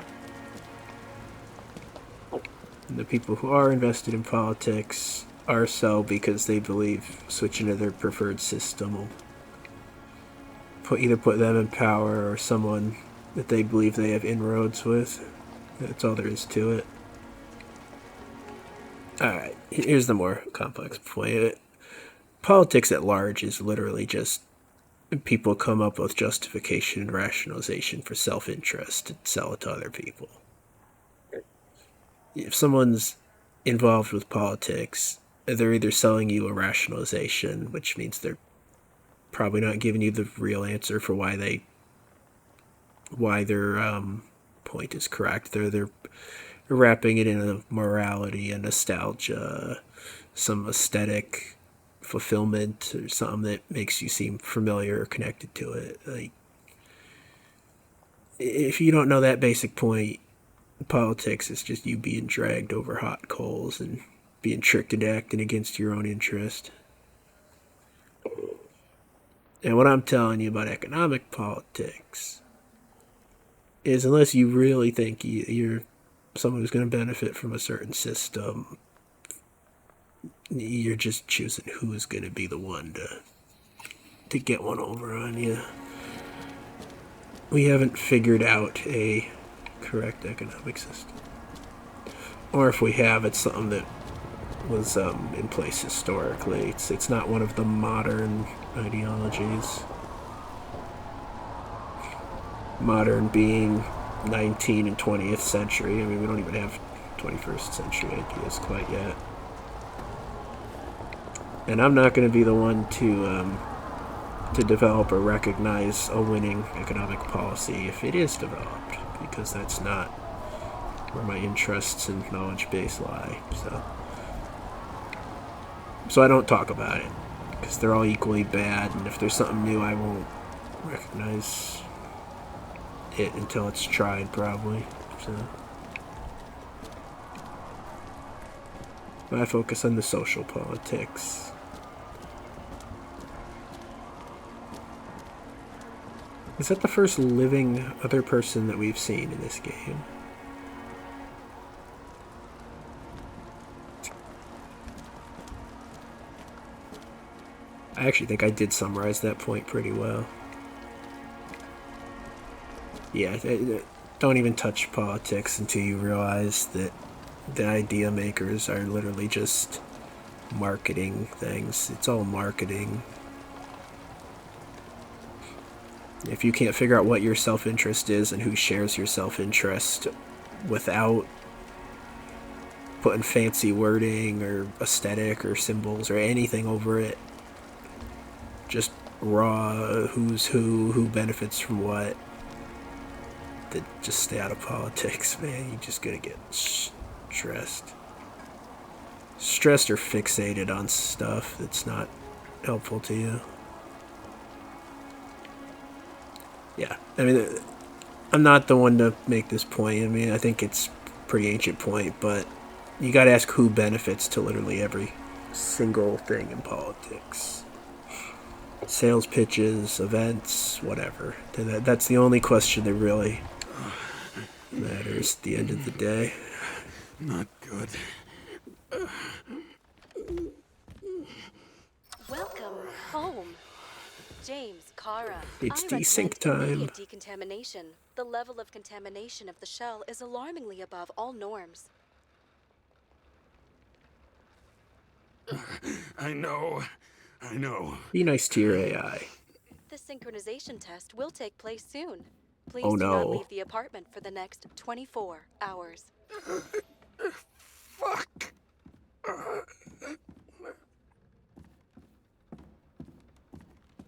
And the people who are invested in politics are so because they believe switching to their preferred system will either put them in power or someone that they believe they have inroads with. That's all there is to it. Alright, here's the more complex point. Politics at large is literally just people come up with justification and rationalization for self-interest to sell it to other people. If someone's involved with politics, they're either selling you a rationalization, which means they're probably not giving you the real answer for why their point is correct. They're wrapping it in a morality and nostalgia, some aesthetic fulfillment, or something that makes you seem familiar or connected to it. Like, if you don't know that basic point, politics is just you being dragged over hot coals and being tricked into acting against your own interest. And what I'm telling you about economic politics is, unless you really think you're someone who's going to benefit from a certain system, you're just choosing who's going to be the one to get one over on you. We haven't figured out a correct economic system. Or if we have, it's something that was in place historically. It's not one of the modern ideologies. Modern being 19th and 20th century. I mean, we don't even have 21st century ideas quite yet. And I'm not going to be the one to develop or recognize a winning economic policy if it is developed, because that's not where my interests and knowledge base lie. So I don't talk about it, because they're all equally bad, and if there's something new, I won't recognize it until it's tried, probably. So I focus on the social politics. Is that the first living other person that we've seen in this game? I actually think I did summarize that point pretty well. Yeah, don't even touch politics until you realize that the idea makers are literally just marketing things. It's all marketing. If you can't figure out what your self-interest is and who shares your self-interest without putting fancy wording or aesthetic or symbols or anything over it, just raw who's who benefits from what, then just stay out of politics, man. You're just gonna get stressed or fixated on stuff that's not helpful to you. Yeah, I mean, I'm not the one to make this point. I mean, I think it's a pretty ancient point, but you gotta ask who benefits to literally every single thing in politics. Sales pitches, events, whatever. That's the only question that really matters at the end of the day. Not good. Welcome home. James, Kara. It's I desync recommend time. immediate decontamination. The level of contamination of the shell is alarmingly above all norms. I know. Be nice to your AI. The synchronization test will take place soon. Please Oh do not no. leave the apartment for the next 24 hours. Fuck.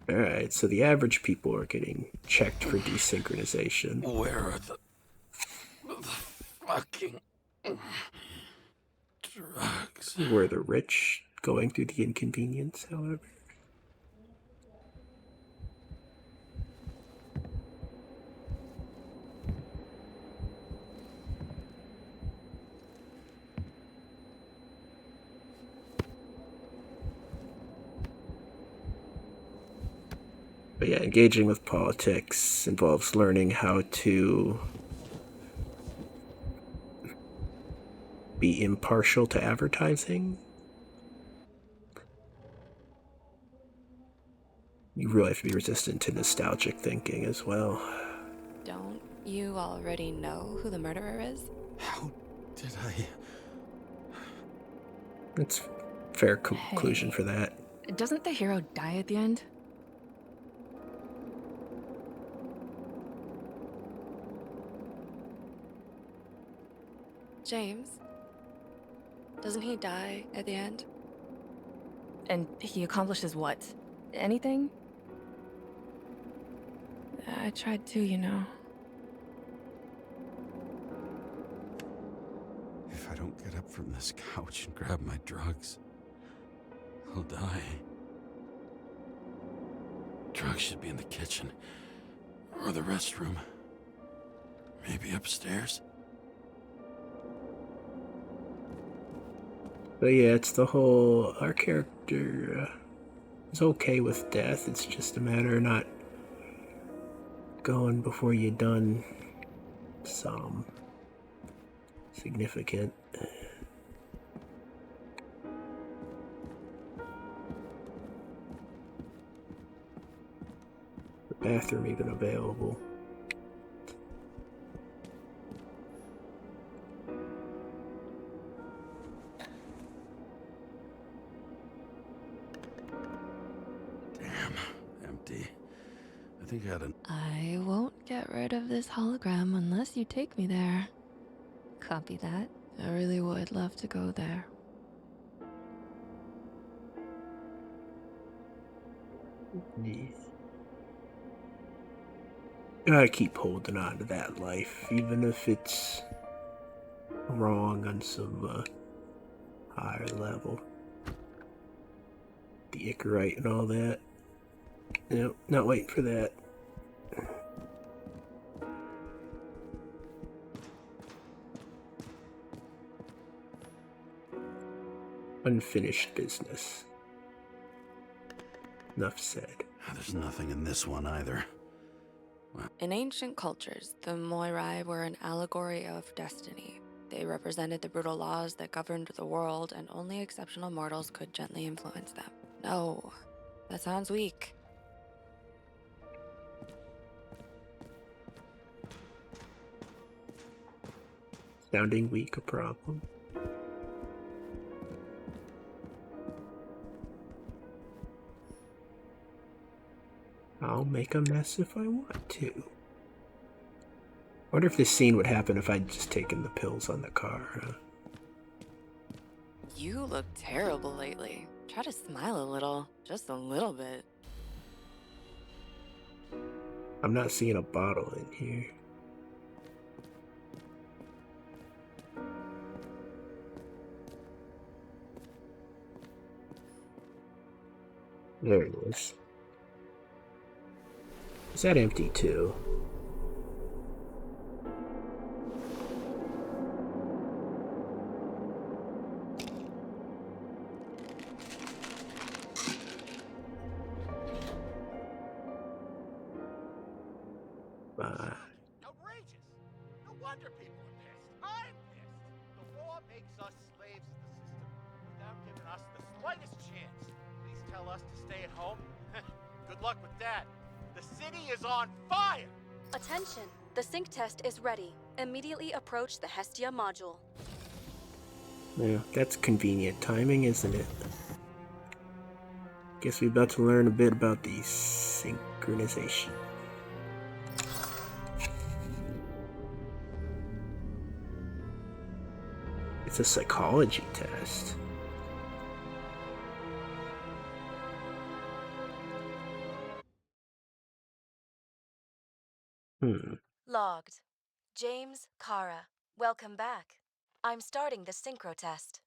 Alright, so the average people are getting checked for desynchronization. Where are the fucking drugs? Where the rich going through the inconvenience, however. But yeah, engaging with politics involves learning how to be impartial to advertising. You really have to be resistant to nostalgic thinking as well. Don't you already know who the murderer is? How did I... That's a fair conclusion for that. Doesn't the hero die at the end? James? Doesn't he die at the end? And he accomplishes what? Anything? I tried to, you know. If I don't get up from this couch and grab my drugs, I'll die. Drugs should be in the kitchen. Or the restroom. Maybe upstairs. But yeah, it's the whole, our character is okay with death. It's just a matter of not going before you done some significant. The bathroom even available. Empty. I think I had an... I won't get rid of this hologram unless you take me there. Copy that, I really would love to go there. Gotta keep holding on to that life, even if it's wrong on some higher level. The Icarite and all that. Nope, not waiting for that. Unfinished business. Enough said. There's nothing in this one either. In ancient cultures, the Moirai were an allegory of destiny. They represented the brutal laws that governed the world, and only exceptional mortals could gently influence them. No, that sounds weak. Sounding weak a problem? I'll make a mess if I want to. Wonder if this scene would happen if I'd just taken the pills on the car, huh? You look terrible lately. Try to smile a little. Just a little bit. I'm not seeing a bottle in here. There it is. Is that empty too? Outrageous! No wonder people are pissed. I'm pissed. The war makes us slaves of the system without giving us the slightest chance. Please tell us to stay at home. Good luck with that. The city is on fire! Attention! The sync test is ready. Immediately approach the Hestia module. Yeah, that's convenient timing, isn't it? Guess we're about to learn a bit about the synchronization. It's a psychology test. Logged. James, Kara, welcome back. I'm starting the synchro test.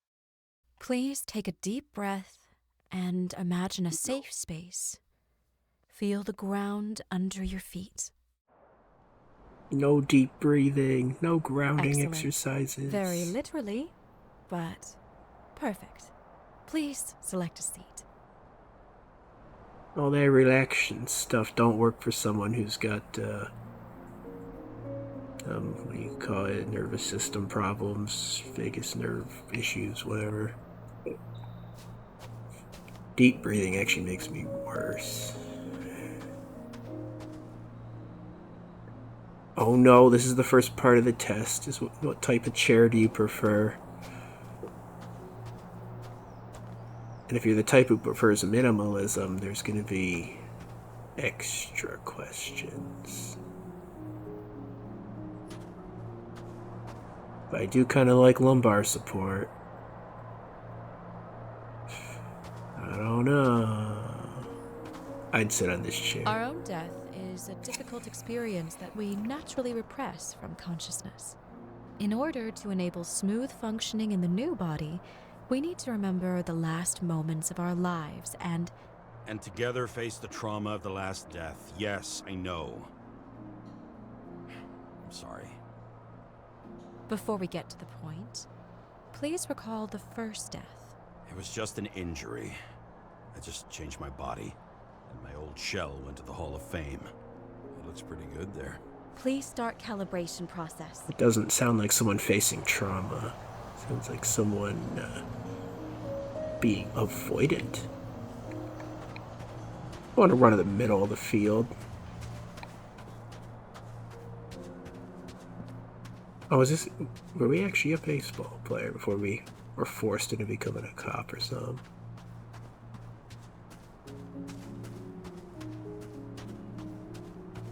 Please take a deep breath and imagine a safe space. Feel the ground under your feet. No deep breathing, no grounding Excellent. exercises. Very literally, but perfect. Please select a seat. All that relaxation stuff don't work for someone who's got, what do you call it, nervous system problems, vagus nerve issues, whatever. Deep breathing actually makes me worse. Oh no, this is the first part of the test. Is what type of chair do you prefer? And if you're the type who prefers minimalism, there's going to be extra questions. But I do kind of like lumbar support. I don't know. I'd sit on this chair. Our own death is a difficult experience that we naturally repress from consciousness. In order to enable smooth functioning in the new body, we need to remember the last moments of our lives and together face the trauma of the last death. Yes, I know. I'm sorry. before we get to the point, please recall the first death. It was just an injury. I just changed my body, and my old shell went to the Hall of Fame. It looks pretty good there. Please start calibration process. It doesn't sound like someone facing trauma. It sounds like someone being avoidant. I want to run in the middle of the field. Oh, were we actually a baseball player before we were forced into becoming a cop or something?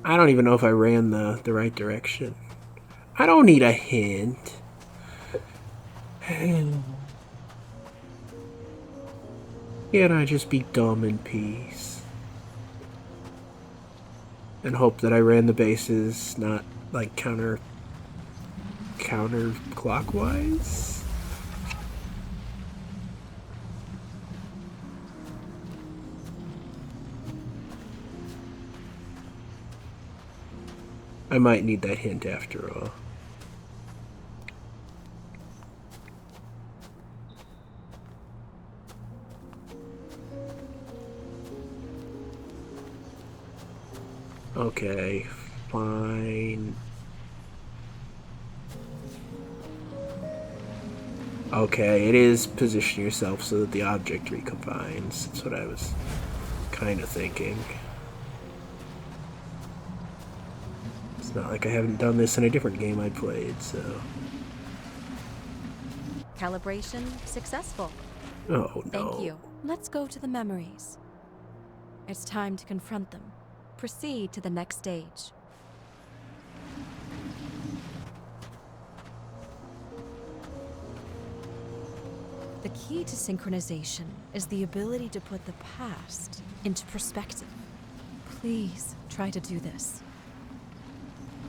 I don't even know if I ran the right direction. I don't need a hint. Can't I just be dumb in peace? And hope that I ran the bases not like counterclockwise? I might need that hint after all. Okay, fine. Okay, it is position yourself so that the object recombines. That's what I was kind of thinking. It's not like I haven't done this in a different game I played, so... Calibration successful. Oh, no. Thank you. Let's go to the memories. It's time to confront them. Proceed to the next stage. The key to synchronization is the ability to put the past into perspective. Please try to do this.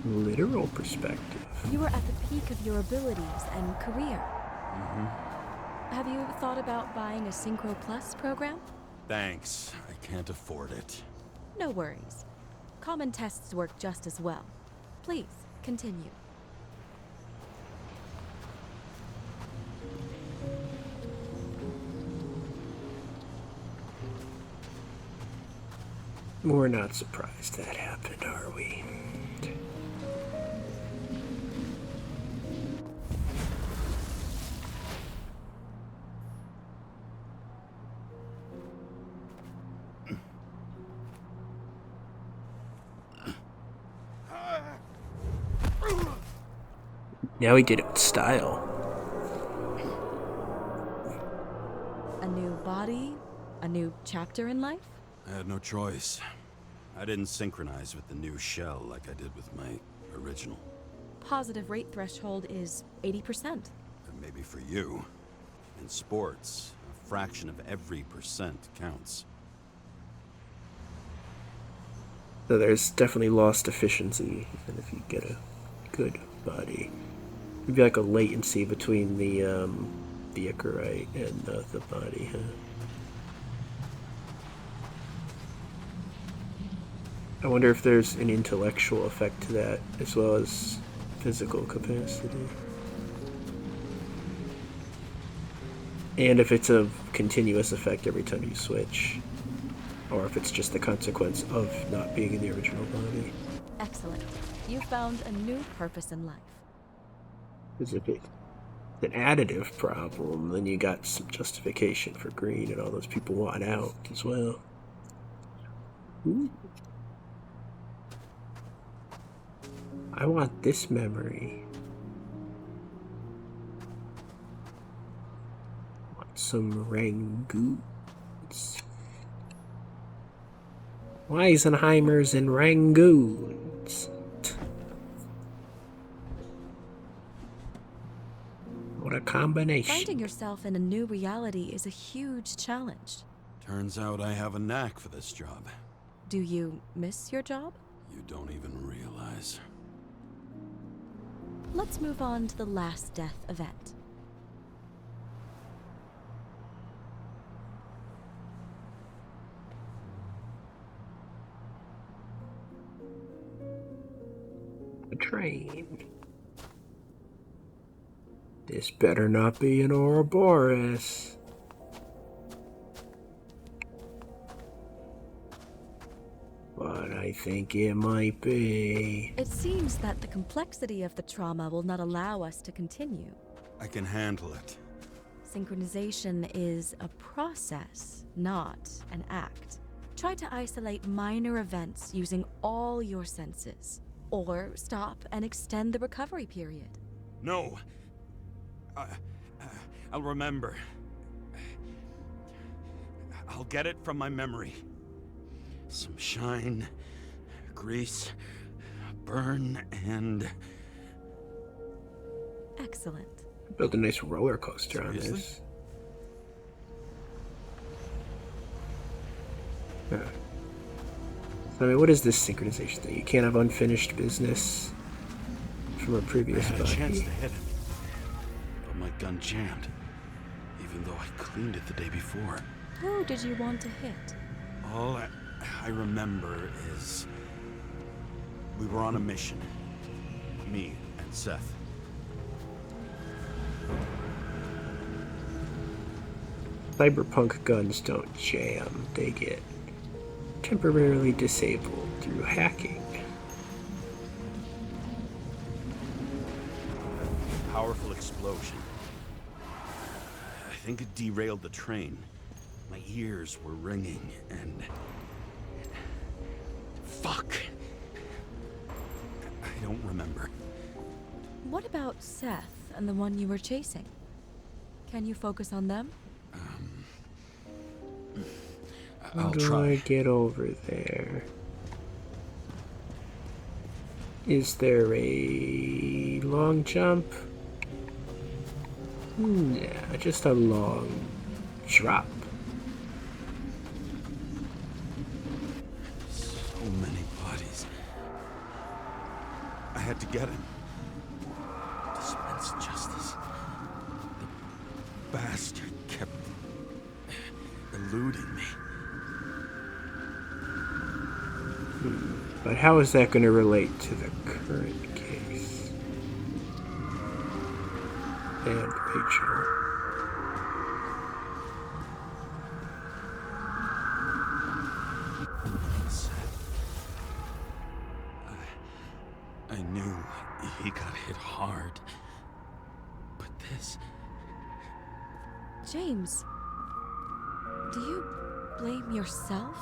Literal perspective. You are at the peak of your abilities and career. Have you thought about buying a Synchro Plus program? Thanks. I can't afford it. No worries. Common tests work just as well. Please, continue. We're not surprised that happened, are we? Now he did it with style. A new body? A new chapter in life? I had no choice. I didn't synchronize with the new shell like I did with my original. Positive rate threshold is 80%. And maybe for you. In sports, a fraction of every percent counts. So there's definitely lost efficiency even if you get a good body. Maybe like a latency between the Icarite and the body, huh? I wonder if there's an intellectual effect to that as well as physical capacity. And if it's a continuous effect every time you switch. Or if it's just the consequence of not being in the original body. Excellent. You found a new purpose in life. Because if it's an additive problem, then you got some justification for green and all those people want out as well. Ooh. I want this memory. I want some Rangoons. Weisenheimers and Rangoons. What a combination. Finding yourself in a new reality is a huge challenge. Turns out I have a knack for this job. Do you miss your job? You don't even realize. Let's move on to the last death event. A train. This better not be an Ouroboros. But I think it might be. It seems that the complexity of the trauma will not allow us to continue. I can handle it. Synchronization is a process, not an act. Try to isolate minor events using all your senses. Or stop and extend the recovery period. No. I'll remember. I'll get it from my memory. Some shine, grease, burn, and... Excellent. Built a nice roller coaster on Seriously? this. Huh. So, I mean, what is this synchronization thing? You can't have unfinished business from a I previous had a chance body. to hit him, but my gun jammed, even though I cleaned it the day before. Who did you want to hit? All I remember is we were on a mission. Me and Seth. Cyberpunk guns don't jam, they get temporarily disabled through hacking. Powerful explosion. I think it derailed the train. My ears were ringing and... Fuck! I don't remember. What about Seth and the one you were chasing? Can you focus on them? How I'll do try. I get over there? Is there a long jump? Yeah, just a long drop. So many bodies. I had to get him. Dispense justice. The bastard kept eluding me. But how is that going to relate to the current case? And Rachel. I knew he got hit hard. But this... James, do you blame yourself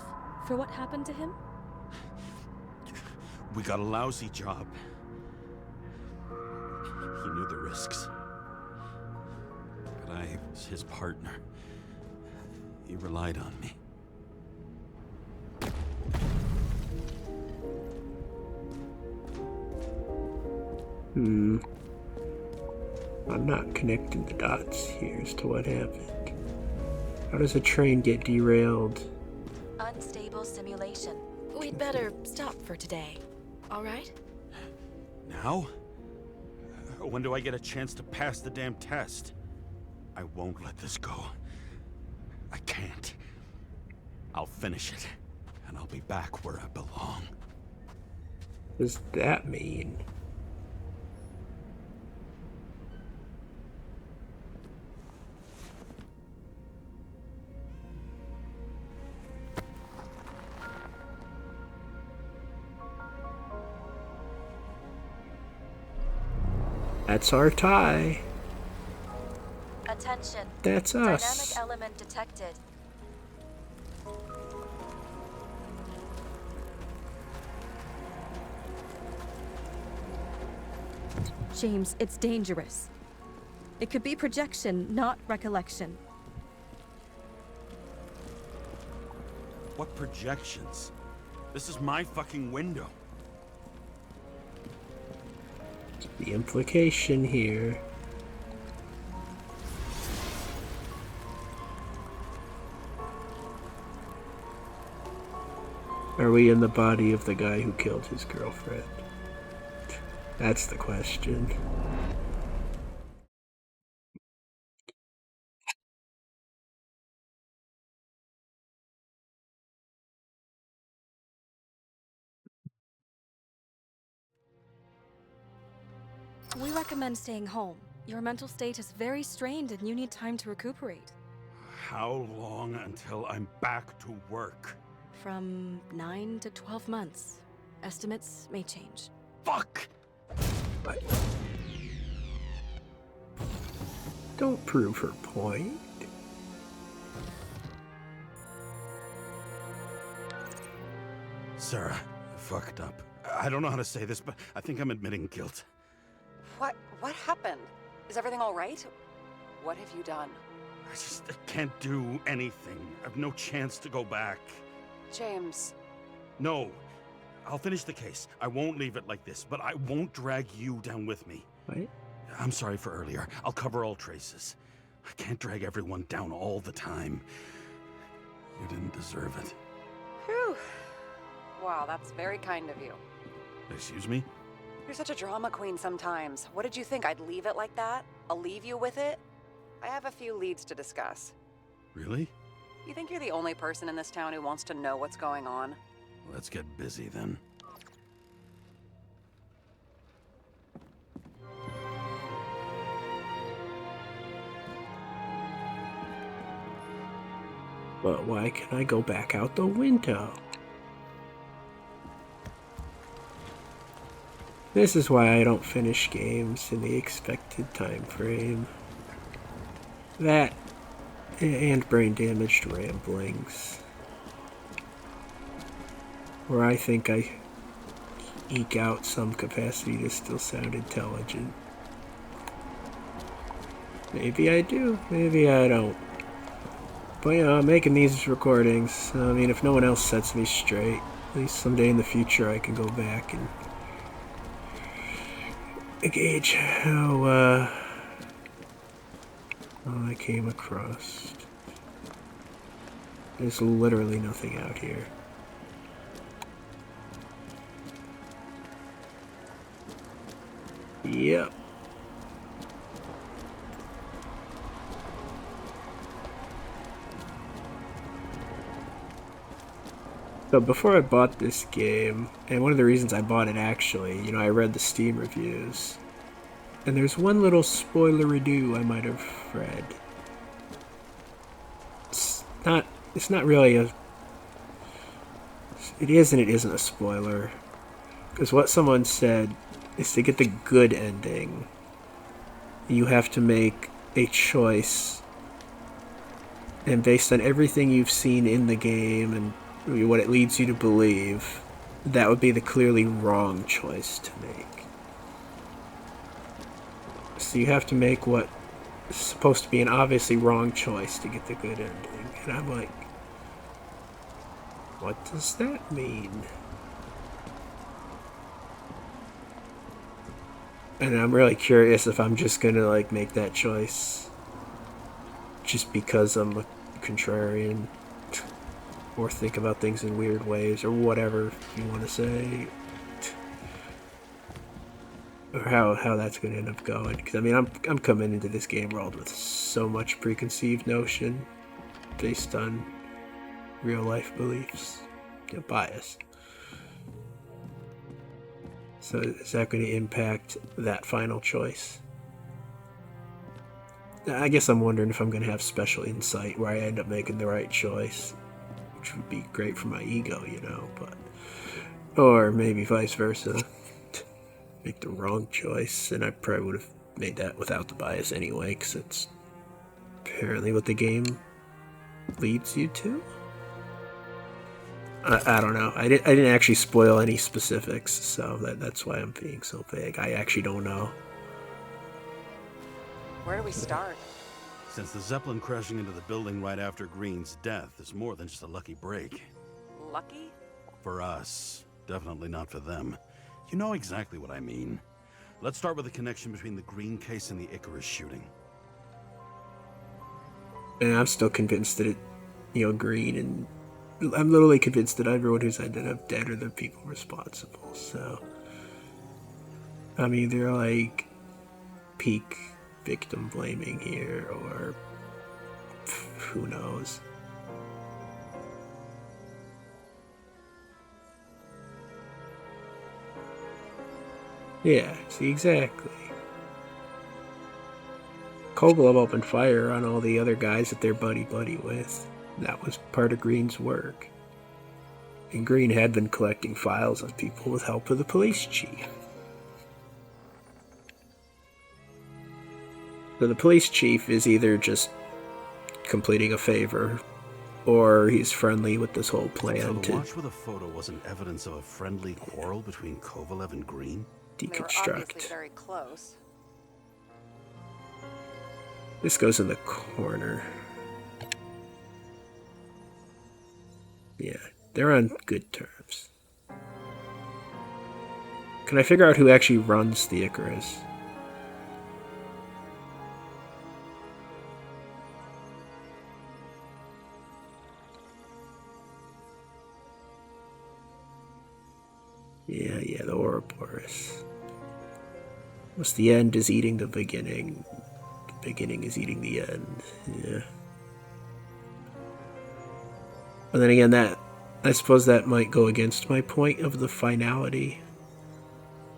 for what happened to him? We got a lousy job. He knew the risks. But I was his partner. He relied on me. I'm not connecting the dots here as to what happened. How does a train get derailed? Unstable simulation. We'd better stop for today. All right? Now? When do I get a chance to pass the damn test? I won't let this go. I can't. I'll finish it, and I'll be back where I belong. What does that mean? That's our tie. Attention. That's Dynamic us. element detected. James, it's dangerous. It could be projection, not recollection. What projections? This is my fucking window. The implication here. Are we in the body of the guy who killed his girlfriend? That's the question. We recommend staying home. Your mental state is very strained and you need time to recuperate. How long until I'm back to work? From 9 to 12 months. Estimates may change. Fuck! What? Don't prove her point. Sarah, I fucked up. I don't know how to say this, but I think I'm admitting guilt. What happened? Is everything all right? What have you done? I can't do anything. I have no chance to go back. James. No. I'll finish the case. I won't leave it like this, but I won't drag you down with me. What? I'm sorry for earlier. I'll cover all traces. I can't drag everyone down all the time. You didn't deserve it. Whew. Wow, that's very kind of you. Excuse me? You're such a drama queen sometimes. What did you think, I'd leave it like that? I'll leave you with it? I have a few leads to discuss. Really? You think you're the only person in this town who wants to know what's going on? Let's get busy then. But why can I go back out the window? This is why I don't finish games in the expected time frame. That and brain-damaged ramblings, where I think I eke out some capacity to still sound intelligent. Maybe I do, maybe I don't. But yeah, I'm making these recordings. I mean, if no one else sets me straight, at least someday in the future I can go back and gauge how I came across. There's literally nothing out here. Yep. So before I bought this game, and one of the reasons I bought it actually, I read the Steam reviews. And there's one little spoiler-a-doo I might have read. It's not really a... It is and it isn't a spoiler. Because what someone said is to get the good ending, you have to make a choice. And based on everything you've seen in the game and what it leads you to believe, that would be the clearly wrong choice to make. So you have to make what is supposed to be an obviously wrong choice to get the good ending. And I'm like, what does that mean? And I'm really curious if I'm just gonna make that choice just because I'm a contrarian, or think about things in weird ways, or whatever you want to say, or how that's going to end up going. Because I mean, I'm coming into this game world with so much preconceived notion based on real life beliefs, bias. So is that going to impact that final choice? I guess I'm wondering if I'm going to have special insight where I end up making the right choice, which would be great for my ego, but... Or maybe vice versa. Make the wrong choice, and I probably would have made that without the bias anyway, because it's apparently what the game leads you to? I don't know. I didn't actually spoil any specifics, so that's why I'm being so vague. I actually don't know. Where do we start? Since the Zeppelin crashing into the building right after Green's death is more than just a lucky break. Lucky? For us. Definitely not for them. You know exactly what I mean. Let's start with the connection between the Green case and the Icarus shooting. And I'm still convinced that Green, and I'm literally convinced that everyone who's ended up dead are the people responsible, so... I'm either, peak victim blaming here, or... who knows. Yeah, see, exactly. Kovalev opened fire on all the other guys that they're buddy-buddy with. That was part of Green's work. And Green had been collecting files on people with help of the police chief. So the police chief is either just completing a favor, or he's friendly with this whole plan so the to watch with a photo wasn't evidence of a friendly quarrel between Kovalev and Green? They were obviously very close. This goes in the corner. Yeah, they're on good terms. Can I figure out who actually runs the Icarus? Yeah, the Ouroboros. What's the end is eating the beginning. The beginning is eating the end. Yeah. But then again, I suppose that might go against my point of the finality.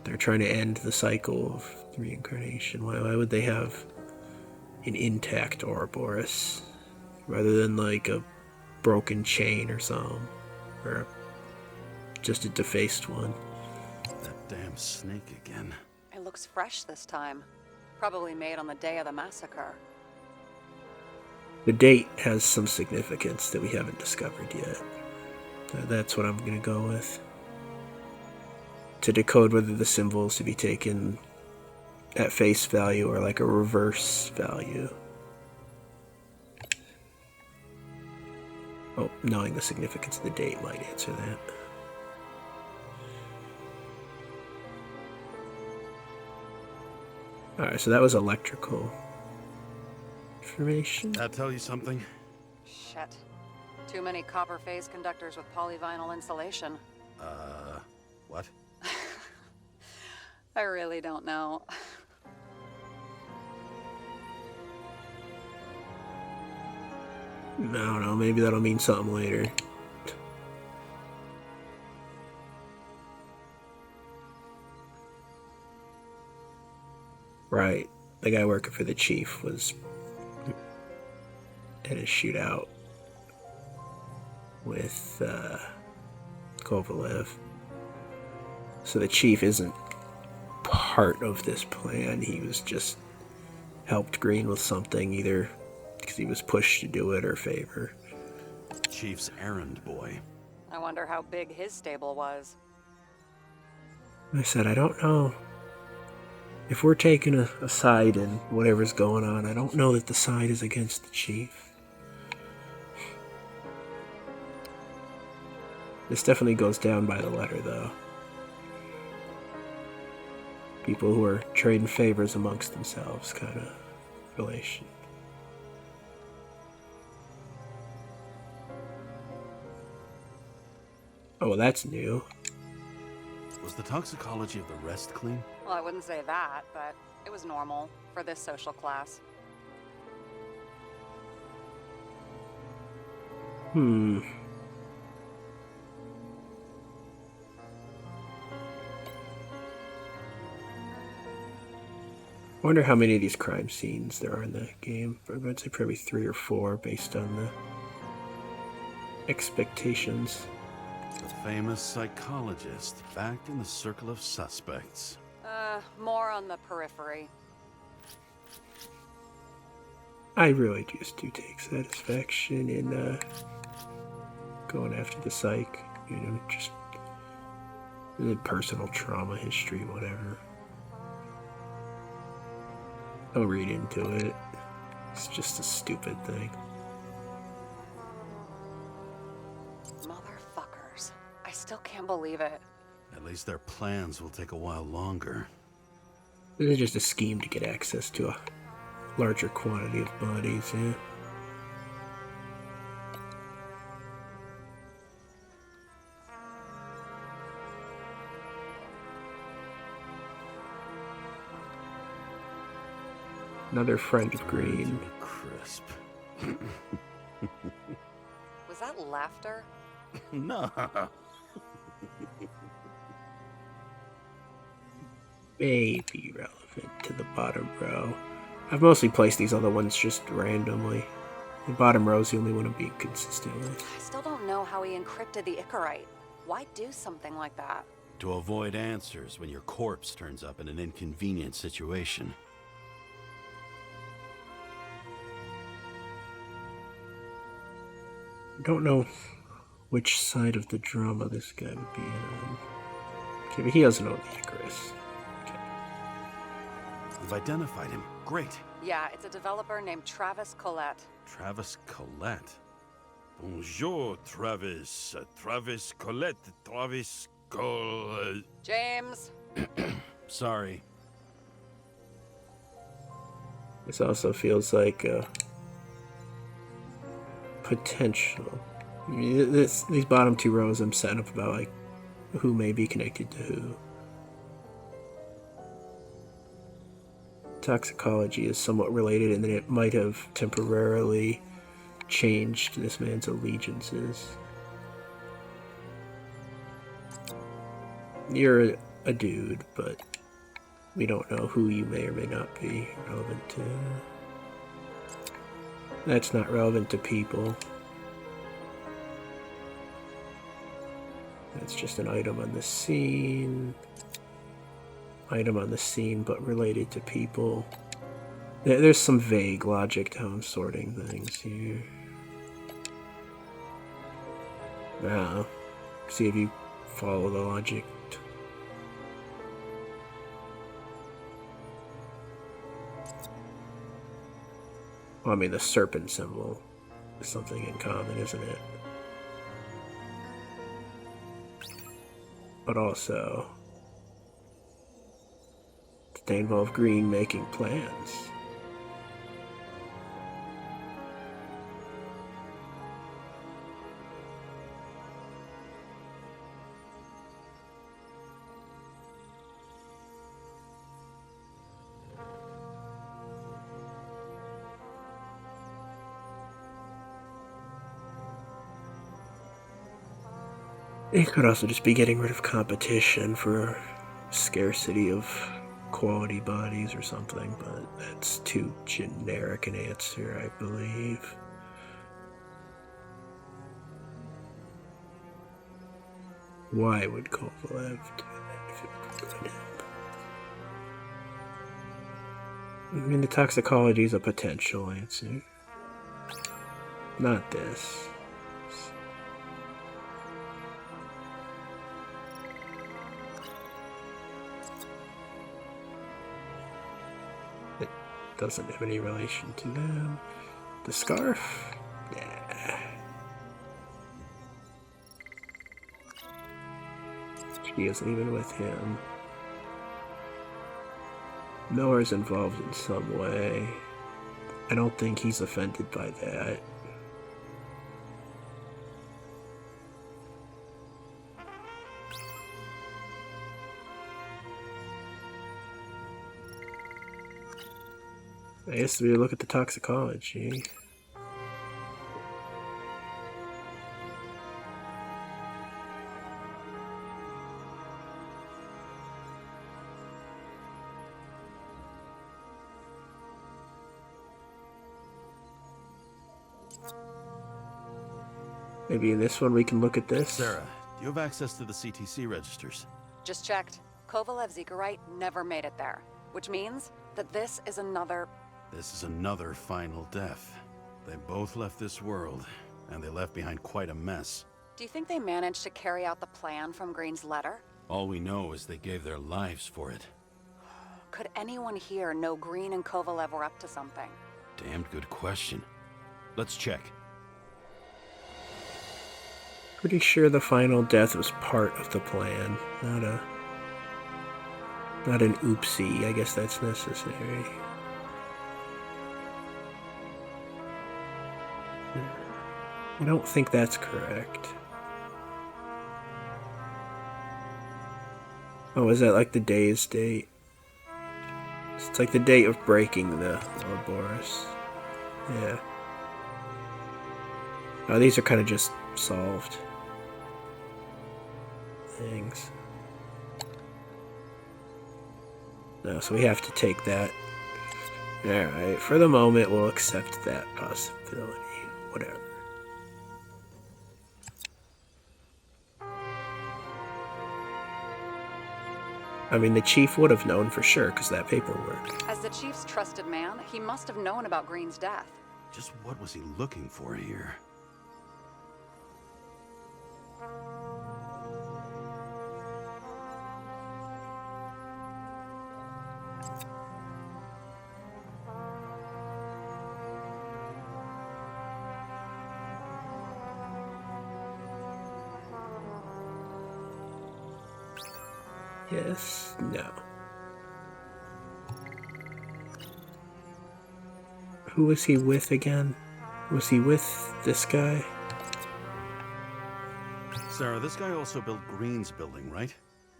They're trying to end the cycle of reincarnation. Why would they have an intact Ouroboros rather than like a broken chain or something? Or just a defaced one? That damn snake again. It looks fresh this time. Probably made on the day of the massacre. The date has some significance that we haven't discovered yet. That's what I'm going to go with. To decode whether the symbol is to be taken at face value or like a reverse value. Oh, knowing the significance of the date might answer that. Alright, so that was electrical information. That tell you something? Shit. Too many copper phase conductors with polyvinyl insulation. What? I really don't know. I don't know, maybe that'll mean something later. Right. The guy working for the chief was at a shootout with Kovalev. So the chief isn't part of this plan. He was just helped Green with something, either because he was pushed to do it or favor. Chief's errand boy. I wonder how big his stable was. I said, I don't know. If we're taking a side in whatever's going on, I don't know that the side is against the chief. This definitely goes down by the letter, though. People who are trading favors amongst themselves, kind of relation. Oh, well, that's new. Was the toxicology of the rest clean? Well, I wouldn't say that, but it was normal for this social class. I wonder how many of these crime scenes there are in the game. I'd say probably 3 or 4 based on the expectations. The famous psychologist back in the circle of suspects. More on the periphery. I really just do take satisfaction in going after the psych. You know, just the personal trauma history, whatever. I'll read into it. It's just a stupid thing. Motherfuckers. I still can't believe it. At least their plans will take a while longer. This is just a scheme to get access to a larger quantity of bodies, yeah. Another friend of Green. Crisp. Was that laughter? No. Maybe relevant to the bottom row. I've mostly placed these other ones just randomly. The bottom row is the only one I'm being consistent with. I still don't know how he encrypted the Icarite. Why do something like that? To avoid answers when your corpse turns up in an inconvenient situation. I don't know which side of the drama this guy would be on. Okay, but he doesn't own the Icarus. Okay. You've identified him. Great. Yeah, it's a developer named Travis Collette. Travis Collette. Bonjour, Travis. Travis Collette. Travis Collette. James! Sorry. This also feels like potential. I mean, these bottom 2 rows I'm setting up about like who may be connected to who. Toxicology is somewhat related in that it might have temporarily changed this man's allegiances. You're a dude, but we don't know who you may or may not be relevant to. That's not relevant to people. That's just an item on the scene. Item on the scene, but related to people. There's some vague logic to how I'm sorting things here. Now, see if you follow the logic. Well, I mean, the serpent symbol is something in common, isn't it? But also, they involve Green making plans. It could also just be getting rid of competition for scarcity of quality bodies or something, but that's too generic an answer, I believe. Why would Kovalev do that if it would ruin him? I mean, the toxicology is a potential answer. Not this. It doesn't have any relation to them. The scarf? Yeah. She isn't even with him. Miller's involved in some way. I don't think he's offended by that. I guess we look at the toxicology. Maybe in this one we can look at this. Sarah, do you have access to the CTC registers? Just checked. Kovalev's Zekarite never made it there, which means that this is another... This is another final death. They both left this world, and they left behind quite a mess. Do you think they managed to carry out the plan from Green's letter? All we know is they gave their lives for it. Could anyone here know Green and Kovalev were up to something? Damned good question. Let's check. Pretty sure the final death was part of the plan, not an oopsie. I guess that's necessary. I don't think that's correct. Oh, is that like the day's date? It's like the date of breaking the Ouroboros. Yeah. Oh, these are kind of just solved things. No, so we have to take that. Alright, for the moment we'll accept that possibility. Whatever. I mean, the chief would have known for sure, because that paperwork. As the chief's trusted man, he must have known about Green's death. Just what was he looking for here? Yes, no. Who was he with again? Was he with this guy? Sarah, this guy also built Green's building, right?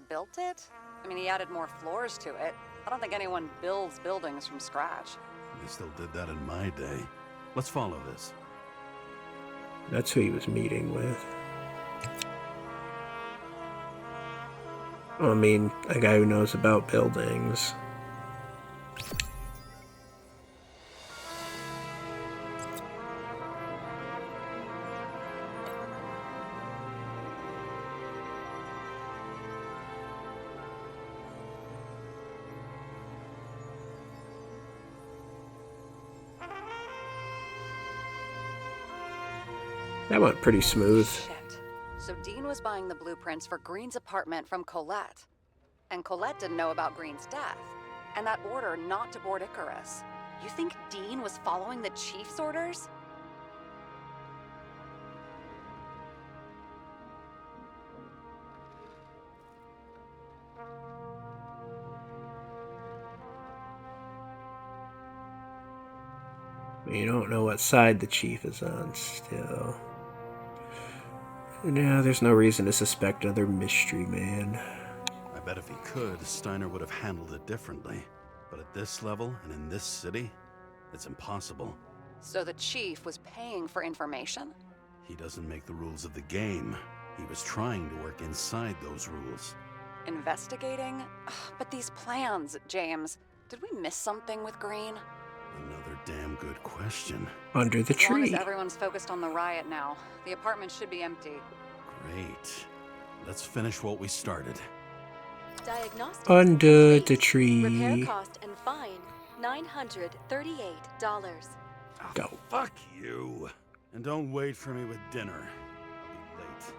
Built it? I mean, he added more floors to it. I don't think anyone builds buildings from scratch. They still did that in my day. Let's follow this. That's who he was meeting with. I mean, a guy who knows about buildings. That went pretty smooth. Shit. So Dean was buying the blueprints for Green's apartment from Colette. And Colette didn't know about Green's death. And that order not to board Icarus. You think Dean was following the chief's orders? You don't know what side the chief is on still. No, there's no reason to suspect another mystery man. I bet if he could, Steiner would have handled it differently. But at this level and in this city, it's impossible. So the chief was paying for information? He doesn't make the rules of the game. He was trying to work inside those rules. Investigating? Ugh, but these plans, James. Did we miss something with Green? Another damn good question. Under the As long as tree. everyone's focused on the riot now, the apartment should be empty. Great. Let's finish what we started. Diagnostics Under complete. the tree. Repair cost and fine $938. Oh, Go. fuck you. And don't wait for me with dinner. I'll be late.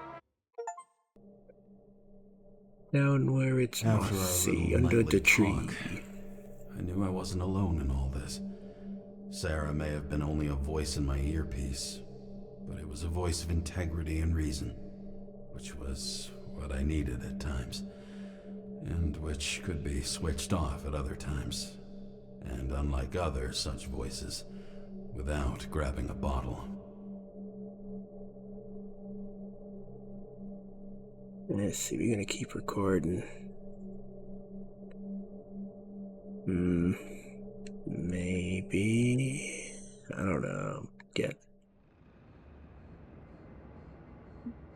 Down where it's After our mossy, little under the nightly tree. talk, I knew I wasn't alone in all this. Sarah may have been only a voice in my earpiece, but it was a voice of integrity and reason, which was what I needed at times, and which could be switched off at other times, and unlike other such voices, without grabbing a bottle. Let's see, we're gonna keep recording. Maybe. I don't know.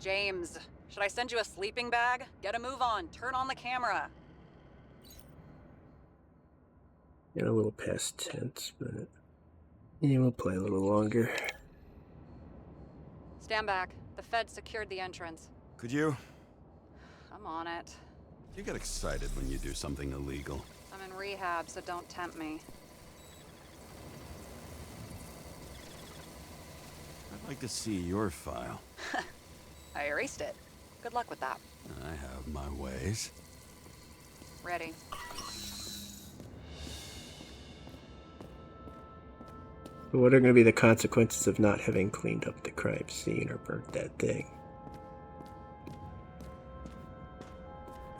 James, should I send you a sleeping bag? Get a move on. Turn on the camera. Get a little past tense, but yeah, we'll play a little longer. Stand back. The Fed secured the entrance. Could you? I'm on it. You get excited when you do something illegal. I'm in rehab, so don't tempt me. I'd like to see your file. I erased it. Good luck with that. I have my ways. Ready. What are going to be the consequences of not having cleaned up the crime scene or burnt that thing?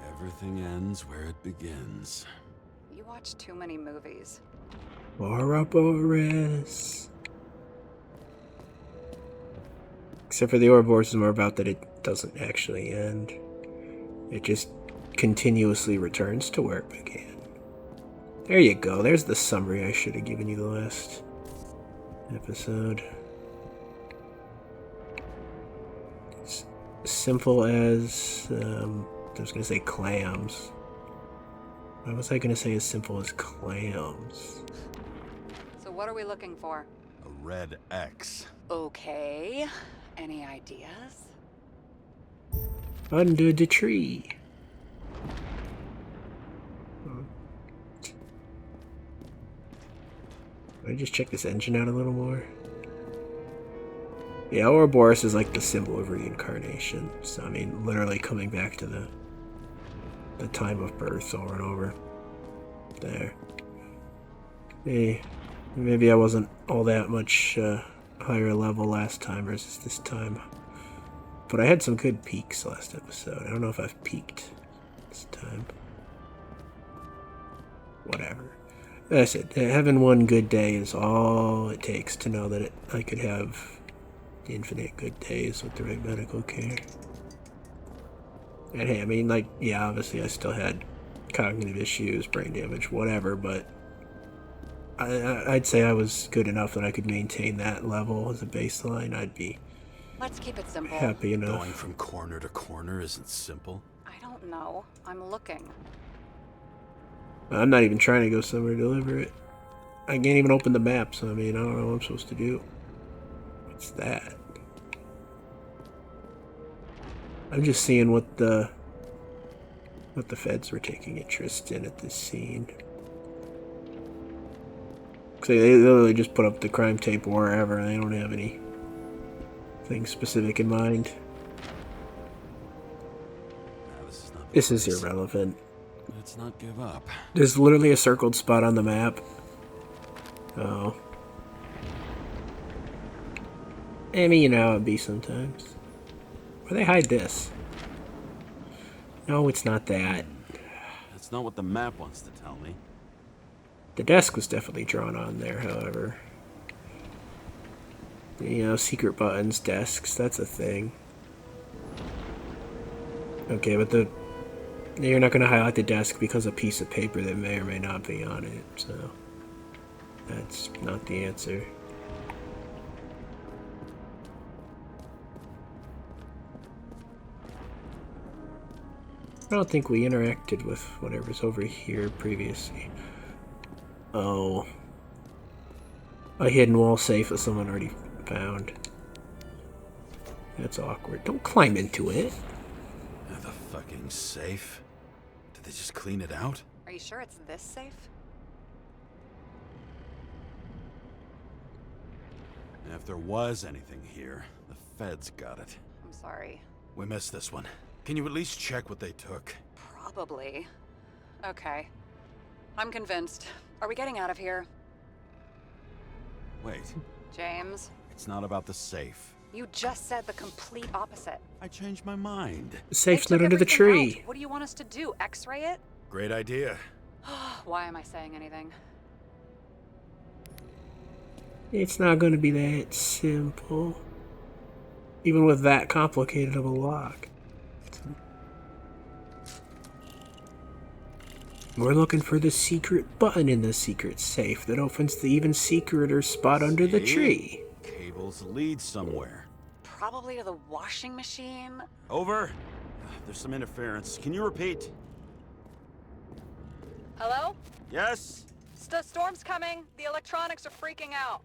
Everything ends where it begins. You watch too many movies. Ouroboros. Except for the Ouroboros is more about that it doesn't actually end. It just continuously returns to where it began. There you go. There's the summary I should have given you the last episode. It's simple as, I was going to say clams. Why was I going to say as simple as clams? So what are we looking for? A red X. Okay. Any ideas? Under the tree. Let me just check this engine out a little more. Yeah, Ouroboros is like the symbol of reincarnation. So, I mean, literally coming back to the time of birth over and over. There. Hey, maybe I wasn't all that much higher level last time versus this time. But I had some good peaks last episode. I don't know if I've peaked this time. Whatever. That's it. Having one good day is all it takes to know that I could have infinite good days with the right medical care. And hey, I mean, like, yeah, obviously I still had cognitive issues, brain damage, whatever, but I'd say I was good enough that I could maintain that level as a baseline. I'd be Let's keep it simple. happy enough. Going from corner to corner isn't simple. I don't know. I'm looking. I'm not even trying to go somewhere to deliver it. I can't even open the map, so I mean, I don't know what I'm supposed to do. What's that? I'm just seeing what the feds were taking interest in at this scene. Cause they literally just put up the crime tape wherever. They don't have anything specific in mind. This is irrelevant. Let's not give up. There's literally a circled spot on the map. Oh. I mean, you know how it'd be sometimes. Where they hide this? No, it's not that. That's not what the map wants to tell me. The desk was definitely drawn on there, however. You know, secret buttons, desks, that's a thing. Okay, but you're not going to highlight the desk because a piece of paper that may or may not be on it, so that's not the answer. I don't think we interacted with whatever's over here previously. Oh. A hidden wall safe that someone already found. That's awkward. Don't climb into it. The fucking safe? Did they just clean it out? Are you sure it's this safe? And if there was anything here, the feds got it. I'm sorry. We missed this one. Can you at least check what they took? Probably. Okay. I'm convinced. Are we getting out of here? Wait. James? It's not about the safe. You just said the complete opposite. I changed my mind. The safe's They not took under the everything tree. out. What do you want us to do? X-ray it? Great idea. Why am I saying anything? It's not going to be that simple. Even with that complicated of a lock. We're looking for the secret button in the secret safe that opens the even secreter spot under the tree. Cables lead somewhere. Probably to the washing machine. Over. There's some interference. Can you repeat? Hello? Yes? Storm's coming. The electronics are freaking out.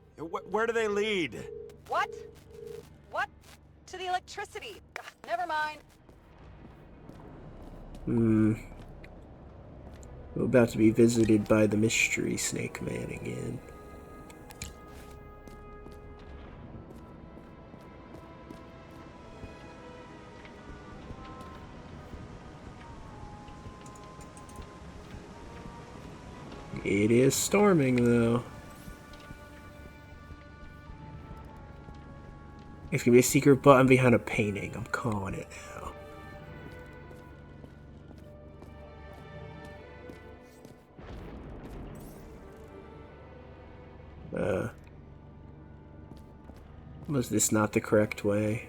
Where do they lead? What? What? To the electricity. Ugh, never mind. We're about to be visited by the mystery snake man again. It is storming, though. It's gonna be a secret button behind a painting. I'm calling it now. Was this not the correct way?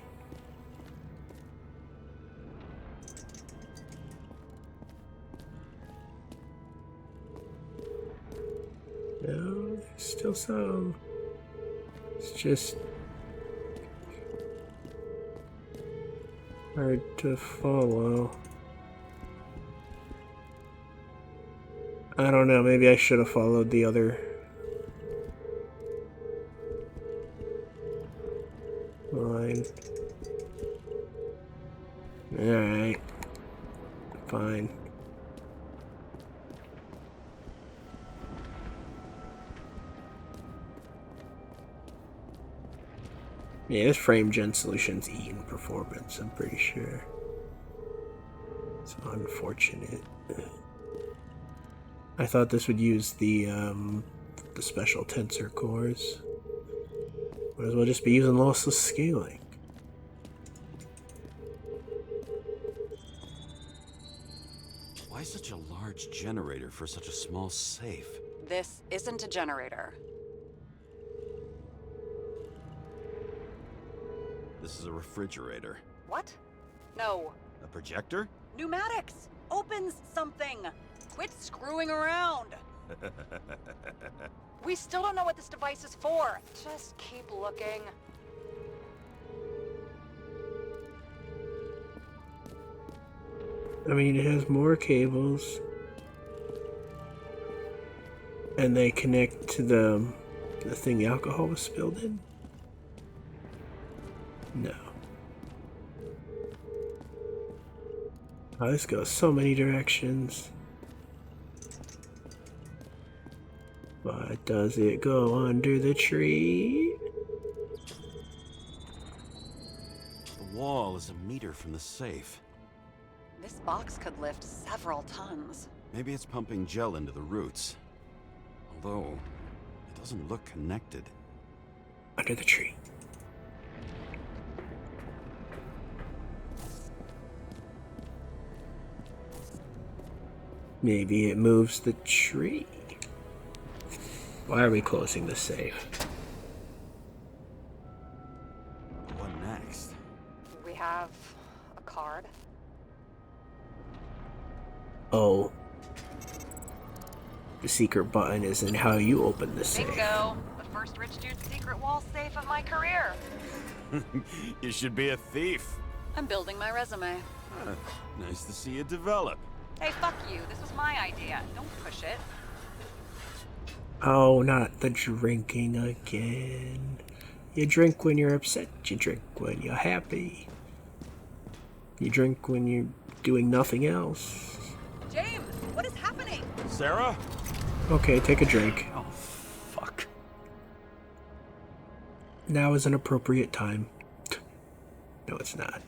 No, there's still some. It's just hard to follow. I don't know, maybe I should have followed the other line. Alright. Fine. Yeah, this frame gen solution's eating performance, I'm pretty sure. It's unfortunate. I thought this would use the special tensor cores. Might as well just be using lossless scaling. Why such a large generator for such a small safe? This isn't a generator. This is a refrigerator. What? No. A projector? Pneumatics! Opens something! Quit screwing around! We still don't know what this device is for. Just keep looking. I mean, it has more cables. And they connect to the thing the alcohol was spilled in? No. Oh, this goes so many directions. But does it go under the tree? The wall is a meter from the safe. This box could lift several tons. Maybe it's pumping gel into the roots. Although, it doesn't look connected. Under the tree. Maybe it moves the tree. Why are we closing the safe? What next? We have a card. Oh. The secret button is in how you open the safe. Bingo! The first rich dude's secret wall safe of my career. You should be a thief. I'm building my resume. Nice to see you develop. Hey, fuck you. This was my idea. Don't push it. Oh, not the drinking again. You drink when you're upset. You drink when you're happy. You drink when you're doing nothing else. James, what is happening? Sarah? Okay, take a drink. Oh, fuck. Now is an appropriate time. No, it's not.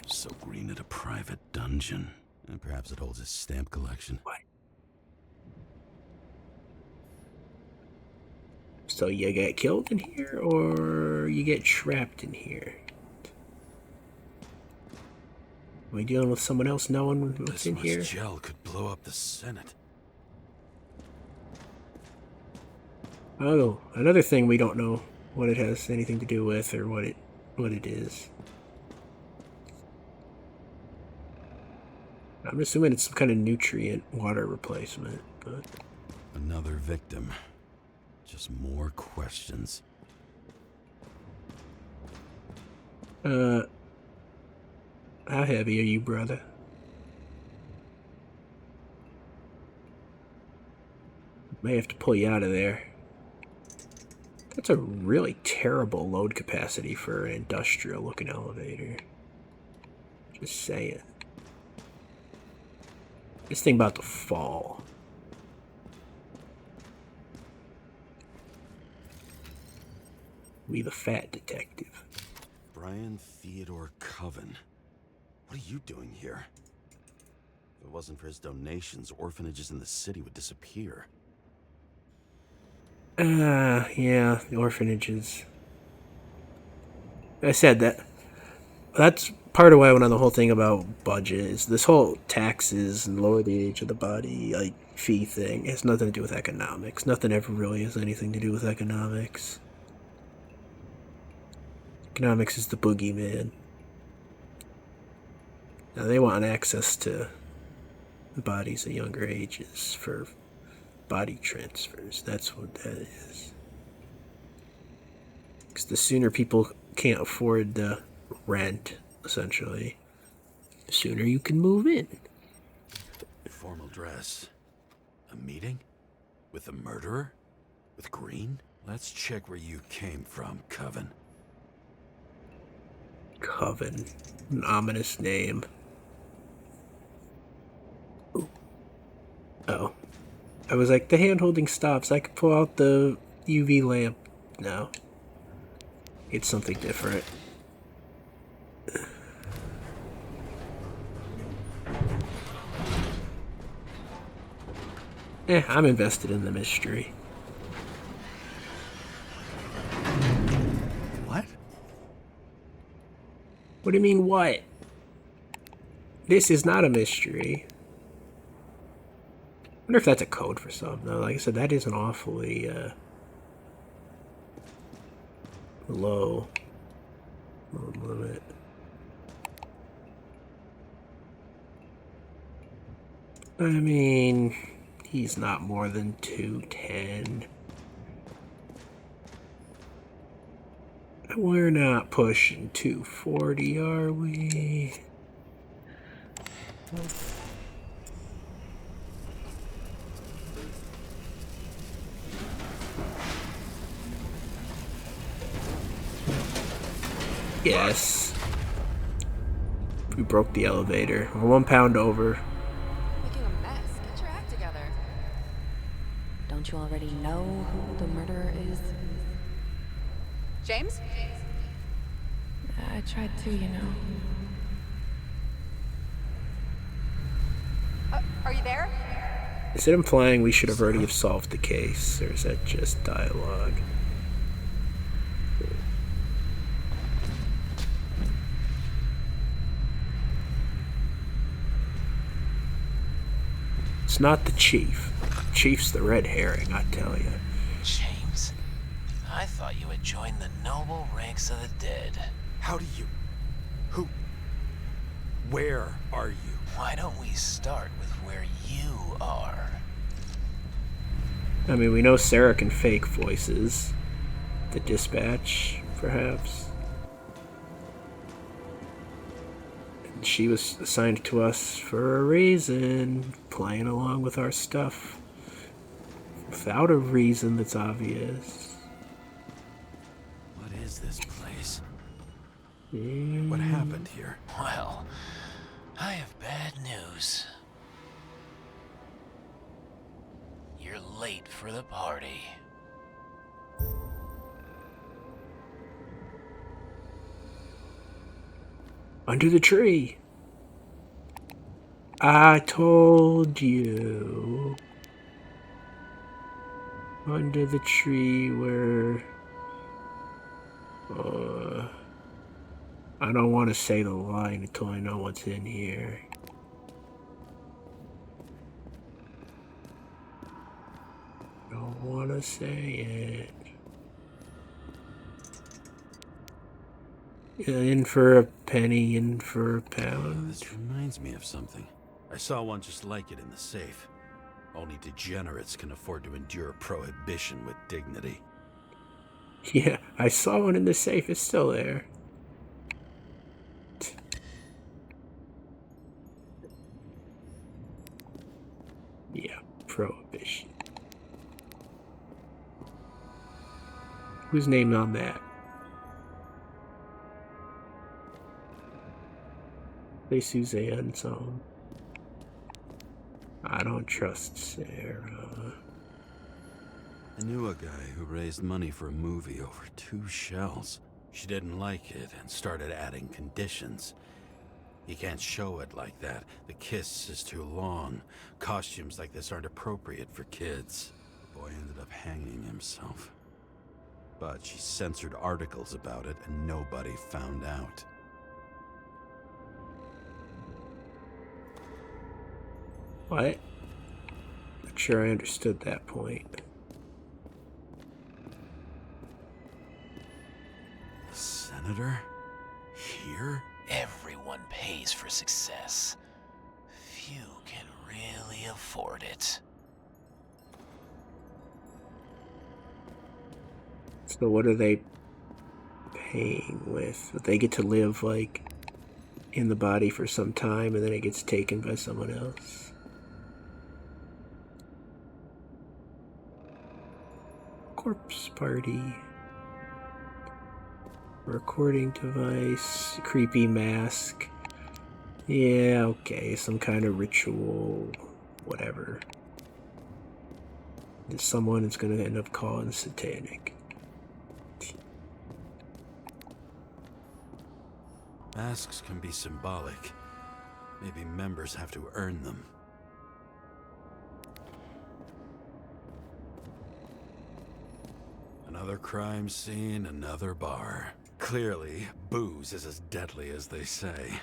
So green at a private dungeon. And perhaps it holds his stamp collection. What? So you get killed in here, or you get trapped in here? Are we dealing with someone else knowing what's in here? This much gel could blow up the Senate. Oh, another thing we don't know what it has anything to do with or what it is. I'm assuming it's some kind of nutrient water replacement, but Another victim. Just more questions. how heavy are you, brother? May have to pull you out of there. That's a really terrible load capacity for an industrial looking elevator. Just saying. This thing about to fall. We the fat detective. Brian Theodore Coven. What are you doing here? If it wasn't for his donations, orphanages in the city would disappear. Yeah, the orphanages. I said that. That's part of why I went on the whole thing about budget. Is this whole taxes and lower the age of the body, like, fee thing. It has nothing to do with economics. Nothing ever really has anything to do with economics. Economics is the boogeyman. Now they want access to the bodies at younger ages for body transfers. That's what that is. Because the sooner people can't afford the rent, essentially, the sooner you can move in. Formal dress. A meeting? With a murderer? With Green? Let's check where you came from, Coven. Coven. An ominous name. Ooh. Oh. I was like, the hand holding stops. I could pull out the UV lamp. No. It's something different. I'm invested in the mystery. What? What do you mean, what? This is not a mystery. I wonder if that's a code for something, though. Like I said, that is an awfully, low limit. I mean, he's not more than 210. We're not pushing 240, are we? Yes. We broke the elevator. We're 1 pound over. Making a mess. Get your act together. Don't you already know who the murderer is? James? I tried to, you know. Are you there? Is it implying we should have already have solved the case, or is that just dialogue? It's not the chief. Chief's the red herring, I tell you. James, I thought you had joined the noble ranks of the dead. How do you... Who... Where are you? Why don't we start with where you are? I mean, we know Sarah can fake voices. The dispatch, perhaps. And she was assigned to us for a reason, playing along with our stuff. Without a reason that's obvious. What is this place? Mm. What happened here? Well, I have bad news. You're late for the party. Under the tree. I told you. Under the tree where... I don't want to say the line until I know what's in here. Don't want to say it. In for a penny, in for a pound. This reminds me of something. I saw one just like it in the safe. Only degenerates can afford to endure prohibition with dignity. Yeah, I saw one in the safe. It's still there. Yeah, prohibition. Whose name on that? Play Suzanne song. I don't trust Sarah. I knew a guy who raised money for a movie over 2 shells. She didn't like it and started adding conditions. You can't show it like that. The kiss is too long. Costumes like this aren't appropriate for kids. The boy ended up hanging himself. But she censored articles about it and nobody found out. What? Not sure I understood that point. The senator? Here? Everyone pays for success. Few can really afford it. So what are they paying with? They get to live, like, in the body for some time and then it gets taken by someone else? Corpse party. Recording device. Creepy mask. Yeah, okay. Some kind of ritual. Whatever. Someone is going to end up calling satanic. Masks can be symbolic. Maybe members have to earn them. Another crime scene, another bar. Clearly, booze is as deadly as they say.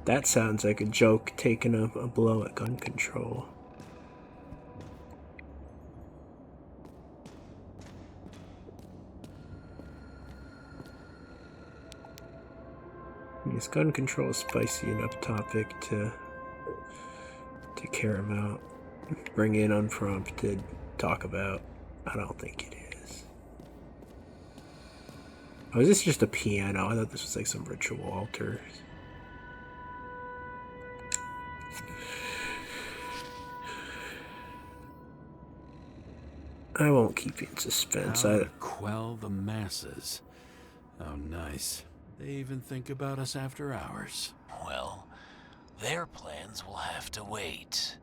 That sounds like a joke taking a blow at gun control. Is gun control a spicy enough topic to care about? Bring in unprompted talk about? I don't think it is. Oh, is this just a piano? I thought this was like some ritual altar. I won't keep you in suspense. How to quell the masses. Oh, nice. They even think about us after hours. Well, their plans will have to wait.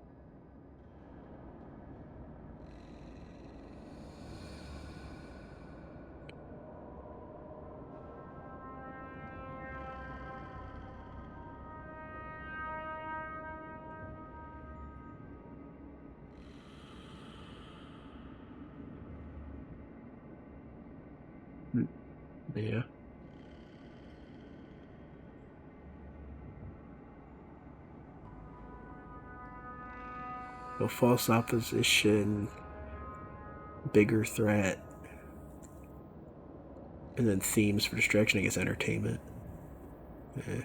Yeah. So false opposition, bigger threat, and then themes for distraction, I guess entertainment. Yeah.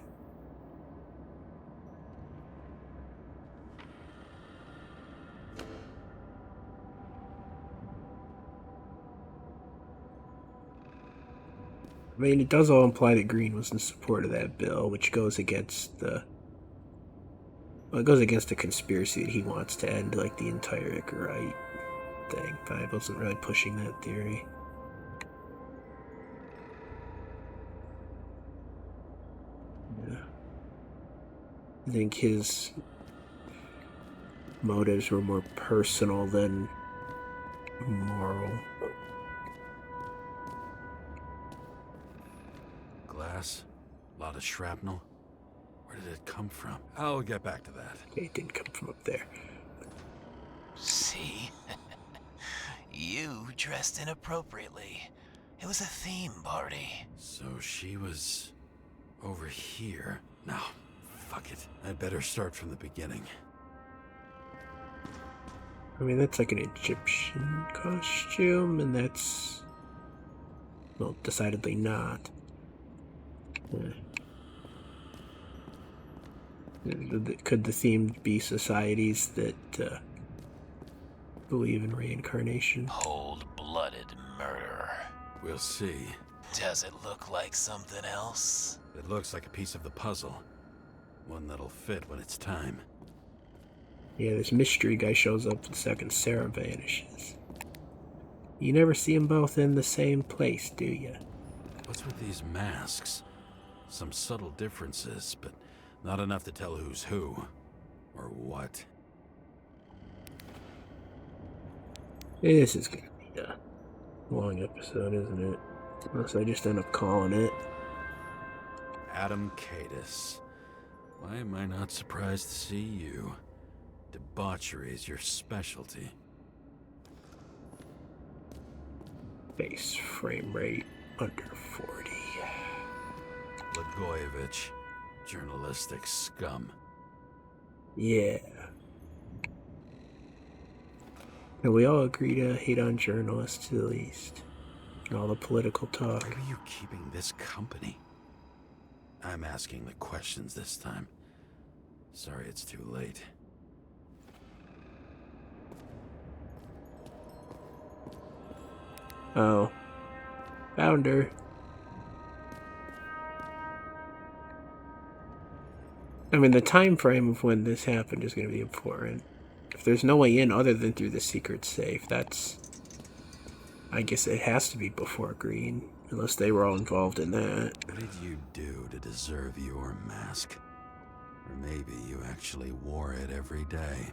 I mean, it does all imply that Green was in support of that bill, which goes against the... Well, it goes against the conspiracy that he wants to end, like, the entire Icarite thing, but I wasn't really pushing that theory. Yeah. I think his motives were more personal than moral. Glass? A lot of shrapnel? Where did it come from? I'll get back to that. It didn't come from up there. See? You dressed inappropriately. It was a theme party. So she was over here. No, fuck it. I'd better start from the beginning. I mean, that's like an Egyptian costume, and that's... well, decidedly not. Could the theme be societies that believe in reincarnation? Cold-blooded murder. We'll see. Does it look like something else? It looks like a piece of the puzzle. One that'll fit when it's time. Yeah, this mystery guy shows up the second Sarah vanishes. You never see them both in the same place, do you? What's with these masks? Some subtle differences, but not enough to tell who's who. Or what. This is gonna be a long episode, isn't it? Unless I just end up calling it. Adam Cadis. Why am I not surprised to see you? Debauchery is your specialty. Base frame rate under 40. Blagojevich. Journalistic scum. Yeah. And we all agree to hate on journalists, at least. And all the political talk. Where are you keeping this company? I'm asking the questions this time. Sorry it's too late. Oh. Found her. I mean, the time frame of when this happened is going to be important. If there's no way in other than through the secret safe, that's... I guess it has to be before Green, unless they were all involved in that. What did you do to deserve your mask? Or maybe you actually wore it every day.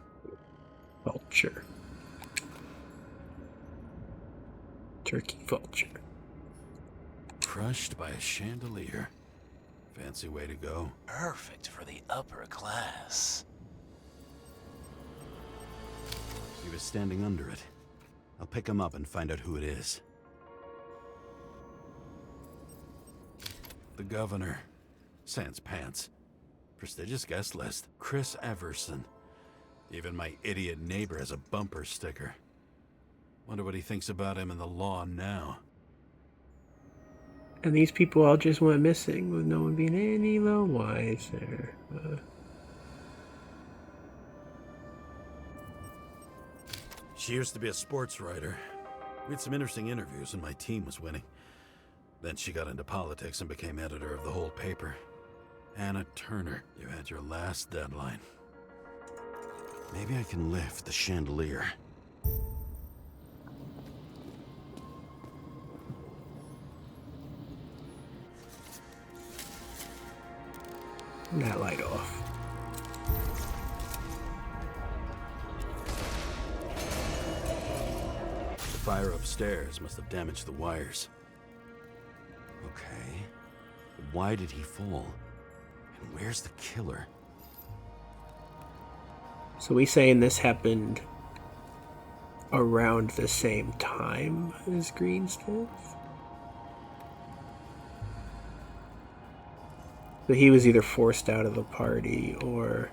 Vulture. Turkey vulture. Crushed by a chandelier. Fancy way to go. Perfect for the upper class. He was standing under it. I'll pick him up and find out who it is. The governor. Sans pants. Prestigious guest list. Chris Everson. Even my idiot neighbor has a bumper sticker. Wonder what he thinks about him and the law now. And these people all just went missing with no one being any the wiser. She used to be a sports writer. We had some interesting interviews and my team was winning. Then she got into politics and became editor of the whole paper. Anna Turner, you had your last deadline. Maybe I can lift the chandelier. Turn that light off. The fire upstairs must have damaged the wires. Okay. Why did he fall? And where's the killer? So we saying this happened around the same time as Green's death? So he was either forced out of the party or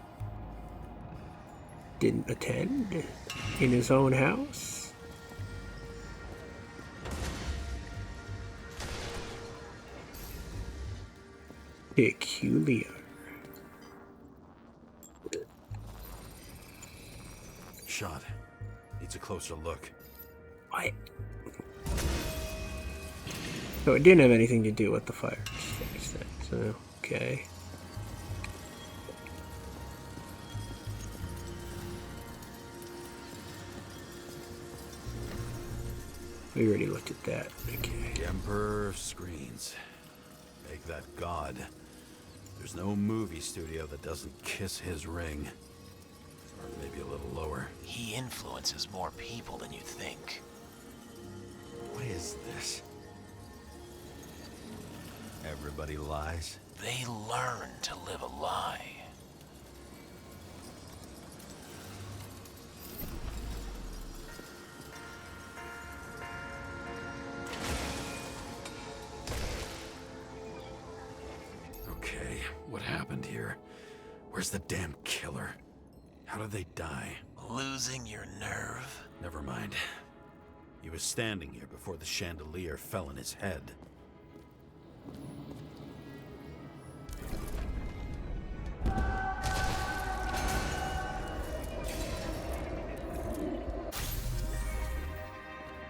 didn't attend in his own house? Peculiar. Shot. Needs a closer look. What? So it didn't have anything to do with the fire stage then, so okay. We already looked at that. Okay. The Emperor of Screens. Make that god. There's no movie studio that doesn't kiss his ring. Or maybe a little lower. He influences more people than you think. What is this? Everybody lies? They learn to live a lie. Okay, what happened here? Where's the damn killer? How did they die? Losing your nerve? Never mind. He was standing here before the chandelier fell on his head.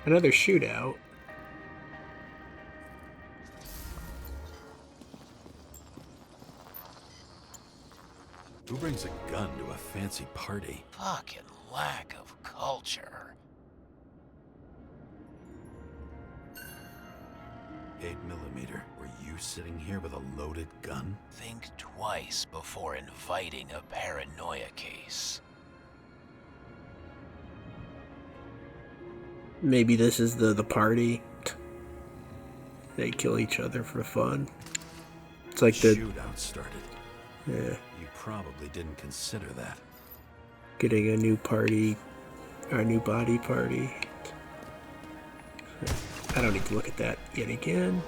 Another shootout. Who brings a gun to a fancy party? Fucking lack of culture. 8mm. Were you sitting here with a loaded gun? Think twice before inviting a paranoia case. Maybe this is the party. They kill each other for fun. It's like the shootout started. Yeah. You probably didn't consider that. Getting a new party, or a new body party. I don't need to look at that yet again.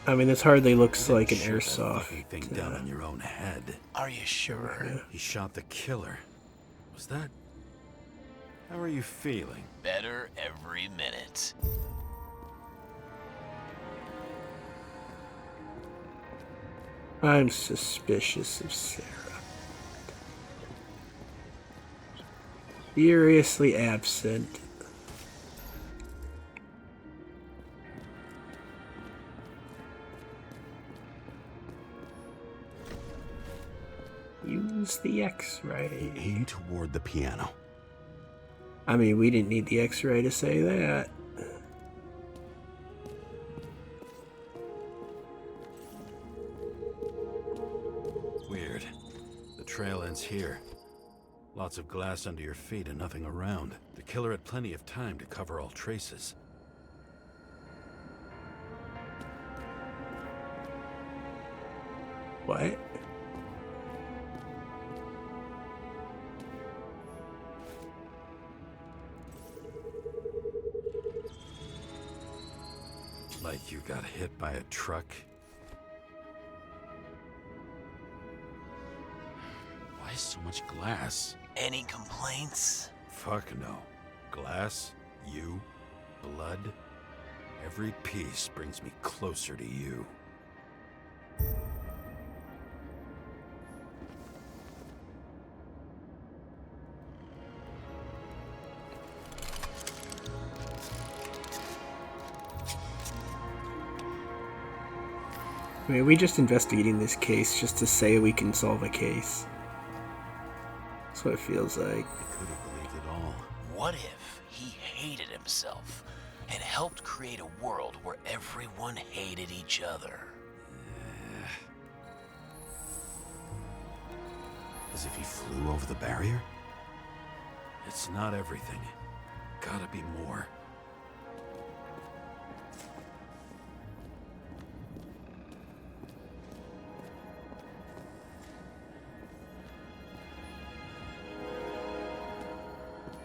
I mean, this hardly looks like an airsoft thing down on your own head. Are you sure? Yeah. He shot the killer. Was that? How are you feeling? Better every minute. I'm suspicious of Sarah. Furiously absent. Use the X-ray. Aim toward the piano. I mean, we didn't need the X-ray to say that. Weird. The trail ends here. Lots of glass under your feet and nothing around. The killer had plenty of time to cover all traces. What? Like you got hit by a truck. Why so much glass? Any complaints? Fuck no. Glass? You? blood, every piece brings me closer to you. I mean, we just investigating this case just to say we can solve a case. That's what it feels like. I could have believed it all. What if he hated himself and helped create a world where everyone hated each other? As if he flew over the barrier? It's not everything. Gotta be more.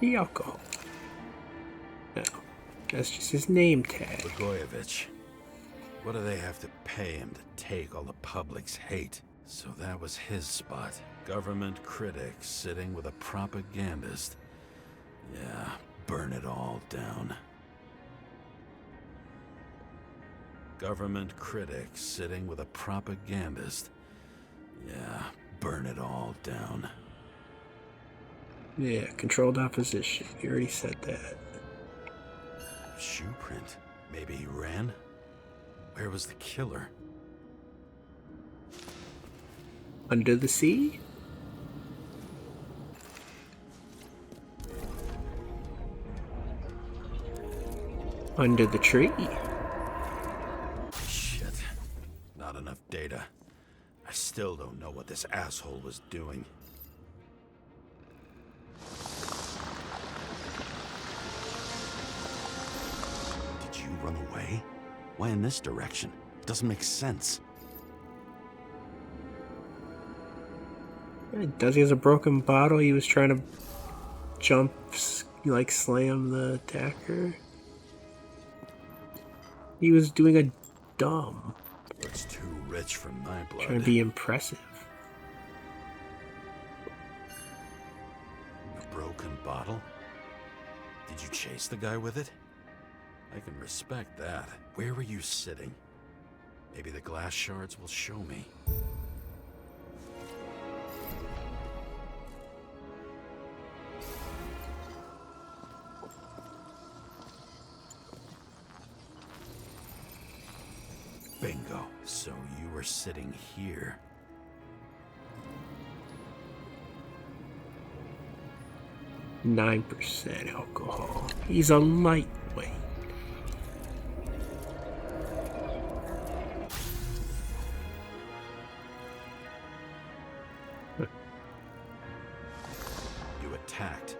The alcohol. No, that's just his name tag. Blagojevich. What do they have to pay him to take all the public's hate? So that was his spot. Government critic sitting with a propagandist. Yeah, burn it all down. Government critic sitting with a propagandist. Yeah, burn it all down. Yeah, controlled opposition. You already said that. Shoe print. Maybe he ran? Where was the killer? Under the sea? Under the tree? Shit. Not enough data. I still don't know what this asshole was doing. Did you run away? Why in this direction? It doesn't make sense. Does he has a broken bottle? He was trying to jump, like slam the attacker. He was doing a dumb. Looks too rich for my blood. Trying to be impressive. A broken bottle? Did you chase the guy with it? I can respect that. Where were you sitting? Maybe the glass shards will show me. Bingo. So you were sitting here. 9% alcohol. He's a lightweight. You attacked,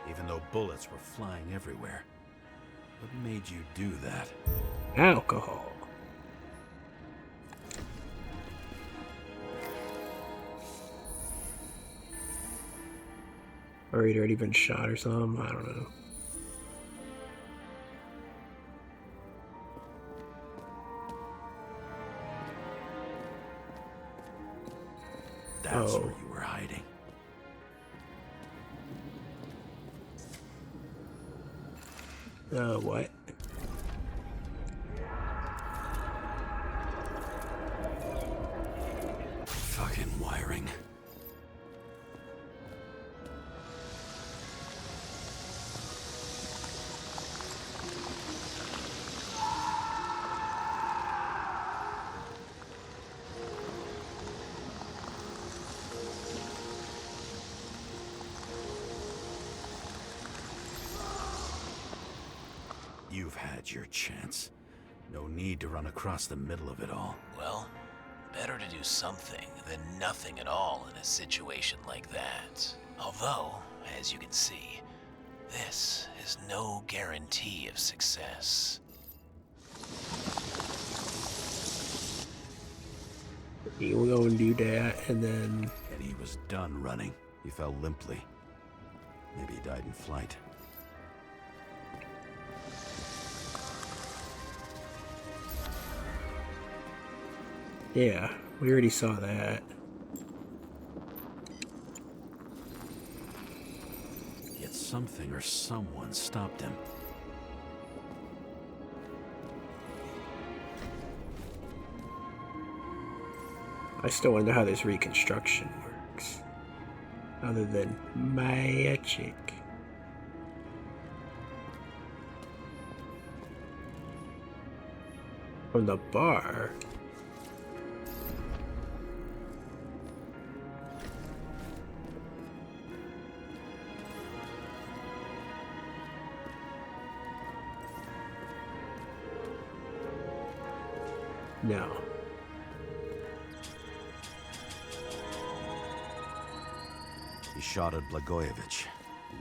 even though bullets were flying everywhere. What made you do that? Alcohol. Or he'd already been shot or something. I don't know. That's where you were hiding. What? Fucking wiring. You've had your chance. No need to run across the middle of it all. Well, better to do something than nothing at all in a situation like that. Although, as you can see, this is no guarantee of success. He will go and do that, and then... And he was done running. He fell limply. Maybe he died in flight. Yeah, we already saw that. Yet something or someone stopped him. I still wonder how this reconstruction works. Other than magic. From the bar. No. He shot at Blagojevich.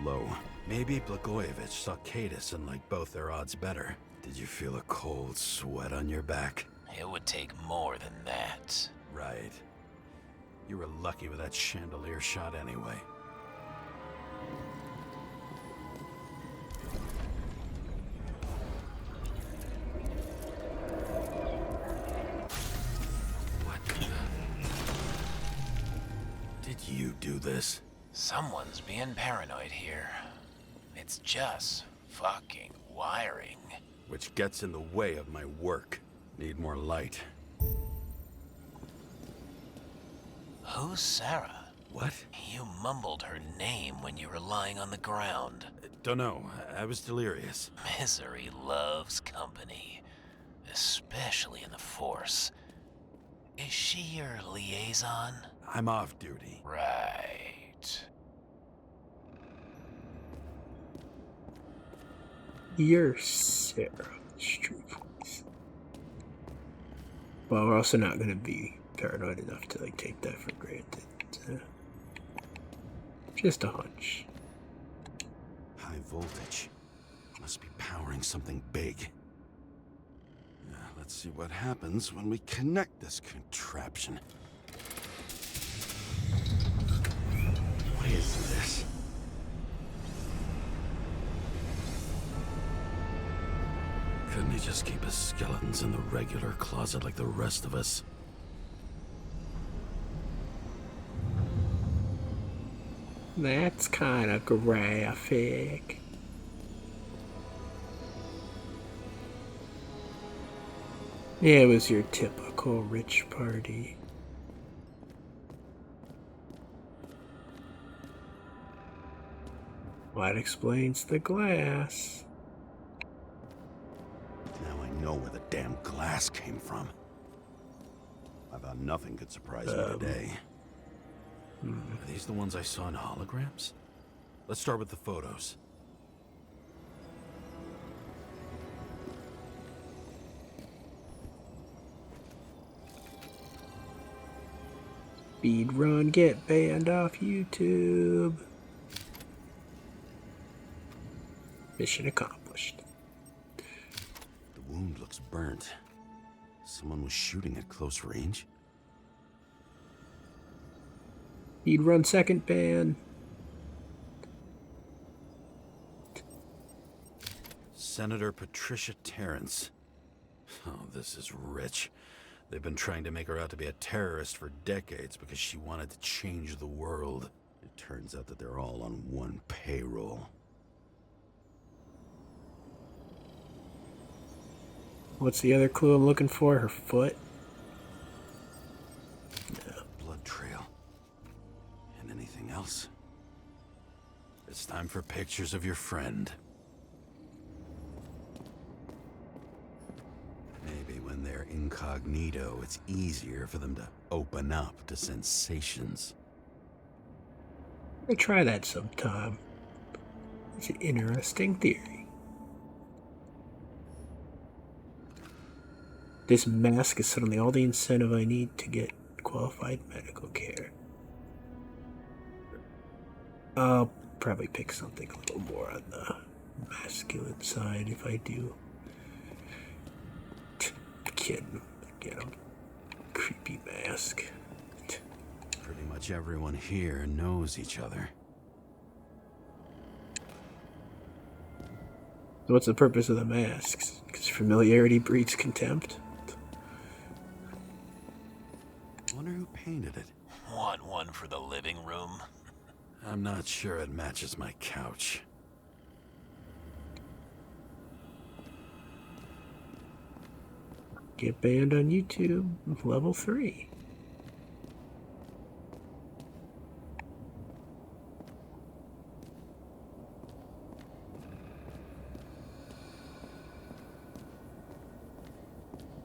Low. Maybe Blagojevich saw Cadis and liked both their odds better. Did you feel a cold sweat on your back? It would take more than that. Right. You were lucky with that chandelier shot anyway. What the... Did you do this? Someone's being paranoid here. It's just fucking wiring. Which gets in the way of my work. Need more light. Who's Sarah? What? You mumbled her name when you were lying on the ground. Don't know. I was delirious. Misery loves company, especially in the Force. Is she your liaison? I'm off duty. Right. You're Sarah. True voice. Well, we're also not going to be paranoid enough to like take that for granted. Just a hunch. High voltage. Must be powering something big. Let's see what happens when we connect this contraption. What is this? Couldn't he just keep his skeletons in the regular closet like the rest of us? That's kind of graphic. Yeah, it was your typical rich party. Well, that explains the glass. Now I know where the damn glass came from. I thought nothing could surprise me today. Are these the ones I saw in holograms? Let's start with the photos. Speed run, get banned off YouTube. Mission accomplished. The wound looks burnt. Someone was shooting at close range. Speed run second ban. Senator Patricia Terrence. Oh, this is rich. They've been trying to make her out to be a terrorist for decades because she wanted to change the world. It turns out that they're all on one payroll. What's the other clue I'm looking for? Her foot? No. Blood trail. And anything else? It's time for pictures of your friend. Maybe when they're incognito, it's easier for them to open up to sensations. I'll try that sometime. It's an interesting theory. This mask is suddenly all the incentive I need to get qualified medical care. I'll probably pick something a little more on the masculine side if I do. Kidding. Get a creepy mask. Pretty much everyone here knows each other. So what's the purpose of the masks? Because familiarity breeds contempt? Wonder who painted it. Want one for the living room? I'm not sure it matches my couch. Get banned on YouTube. Level 3.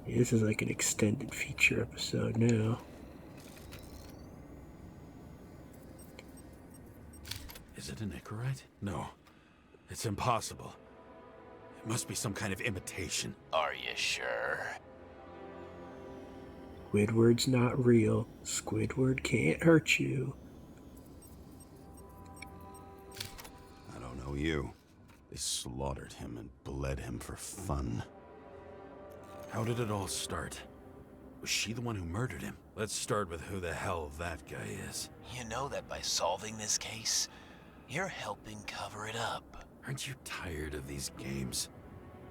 This is like an extended feature episode now. Is it an Icarite? No. It's impossible. It must be some kind of imitation. Are you sure? Squidward's not real. Squidward can't hurt you. I don't know you. They slaughtered him and bled him for fun. How did it all start? Was she the one who murdered him? Let's start with who the hell that guy is. You know that by solving this case, you're helping cover it up. Aren't you tired of these games?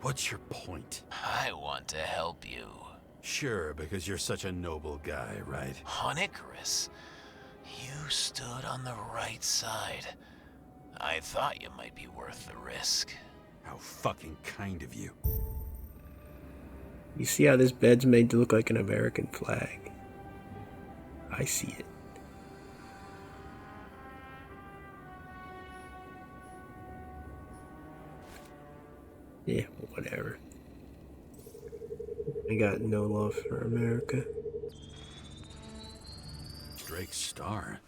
What's your point? I want to help you. Sure, because you're such a noble guy, right? On Icarus, you stood on the right side. I thought you might be worth the risk. How fucking kind of you. You see how this bed's made to look like an American flag? I see it. Yeah, whatever. I got no love for America. Drake's star?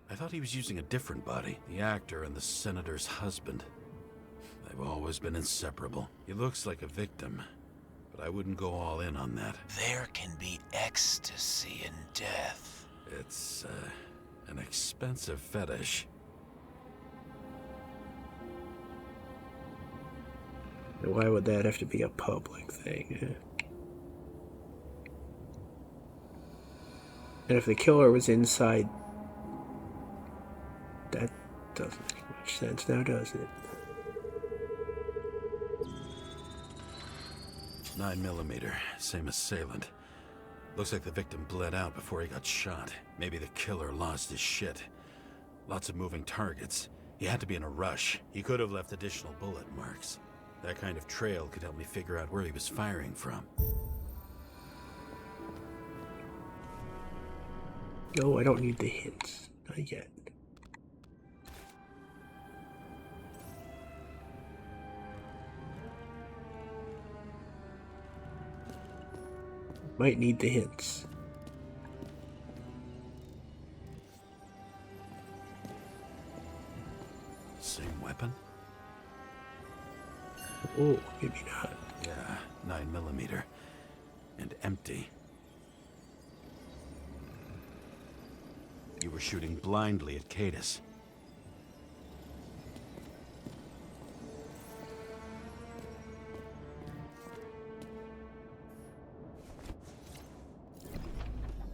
I thought he was using a different body. The actor and the senator's husband. They've always been inseparable. He looks like a victim, but I wouldn't go all in on that. There can be ecstasy in death. It's, an expensive fetish. Why would that have to be a public thing? And if the killer was inside, that doesn't make much sense now, does it? 9mm, same assailant. Looks like the victim bled out before he got shot. Maybe the killer lost his shit. Lots of moving targets. He had to be in a rush. He could have left additional bullet marks. That kind of trail could help me figure out where he was firing from. No, I don't need the hints. Not yet. Might need the hints. Same weapon? Oh, maybe not. Yeah, 9mm. And empty. You were shooting blindly at Cadus.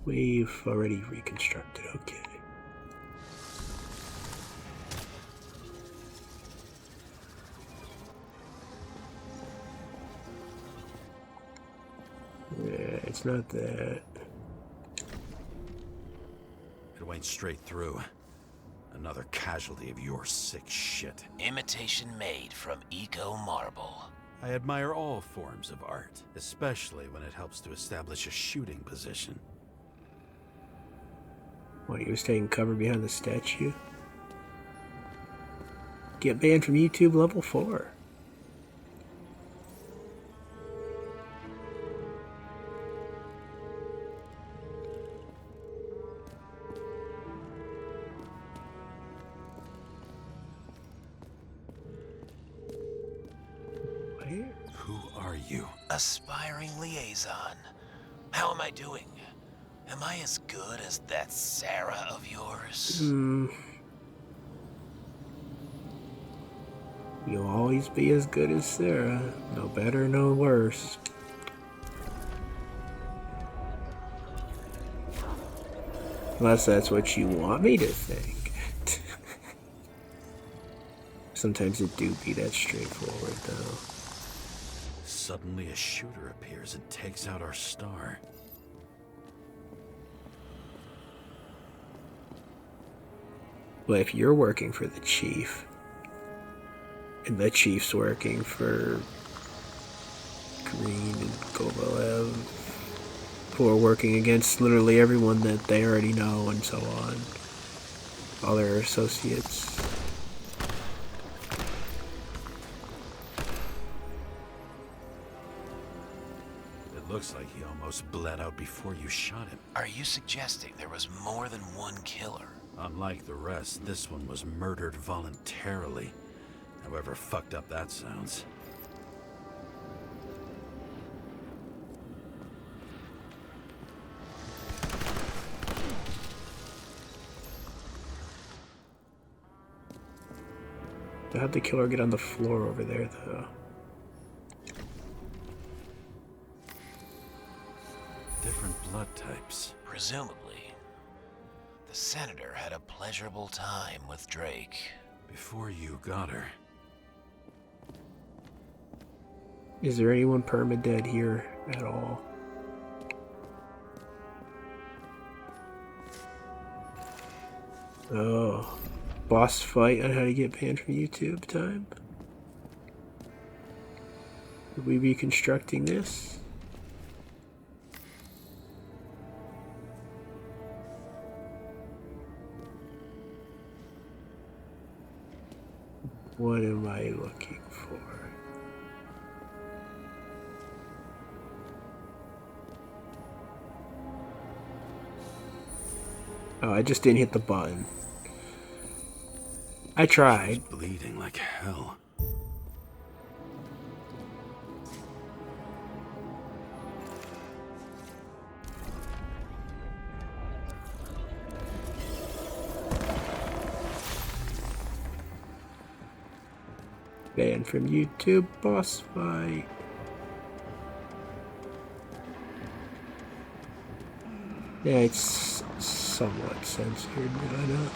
We've already reconstructed, okay. Yeah, it's not that. It went straight through. Another casualty of your sick shit. Imitation made from eco marble. I admire all forms of art, especially when it helps to establish a shooting position. What, you were staying covered behind the statue? Get banned from YouTube level 4. Who are you? Aspiring liaison. How am I doing? Am I as good as that Sarah of yours? You'll always be as good as Sarah. No better, no worse. Unless that's what you want me to think. Sometimes it do be that straightforward, though. Suddenly a shooter appears and takes out our star. Well, if you're working for the chief, and the chief's working for Green and Kovalev, who are working against literally everyone that they already know and so on, all their associates. It Looks like he almost bled out before you shot him. Are you suggesting there was more than one killer? Unlike the rest, this one was murdered voluntarily. However fucked up that sounds. How'd the killer get on the floor over there, though? Different blood types. Presumably, the senator had a pleasurable time with Drake. Before you got her. Is there anyone perma-dead here at all? Oh. Boss fight on how to get banned from YouTube time? Would we be constructing this? What am I looking for? Oh, I just didn't hit the button. I tried. She's bleeding like hell. Banned from YouTube, boss fight. Yeah, it's somewhat censored, but I know.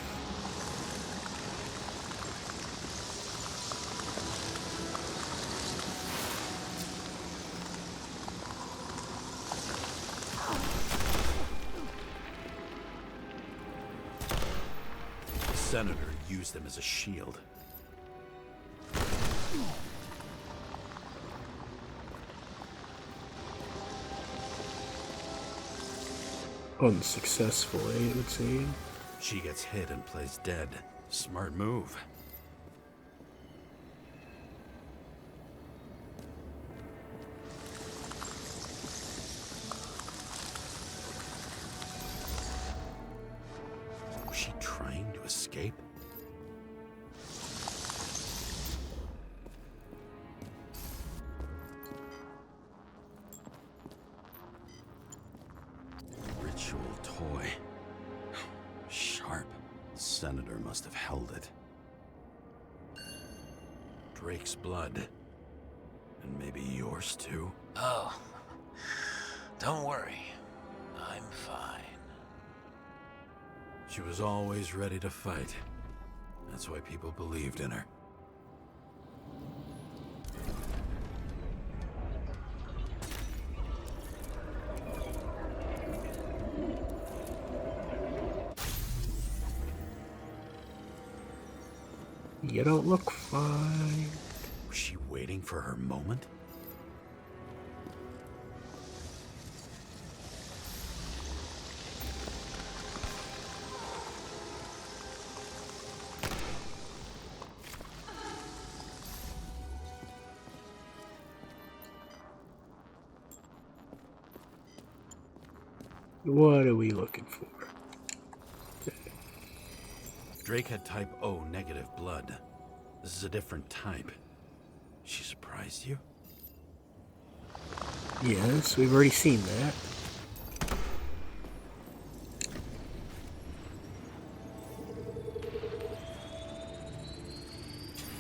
The senator used them as a shield. Unsuccessfully, it would seem. She gets hit and plays dead. Smart move. Was she trying to escape? Ritual toy. Sharp. The senator must have held it. Drake's blood. And maybe yours too? Oh, don't worry. I'm fine. She was always ready to fight. That's why people believed in her. You don't look fine. Was she waiting for her moment? What are we looking for? Drake had type O negative blood. This is a different type. She surprised you? Yes, we've already seen that.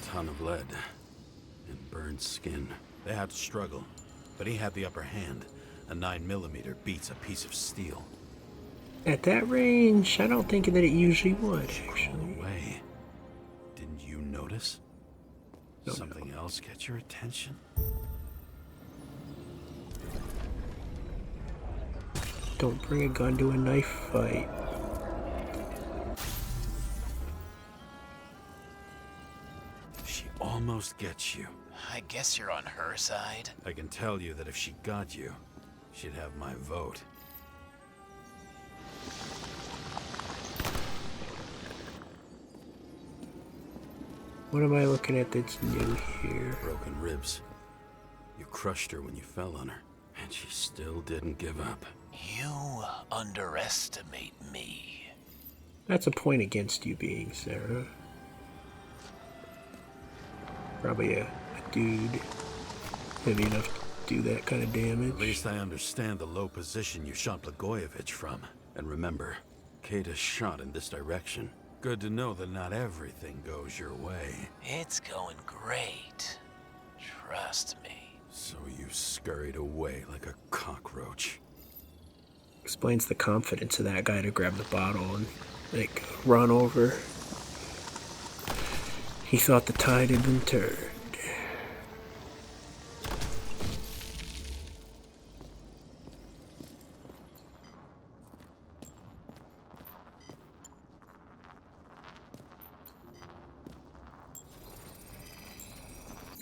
Ton of lead and burned skin. They had to struggle, but he had the upper hand. A 9mm beats a piece of steel. At that range, I don't think that it usually would, actually. Away. Didn't you notice? No, Something else get your attention? Don't bring a gun to a knife fight. She almost gets you. I guess you're on her side. I can tell you that if she got you, she'd have my vote. What am I looking at that's new here? Broken ribs. You crushed her when you fell on her, and But she still didn't give up. You underestimate me. That's a point against you being Sarah. Probably a dude heavy enough to do that kind of damage. At least I understand the low position you shot Blagojevich from. And remember, Kata's shot in this direction. Good to know that not everything goes your way. It's going great. Trust me. So you scurried away like a cockroach. Explains the confidence of that guy to grab the bottle and, like, run over. He thought the tide had been turned.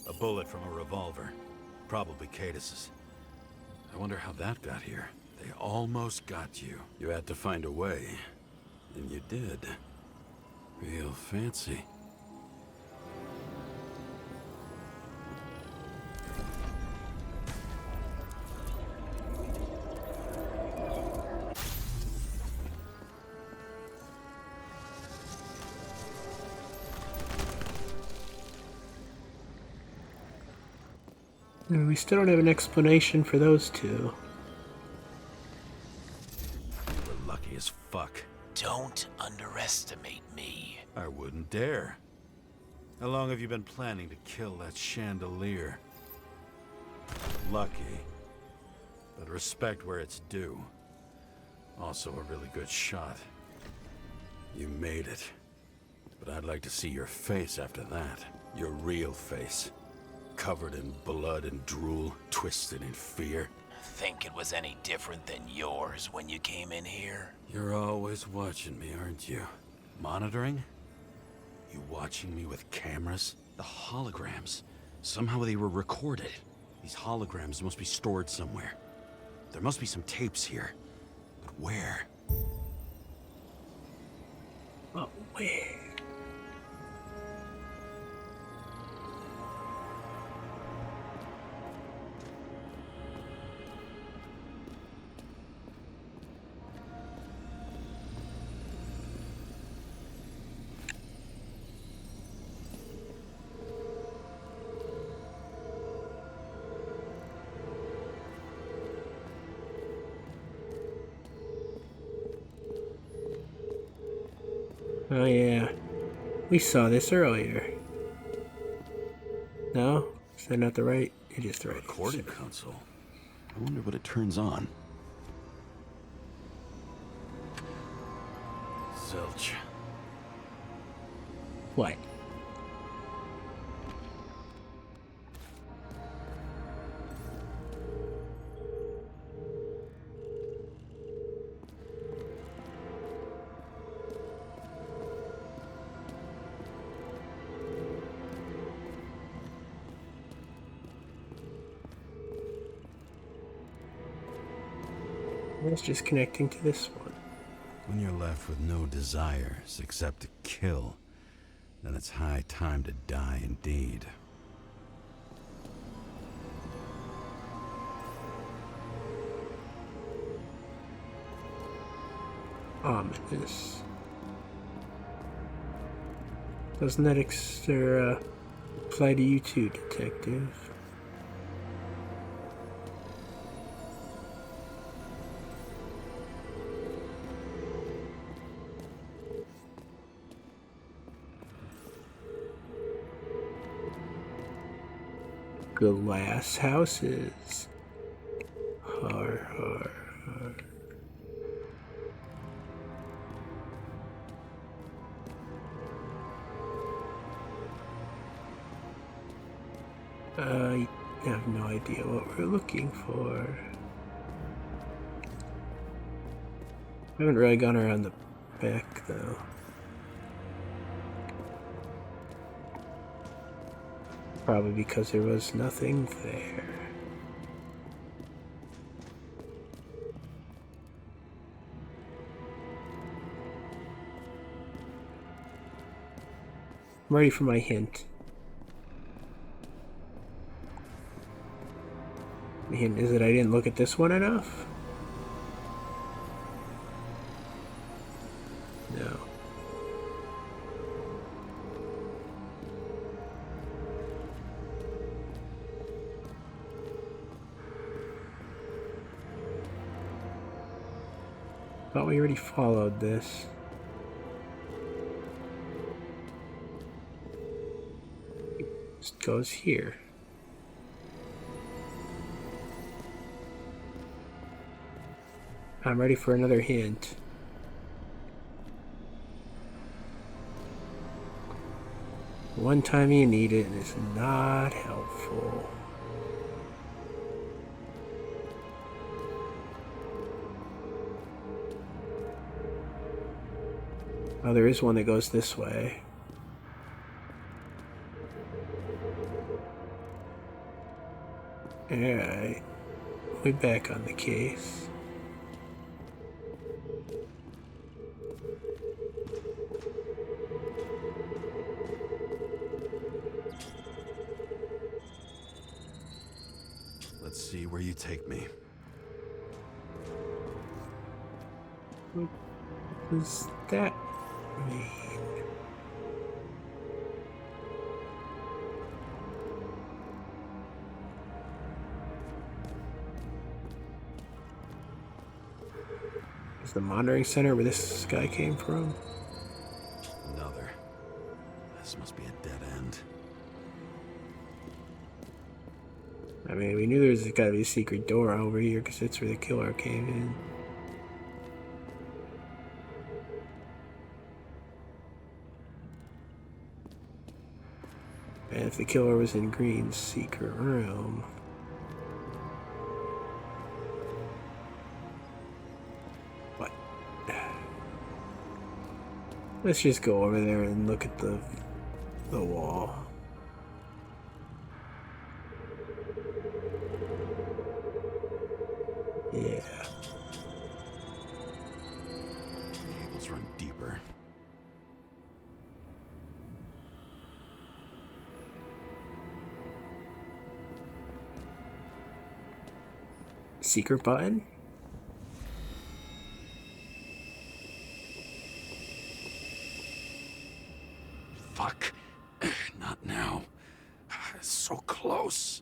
A bullet from a revolver. Probably Cadis's. I wonder how that got here. They almost got you. You had to find a way. And you did. Real fancy. We still don't have an explanation for those two. We're lucky as fuck. Don't underestimate me. I wouldn't dare. How long have you been planning to kill that chandelier? Lucky. But respect where it's due. Also a really good shot. You made it. But I'd like to see your face after that. Your real face. Covered in blood and drool, twisted in fear. Think it was any different than yours when you came in here? You're always watching me, aren't you? Monitoring? You watching me with cameras? The holograms. Somehow they were recorded. These holograms must be stored somewhere. There must be some tapes here. But where? Oh, where? Oh yeah, we saw this earlier. No? Is that not the right? It is the right Recording console. I wonder what it turns on. Zilch. What? It's just connecting to this one. When you're left with no desires except to kill, then it's high time to die indeed. Ominous. Doesn't that apply to you too, detective? Glass houses. Har, har, har. I have no idea what we're looking for. I haven't really gone around the back though. Probably because there was nothing there. I'm ready for my hint. Is it I didn't look at this one enough? No. Thought we already followed this. It goes here. I'm ready for another hint. One time you need it, and it's not helpful. Oh, there is one that goes this way. Alright. We're back on the case. Let's see where you take me. What does that mean? Is the monitoring center where this guy came from? Another. This must be a dead end. I mean, we knew there was gotta be a secret door over here because that's where the killer came in. And if the killer was in Green's secret room... What? Let's just go over there and look at the wall. Yeah. Cables run deeper. Secret button? Fuck. Not now. So close.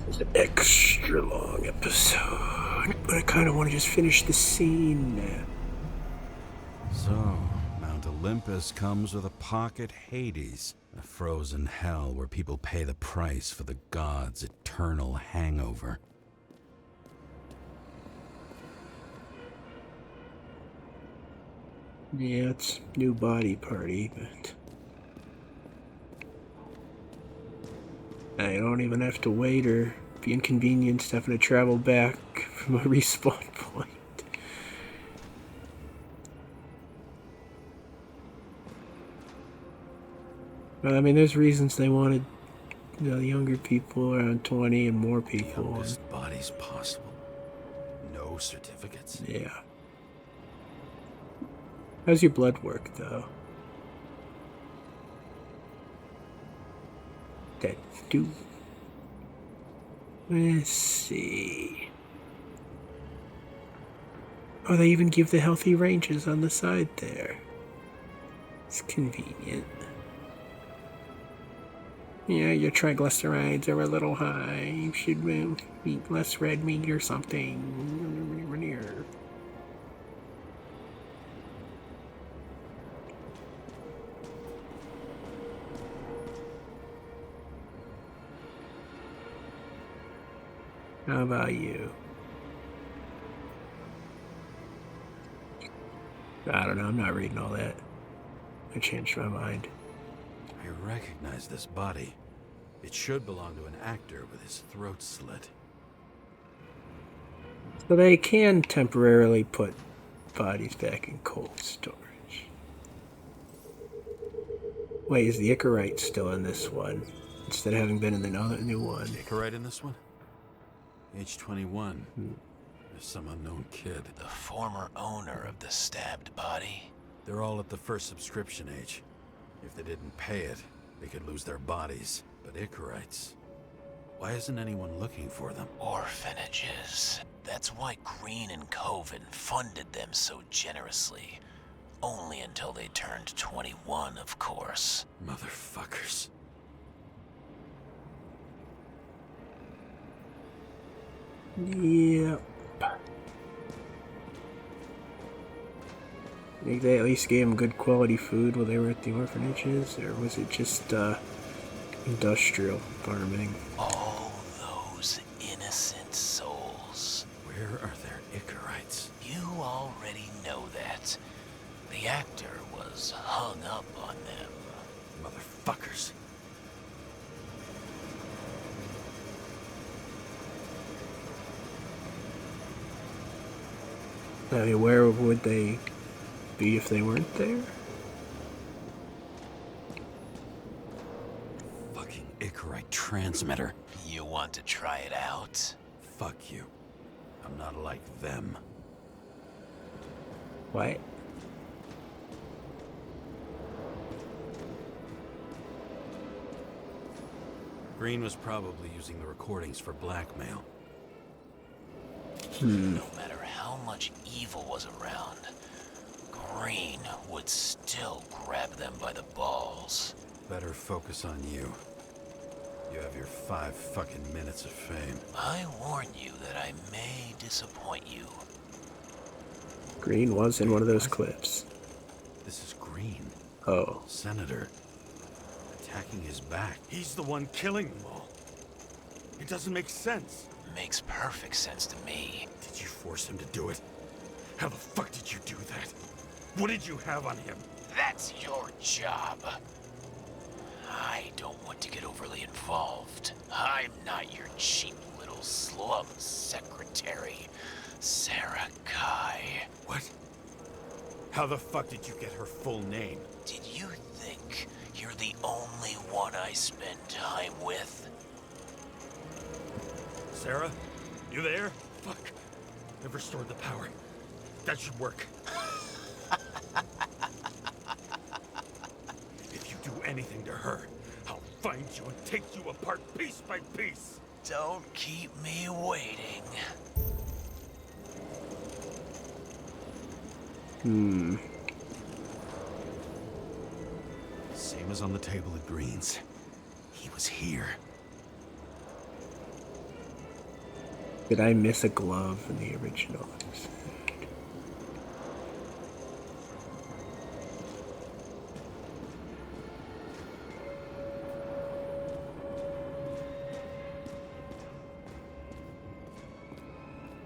It's an extra long episode, but I kind of want to just finish the scene. So, Mount Olympus comes with a pocket Hades, a frozen hell where people pay the price for the gods' eternal hangover. Yeah, it's new body party, but I don't even have to wait or be inconvenienced having to travel back from a respawn point. Well, I mean, there's reasons they wanted younger people, around 20, and more people. Youngest bodies possible. No certificates. Yeah. How's your blood work, though? That do. Let's see. Oh, they even give the healthy ranges on the side there. It's convenient. Yeah, your triglycerides are a little high. You should eat less red meat or something. How about you? I don't know, I'm not reading all that. I changed my mind. I recognize this body. It should belong to an actor with his throat slit. So they can temporarily put bodies back in cold storage. Wait, is the Icarite still in this one? instead of having been in the new one. Icarite in this one? Age 21. There's some unknown kid. The former owner of the stabbed body? They're all at the first subscription age. If they didn't pay it, they could lose their bodies. But Icarites... why isn't anyone looking for them? Orphanages. That's why Green and Coven funded them so generously. Only until they turned 21, of course. Motherfuckers. Yep. I think they at least gave them good quality food while they were at the orphanages, or was it just industrial farming? All those innocent souls. Where are their Icarites? You already know that. The actor was hung up on them. Motherfuckers. I mean, where would they be if they weren't there? Fucking Icarite transmitter. You want to try it out? Fuck you. I'm not like them. What? Green was probably using the recordings for blackmail. No matter how much evil was around, Green would still grab them by the balls. Better focus on you. You have your 5 fucking minutes of fame. I warn you that I may disappoint you. Green was in one of those clips. This is Green. Oh. Senator. Attacking his back. He's the one killing them all. It doesn't make sense. Makes perfect sense to me. Did you force him to do it? How the fuck did you do that? What did you have on him? That's your job. I don't want to get overly involved. I'm not your cheap little slum secretary, Sarah Kai. What? How the fuck did you get her full name? Did you think you're the only one I spend time with? Sarah? You there? Fuck. I've restored the power. That should work. If you do anything to her, I'll find you and take you apart piece by piece. Don't keep me waiting. Same as on the table at Green's. He was here. Did I miss a glove in the original?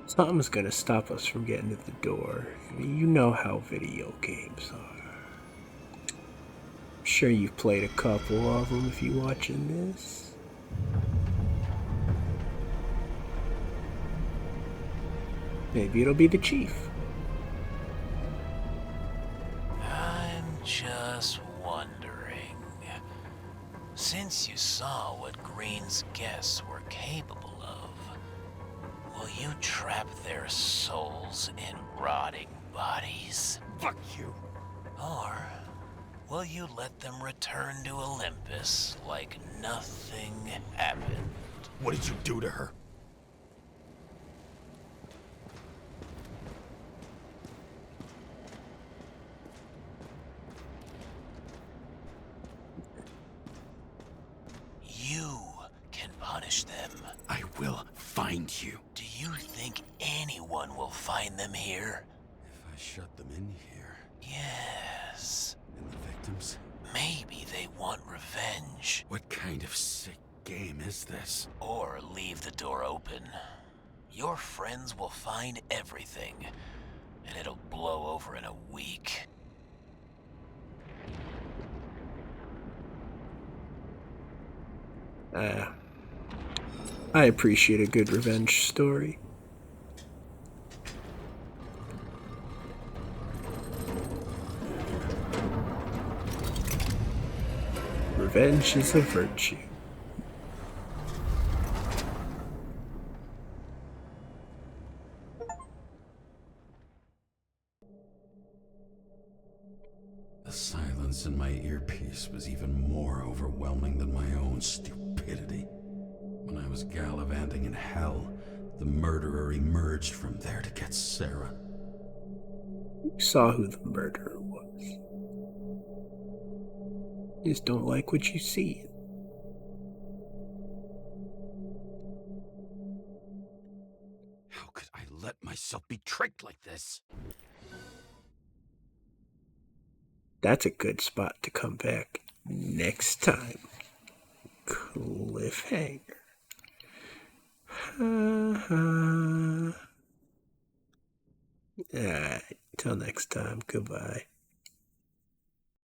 Something's gonna stop us from getting to the door. I mean, you know how video games are. I'm sure you've played a couple of them if you're watching this. Maybe it'll be the chief. I'm just wondering, since you saw what Green's guests were capable of, will you trap their souls in rotting bodies? Fuck you. Or will you let them return to Olympus like nothing happened? What did you do to her? You can punish them. I will find you. Do you think anyone will find them here? If I shut them in here, Yes. and the victims? Maybe they want revenge. What kind of sick game is this? Or leave the door open. Your friends will find everything, and it'll blow over in a week. I appreciate a good revenge story. Revenge is a virtue. The silence in my earpiece was even more overwhelming than my own stupidity. When I was gallivanting in hell, the murderer emerged from there to get Sarah. You saw who the murderer was. You just don't like what you see. How could I let myself be tricked like this? That's a good spot to come back next time. Cliffhanger. Alright, till next time, goodbye.